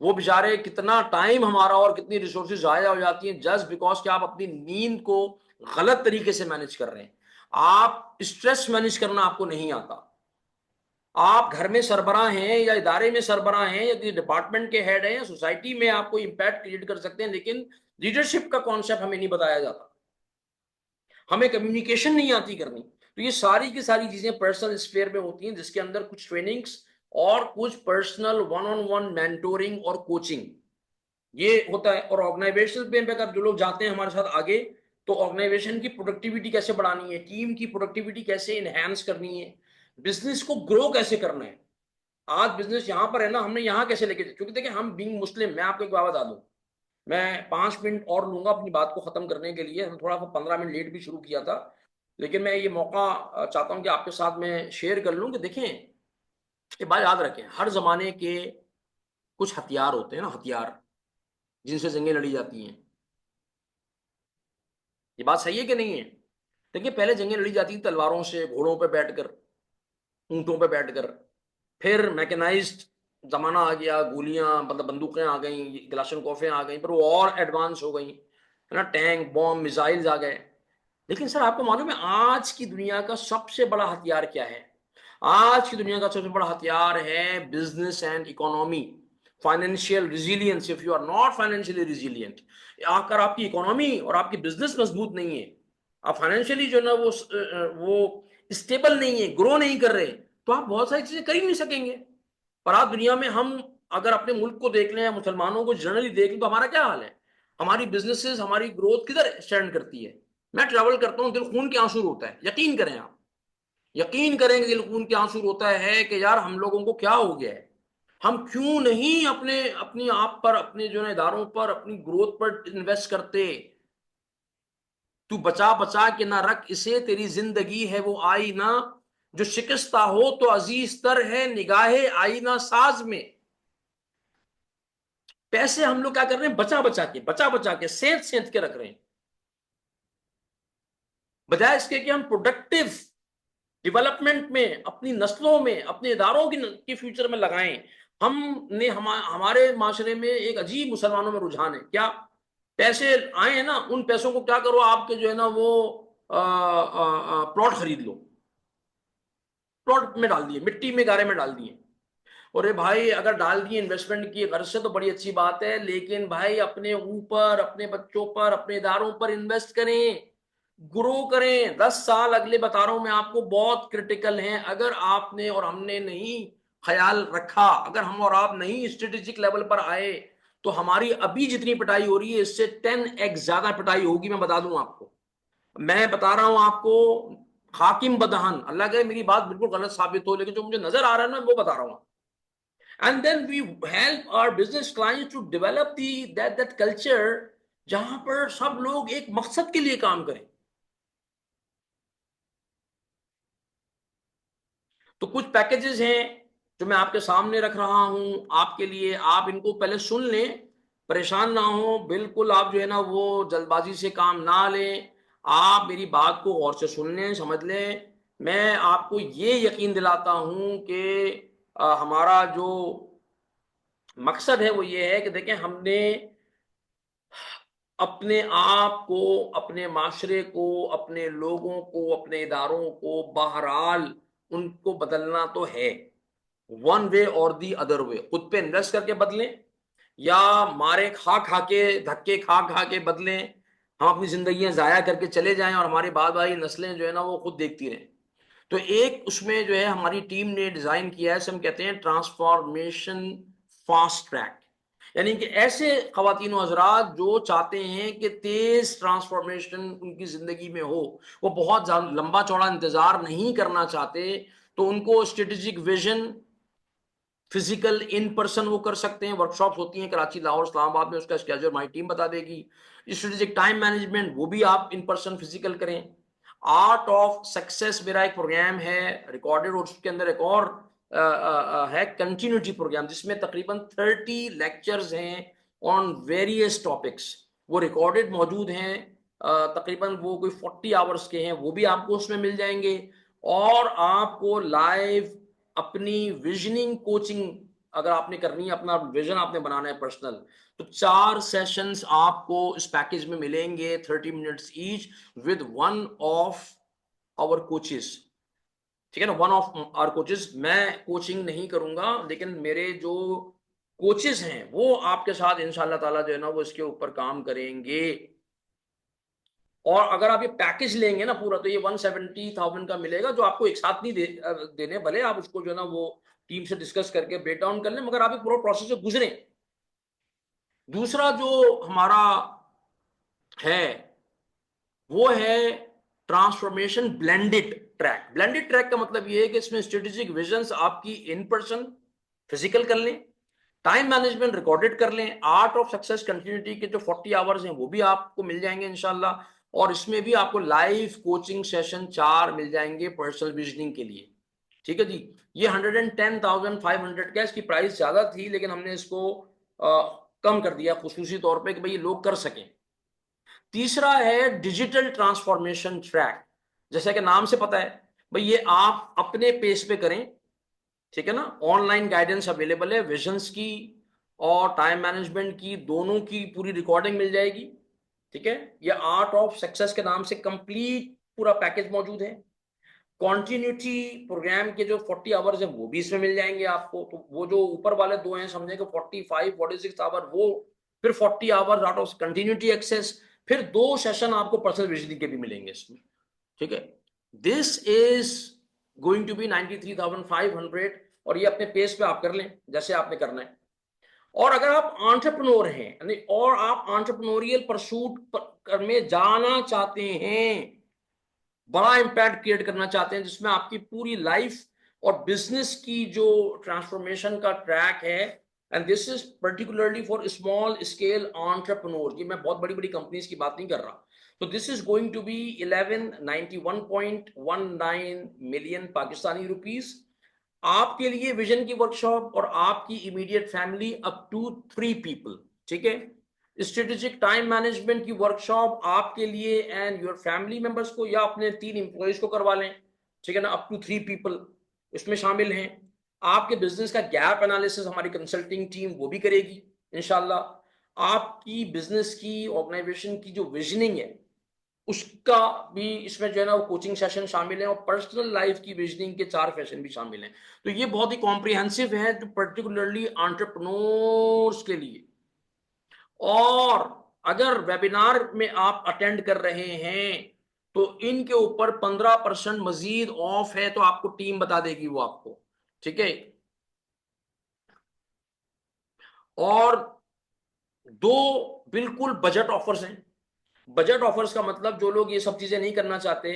वो बेचारे, कितना टाइम हमारा और कितनी रिसोर्सेज जाया हो जाती हैं जस्ट बिकॉज कि आप अपनी नींद को गलत तरीके से मैनेज कर रहे हैं। आप स्ट्रेस मैनेज करना आपको नहीं आता। आप घर में सरबराह हैं या इदारे में सरबराह हैं या किसी डिपार्टमेंट के हेड हैं या सोसाइटी में आपको इम्पैक्ट क्रिएट कर सकते हैं, लेकिन लीडरशिप का कॉन्सेप्ट हमें नहीं बताया जाता, हमें कम्युनिकेशन नहीं आती करनी। तो ये सारी की सारी चीजें पर्सनल स्फीयर में होती हैं, जिसके अंदर कुछ ट्रेनिंग्स और कुछ personal one on one mentoring और कोचिंग ये होता है। और ऑर्गेनाइजेशन पे अगर जो लोग जाते हैं हमारे साथ आगे, तो ऑर्गेनाइजेशन की प्रोडक्टिविटी कैसे बढ़ानी है, टीम की प्रोडक्टिविटी कैसे इनहेंस करनी है, बिजनेस को ग्रो कैसे करना है। आज बिजनेस यहां पर है ना, हमने यहां कैसे लेके, क्योंकि देखिए हम बीइंग मुस्लिम, मैं आपको एक बात बता दूं, मैं 5 मिनट और लूंगा अपनी बात को खत्म करने के लिए, हम थोड़ा सा 15 मिनट लेट भी शुरू किया था, लेकिन मैं ये मौका चाहता हूं कि आपके साथ मैं शेयर कर लूं कि देखें, ये बात याद रखें, हर जमाने के कुछ हथियार होते हैं ना, हथियार जिनसे जंगें लड़ी जाती हैं। ये बात सही है कि नहीं है। देखिए पहले जंगें लड़ी जाती थी तलवारों से, घोड़ों पे बैठकर, ऊंटों पे बैठकर। फिर मैकेनाइज्ड जमाना आ गया, गोलियां मतलब बंदूकें आ गई, क्लाशनकोफें आ गई, पर वो और एडवांस हो गई, है ना, टैंक बॉम्ब मिसाइल्स आ गए। लेकिन सर आपको मालूम है आज की दुनिया का सबसे बड़ा हथियार क्या है? आज की दुनिया का सबसे बड़ा हथियार है business and economy, financial resilience. If you are not financially resilient, अगर आपकी इकोनॉमी और आपकी बिजनेस मजबूत नहीं है, आप फाइनेंशियली जो है ना वो स्टेबल नहीं है, ग्रो नहीं कर रहे, तो आप बहुत सारी चीजें कर ही नहीं सकेंगे। और आज दुनिया में हम अगर अपने मुल्क को देख लें या मुसलमानों को जनरली देख लें तो हमारा क्या हाल है? हमारी बिजनेसेस, हमारी ग्रोथ किधर स्टैंड करती है? मैं ट्रैवल करता हूँ, दिल खून के आंसू रोता है। यकीन करें आप, यकीन करेंगे, दिल खून के आंसू रोता है कि यार हम लोगों को क्या हो गया है, हम क्यों नहीं अपने अपनी आप पर, अपने जो है इदारों पर, अपनी ग्रोथ पर इन्वेस्ट करते। तू बचा बचा के ना रख इसे, तेरी जिंदगी है वो आईना, जो शिकस्ता हो तो अजीज तर है निगाहे आईना साज में। पैसे हम लोग क्या कर रहे हैं? बचा बचा के सेंध सेंध के रख रहे हैं, बजाय इसके कि हम प्रोडक्टिव डेवलपमेंट में, अपनी नस्लों में, अपने इदारों की फ्यूचर में लगाएं। हमने हमारे माशरे में एक अजीब मुसलमानों में रुझान है क्या? पैसे आए हैं ना, उन पैसों को क्या करो आपके जो है ना वो प्लॉट खरीद लो, प्लॉट में डाल दिए, मिट्टी में गारे में डाल दिए। अरे भाई अगर डाल दिए इन्वेस्टमेंट की गर्ज से तो बड़ी अच्छी बात है, लेकिन भाई अपने ऊपर, अपने बच्चों पर, अपने इदारों पर इन्वेस्ट करें, ग्रो करें। 10 साल अगले बता रहा हूं मैं आपको बहुत क्रिटिकल हैं। अगर आपने और हमने नहीं ख्याल रखा, अगर हम और आप नहीं स्ट्रेटेजिक लेवल पर आए, तो हमारी अभी जितनी पिटाई हो रही है इससे 10x ज्यादा पिटाई होगी। मैं बता दूं आपको, मैं बता रहा हूं आपको। हाकिम बदहान, अल्लाह करे मेरी बात बिल्कुल गलत साबित हो, लेकिन जो मुझे नजर आ रहा है ना वो बता रहा हूं। And then we help our business clients to develop that culture जहां पर सब लोग एक मकसद के लिए काम करें। तो कुछ पैकेजेस हैं जो मैं आपके सामने रख रहा हूं आपके लिए, आप इनको पहले सुन लें, परेशान ना हो बिल्कुल। आप जो है ना वो जल्दबाजी से काम ना लें, आप मेरी बात को गौर से सुन लें, समझ लें। मैं आपको ये यकीन दिलाता हूं कि हमारा जो मकसद है वो ये है कि देखें, हमने अपने आप को, अपने माशरे को, अपने लोगों को, अपने इदारों को बहरहाल उनको बदलना तो है, वन वे और दी अदर वे। खुद पे इन्वेस्ट करके बदलें, या मारे खा खा के, धक्के खा खा के बदलें। हम अपनी जिंदगियां जाया करके चले जाएं और हमारी बाद वाली नस्लें जो है ना वो खुद देखती रहें। तो एक उसमें जो है हमारी टीम ने डिजाइन किया है, हम कहते हैं ट्रांसफॉर्मेशन फास्ट ट्रैक। यानी कि ऐसे खवातीन और हजरात जो चाहते हैं कि तेज ट्रांसफॉर्मेशन उनकी जिंदगी में हो, वो बहुत लंबा चौड़ा इंतजार नहीं करना चाहते, तो उनको strategic vision physical in person वो कर सकते हैं। वर्कशॉप्स होती हैं कराची, लाहौर, इस्लामाबाद में, उसका स्केड्यूल हमारी टीम बता देगी। स्ट्रेटेजिक टाइम मैनेजमेंट वो भी आप इन पर्सन फिजिकल करें। आर्ट ऑफ सक्सेस मेरा एक प्रोग्राम है रिकॉर्डेड, और उसके अंदर एक और है कंटिन्यूटी प्रोग्राम, जिसमें तकरीबन 30 लेक्चर्स हैं ऑन वेरियस टॉपिक्स। वो रिकॉर्डेड मौजूद हैं, तकरीबन वो कोई 40 आवर्स के हैं, वो भी आपको उसमें मिल जाएंगे। और आपको लाइव अपनी विजनिंग कोचिंग अगर आपने करनी है, अपना विजन आपने बनाना है पर्सनल, तो 4 सेशंस आपको इस पैकेज में मिलेंगे, 30 minutes each, with one of our coaches. ठीक है ना, वन ऑफ आवर कोचेस। मैं कोचिंग नहीं करूंगा, लेकिन मेरे जो कोचेस हैं वो आपके साथ इंशाल्लाह ताला जो है ना वो इसके ऊपर काम करेंगे। और अगर आप ये पैकेज लेंगे ना पूरा, तो ये 170,000 का मिलेगा, जो आपको एक साथ नहीं देने, भले आप उसको जो है ना वो टीम से डिस्कस करके ब्रेक डाउन कर लें, मगर आप एक पूरा प्रोसेस से गुजरें। दूसरा जो हमारा है वो है transformation blended track. Blended track का मतलब ये है कि इसमें स्ट्रेटेजिक विजन्स आपकी इन पर्सन फिजिकल कर लें, टाइम मैनेजमेंट रिकॉर्डेड कर लें, आर्ट ऑफ सक्सेस कंटिन्यूटी के जो 40 आवर्स हैं वो भी आपको मिल जाएंगे इंशाल्लाह। और इसमें भी आपको लाइव कोचिंग सेशन 4 मिल जाएंगे पर्सनल विजनिंग के लिए। ठीक है जी। ये 110,500 का, इसकी प्राइस ज्यादा थी, लेकिन हमने इसको कम कर दिया खुसूसी तौर पे कि भाई ये लोग कर सकें। तीसरा है डिजिटल ट्रांसफॉर्मेशन ट्रैक। जैसा कि नाम से पता है भाई, ये आप अपने पेस पे करें। ठीक है ना, ऑनलाइन गाइडेंस अवेलेबल है, विजन्स की और टाइम मैनेजमेंट की, दोनों की पूरी रिकॉर्डिंग मिल जाएगी। ठीक है, ये आर्ट ऑफ सक्सेस के नाम से कंप्लीट पूरा पैकेज मौजूद है। कॉन्टिन्यूटी प्रोग्राम के जो 40 आवर्स है वो भी इसमें मिल जाएंगे आपको। तो वो जो ऊपर वाले दो हैं समझे कि 45 46 आवर, वो फिर 40 hours out of continuity access, फिर 2 सेशन आपको पर्सनल विजिटिंग के भी मिलेंगे इसमें, ठीक है। This is going to be 93,500, और ये अपने पेस पे आप कर लें जैसे आपने करना है। और अगर आप एंटरप्रेन्योर हैं यानी और आप एंटरप्रेन्योरियल परसूट में जाना चाहते हैं, बड़ा इम्पैक्ट क्रिएट करना चाहते हैं जिसमें आपकी पूरी लाइफ और बिजनेस की जो ट्रांसफॉर्मेशन का ट्रैक है, and this is particularly for small scale entrepreneur, ये मैं बहुत बड़ी बड़ी कंपनीज की बात नहीं कर रहा। तो this is going to be 1191.19 million Pakistani rupees आपके लिए विजन की वर्कशॉप, और आपकी immediate family up to 3 people, ठीक है। स्ट्रेटेजिक टाइम मैनेजमेंट की वर्कशॉप आपके लिए एंड योर फैमिली मेंबर्स को, या अपने 3 एम्प्लॉयज को करवा लें, ठीक है ना, अप टू 3 पीपल इसमें शामिल हैं। आपके बिजनेस का गैप एनालिसिस हमारी कंसल्टिंग टीम वो भी करेगी इंशाल्लाह। आपकी बिजनेस की ऑर्गेनाइजेशन की जो विजनिंग है उसका भी इसमें जो है ना वो कोचिंग सेशन शामिल है, और पर्सनल लाइफ की विजनिंग के 4 सेशन भी शामिल हैं। तो ये बहुत ही कॉम्प्रिहेंसिव है जो पर्टिकुलरली एंटरप्रेन्योर्स के लिए। और अगर वेबिनार में आप अटेंड कर रहे हैं तो इनके ऊपर 15% मजीद ऑफ है, तो आपको टीम बता देगी वो आपको, ठीक है। और 2 बिल्कुल बजट ऑफर्स हैं। बजट ऑफर्स का मतलब जो लोग ये सब चीजें नहीं करना चाहते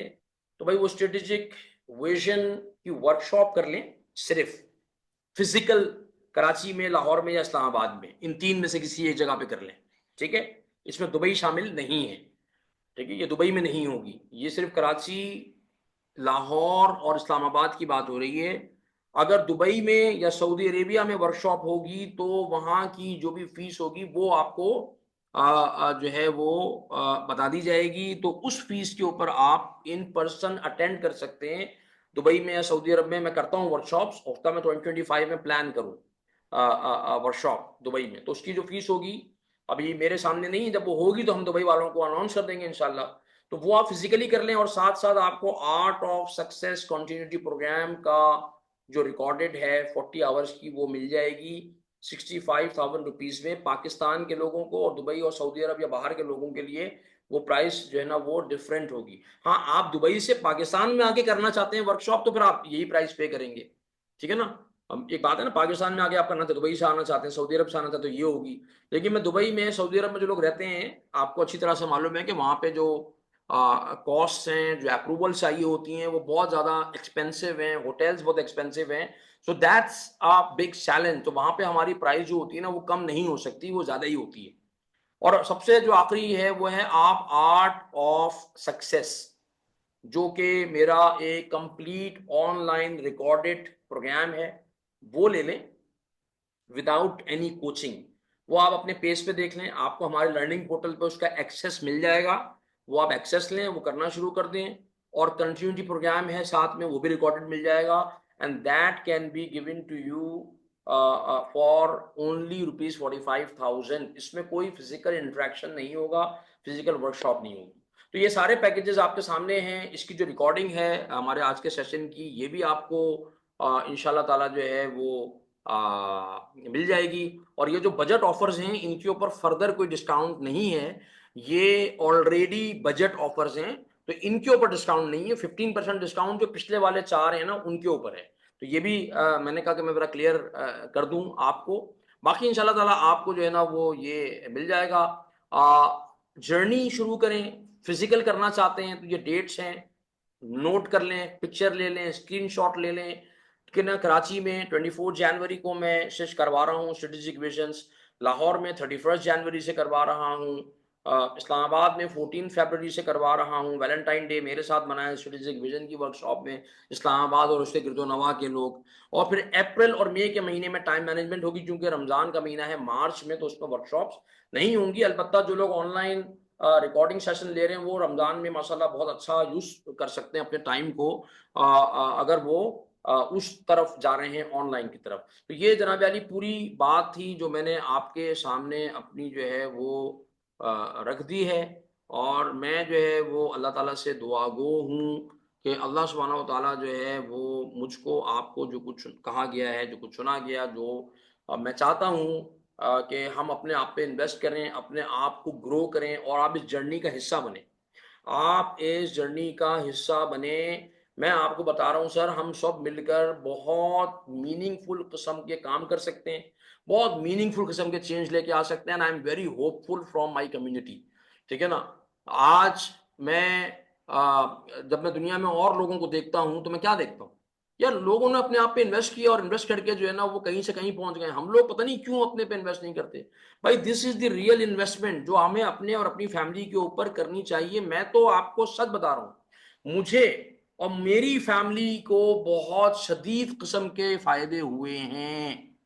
तो भाई वो स्ट्रेटेजिक विजन की वर्कशॉप कर लें, सिर्फ फिजिकल, कराची में, लाहौर में या इस्लामाबाद में, इन 3 में से किसी एक जगह पे कर लें, ठीक है। इसमें दुबई शामिल नहीं है, ठीक है, ये दुबई में नहीं होगी, ये सिर्फ कराची, लाहौर और इस्लामाबाद की बात हो रही है। अगर दुबई में या सऊदी अरेबिया में वर्कशॉप होगी तो वहाँ की जो भी फीस होगी वो आपको जो है वो बता दी जाएगी। तो उस फीस के ऊपर आप इन पर्सन अटेंड कर सकते हैं। दुबई में या सऊदी अरब में मैं करता हूँ वर्कशॉप्स, हफ्ता में 2025 में प्लान करूँ वर्कशॉप दुबई में, तो उसकी जो फीस होगी अभी मेरे सामने नहीं है, जब वो होगी तो हम दुबई वालों को अनाउंस कर देंगे इंशाल्लाह। तो वो आप फिजिकली कर लें, और साथ साथ आपको art of success continuity program का जो रिकॉर्डेड है 40 आवर्स की वो मिल जाएगी 65,000 रुपीज में पाकिस्तान के लोगों को, और दुबई और सऊदी अरब या बाहर के लोगों के लिए वो प्राइस जो है ना वो डिफरेंट होगी। हाँ, आप दुबई से पाकिस्तान में आके करना चाहते हैं वर्कशॉप तो फिर आप यही प्राइस पे करेंगे, ठीक है ना। हम एक बात है ना, पाकिस्तान में आके आप करना चाहते, दुबई से आना चाहते हैं, सऊदी अरब से आना चाहते, तो ये होगी। लेकिन मैं दुबई में, सऊदी अरब में जो लोग रहते हैं, आपको अच्छी तरह से मालूम है कि वहाँ पे जो कॉस्ट हैं, जो अप्रूवल चाहिए होती हैं, वो बहुत ज़्यादा एक्सपेंसिव हैं, होटल्स बहुत एक्सपेंसिव हैं। So that's a big challenge. तो वहाँ पे हमारी प्राइस जो होती है ना वो कम नहीं हो सकती, वो ज़्यादा ही होती है। और सबसे जो आखिरी है वो है आप आर्ट ऑफ सक्सेस, जो कि मेरा एक कंप्लीट ऑनलाइन रिकॉर्डेड प्रोग्राम है, वो ले लें विदाउट एनी कोचिंग। वो आप अपने पेज पे देख लें, आपको हमारे लर्निंग पोर्टल पे उसका एक्सेस मिल जाएगा। वो आप एक्सेस लें, वो करना शुरू कर दें, और कंटिन्यूटी प्रोग्राम है साथ में, वो भी रिकॉर्डेड मिल जाएगा, and that can be given to you for only ₹45,000। इसमें कोई फिजिकल इंटरेक्शन नहीं होगा, फिजिकल वर्कशॉप नहीं होगी। तो ये सारे पैकेजेस आपके सामने हैं। इसकी जो रिकॉर्डिंग है हमारे आज के सेशन की, ये भी आपको इंशाल्लाह ताला जो है वो मिल जाएगी। और ये जो बजट ऑफर्स हैं इनके ऊपर फर्दर कोई डिस्काउंट नहीं है, ये ऑलरेडी बजट ऑफर्स हैं, तो इनके ऊपर डिस्काउंट नहीं है। 15% डिस्काउंट जो पिछले वाले 4 हैं ना उनके ऊपर है। तो ये भी मैंने कहा कि मैं बड़ा क्लियर कर दूं आपको। बाकी इंशाल्लाह ताला आपको जो है ना वो ये मिल जाएगा। जर्नी शुरू करें, फिजिकल करना चाहते हैं तो ये डेट्स हैं, नोट कर लें, पिक्चर ले लें, स्क्रीनशॉट ले लें कि ना। कराची में 24 जनवरी को मैं शिश करवा रहा हूँ स्ट्रेटेजिक विजन्स, लाहौर में 31 जनवरी से करवा रहा हूँ, इस्लामाबाद में 14 फरवरी से करवा रहा हूँ। वैलेंटाइन डे मेरे साथ मनाया स्ट्रेटेजिक विजन की वर्कशॉप में इस्लामाबाद और उसके गिरदोनवा के लोग। और फिर अप्रैल और मई के महीने में टाइम मैनेजमेंट होगी, क्योंकि रमज़ान का महीना है मार्च में, तो उसमें वर्कशॉप्स नहीं होंगी। अलबत्ता जो लोग ऑनलाइन रिकॉर्डिंग सेशन ले रहे हैं वो रमज़ान में माशाल्लाह बहुत अच्छा यूज़ कर सकते हैं अपने टाइम को, अगर वो उस तरफ जा रहे हैं ऑनलाइन की तरफ। तो ये जनाब अली पूरी बात थी जो मैंने आपके सामने अपनी जो है वो रख दी है। और मैं जो है वो अल्लाह ताला से दुआगो हूँ कि अल्लाह सुब्हानहू व तआला जो है वो मुझको, आपको जो कुछ कहा गया है, जो कुछ चुना गया, जो मैं चाहता हूँ कि हम अपने आप पे इन्वेस्ट करें, अपने आप को ग्रो करें और आप इस जर्नी का हिस्सा बनें। आप इस जर्नी का हिस्सा बने। मैं आपको बता रहा हूँ सर, हम सब मिलकर बहुत मीनिंगफुल किस्म के काम कर सकते हैं, बहुत मीनिंगफुल किस्म के चेंज लेके आ सकते हैं and I am very hopeful from my community. ठीक है ना? आज मैं जब मैं दुनिया में और लोगों को देखता हूँ तो मैं क्या देखता हूँ? यार लोगों ने अपने आप पे इन्वेस्ट किया और इन्वेस्ट करके जो है ना वो कहीं से कहीं पहुंच गए। हम लोग पता नहीं क्यों अपने पे इन्वेस्ट नहीं करते। भाई this is the real investment जो हमें अपने और अपनी फैमिली के ऊपर करनी चाहिए। मैं तो आपको सच बता रहा हूँ, मुझे और मेरी फैमिली को बहुत शदीद किस्म के फायदे हुए हैं।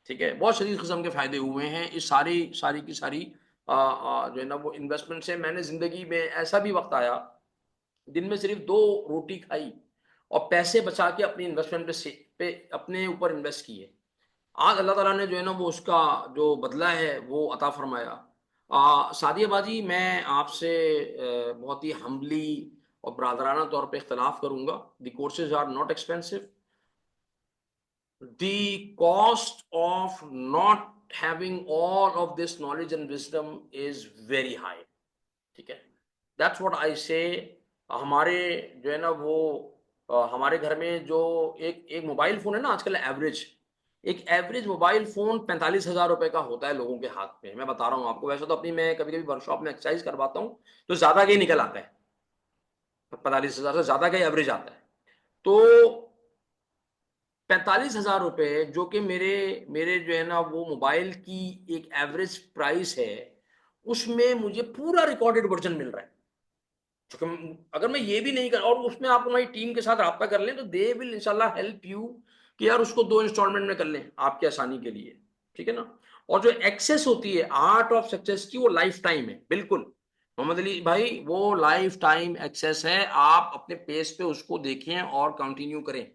ठीक है, बहुत शदीद किस्म के फायदे हुए हैं इस सारी सारी की सारी जो है ना वो इन्वेस्टमेंट से। मैंने जिंदगी में ऐसा भी वक्त आया, दिन में सिर्फ 2 रोटी खाई और पैसे बचा के अपनी इन्वेस्टमेंट पे अपने ऊपर इन्वेस्ट किए। आज अल्लाह ताला ने जो है ना वो उसका जो बदला है वो अता फरमाया। सादिया बाजी, मैं आपसे बहुत ही हम्बली और ब्रादराना तौर पे इख्तिलाफ करूँगा। The courses are not expensive. The cost of not having all of this knowledge and wisdom is very high. ठीक है? दैट्स व्हाट आई से। हमारे जो है ना वो हमारे घर में जो एक एक मोबाइल फ़ोन है ना आजकल, एक एवरेज मोबाइल फ़ोन 45,000 रुपए का होता है लोगों के हाथ में। मैं बता रहा हूँ आपको, वैसे तो अपनी मैं कभी-कभी वर्कशॉप में एक्सरसाइज़ करवाता हूँ, तो ज़्यादा का ही निकल आता है। 45,000 से ज़्यादा का ही एवरेज आता है। तो 45,000 रुपए जो कि मेरे मेरे जो है ना वो मोबाइल की एक एवरेज प्राइस है, उसमें मुझे पूरा रिकॉर्डेड वर्ज़न मिल रहा है। क्योंकि अगर मैं ये भी नहीं कर और उसमें आप हमारी टीम के साथ राब्ता कर लें तो दे विल इंशाल्लाह हेल्प यू कि यार उसको 2 इंस्टॉलमेंट में कर लें आपकी आसानी के लिए। ठीक है ना? और जो एक्सेस होती है आर्ट ऑफ सक्सेस की, वो लाइफ टाइम है। बिल्कुल मोहम्मद अली भाई, वो लाइफ टाइम एक्सेस है। आप अपने पेस पे उसको देखें और कंटिन्यू करें।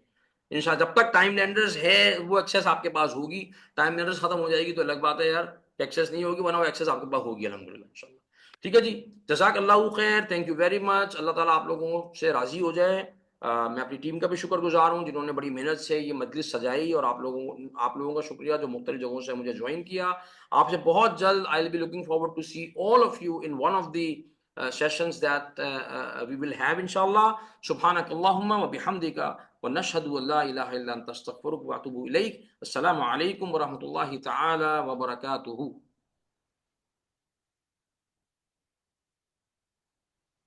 इंशाल्लाह जब तक टाइम लेंडर्स है वो एक्सेस आपके पास होगी। टाइम लेंडर्स खत्म हो जाएगी तो अलग बात है यार, एक्सेस नहीं होगी, वरना वो एक्सेस आपके पास होगी अल्हम्दुलिल्लाह इंशाल्लाह। ठीक है जी, जज़ाकल्लाहु खैर, थैंक यू वेरी मच। अल्लाह ताला आप लोगों से राज़ी हो जाए। मैं अपनी टीम का भी शुक्रगुज़ार हूँ जिन्होंने बड़ी मेहनत से ये मजलिस सजाई, और आप लोगों का शुक्रिया जो मुख्तलिफ जगहों से मुझे ज्वाइन किया। आपसे बहुत जल्द I will be looking forward to see all of you in one of the sessions that we will have इंशाल्लाह। सुब्हानकल्लाहुम्मा व बिहम्दिका व नशहदु अन ला इलाहा इल्ला अंता अस्तगफिरुका व अतूबु इलैक। अस्सलामु अलैकुम व रहमतुल्लाहि तआला व बरकातुहू।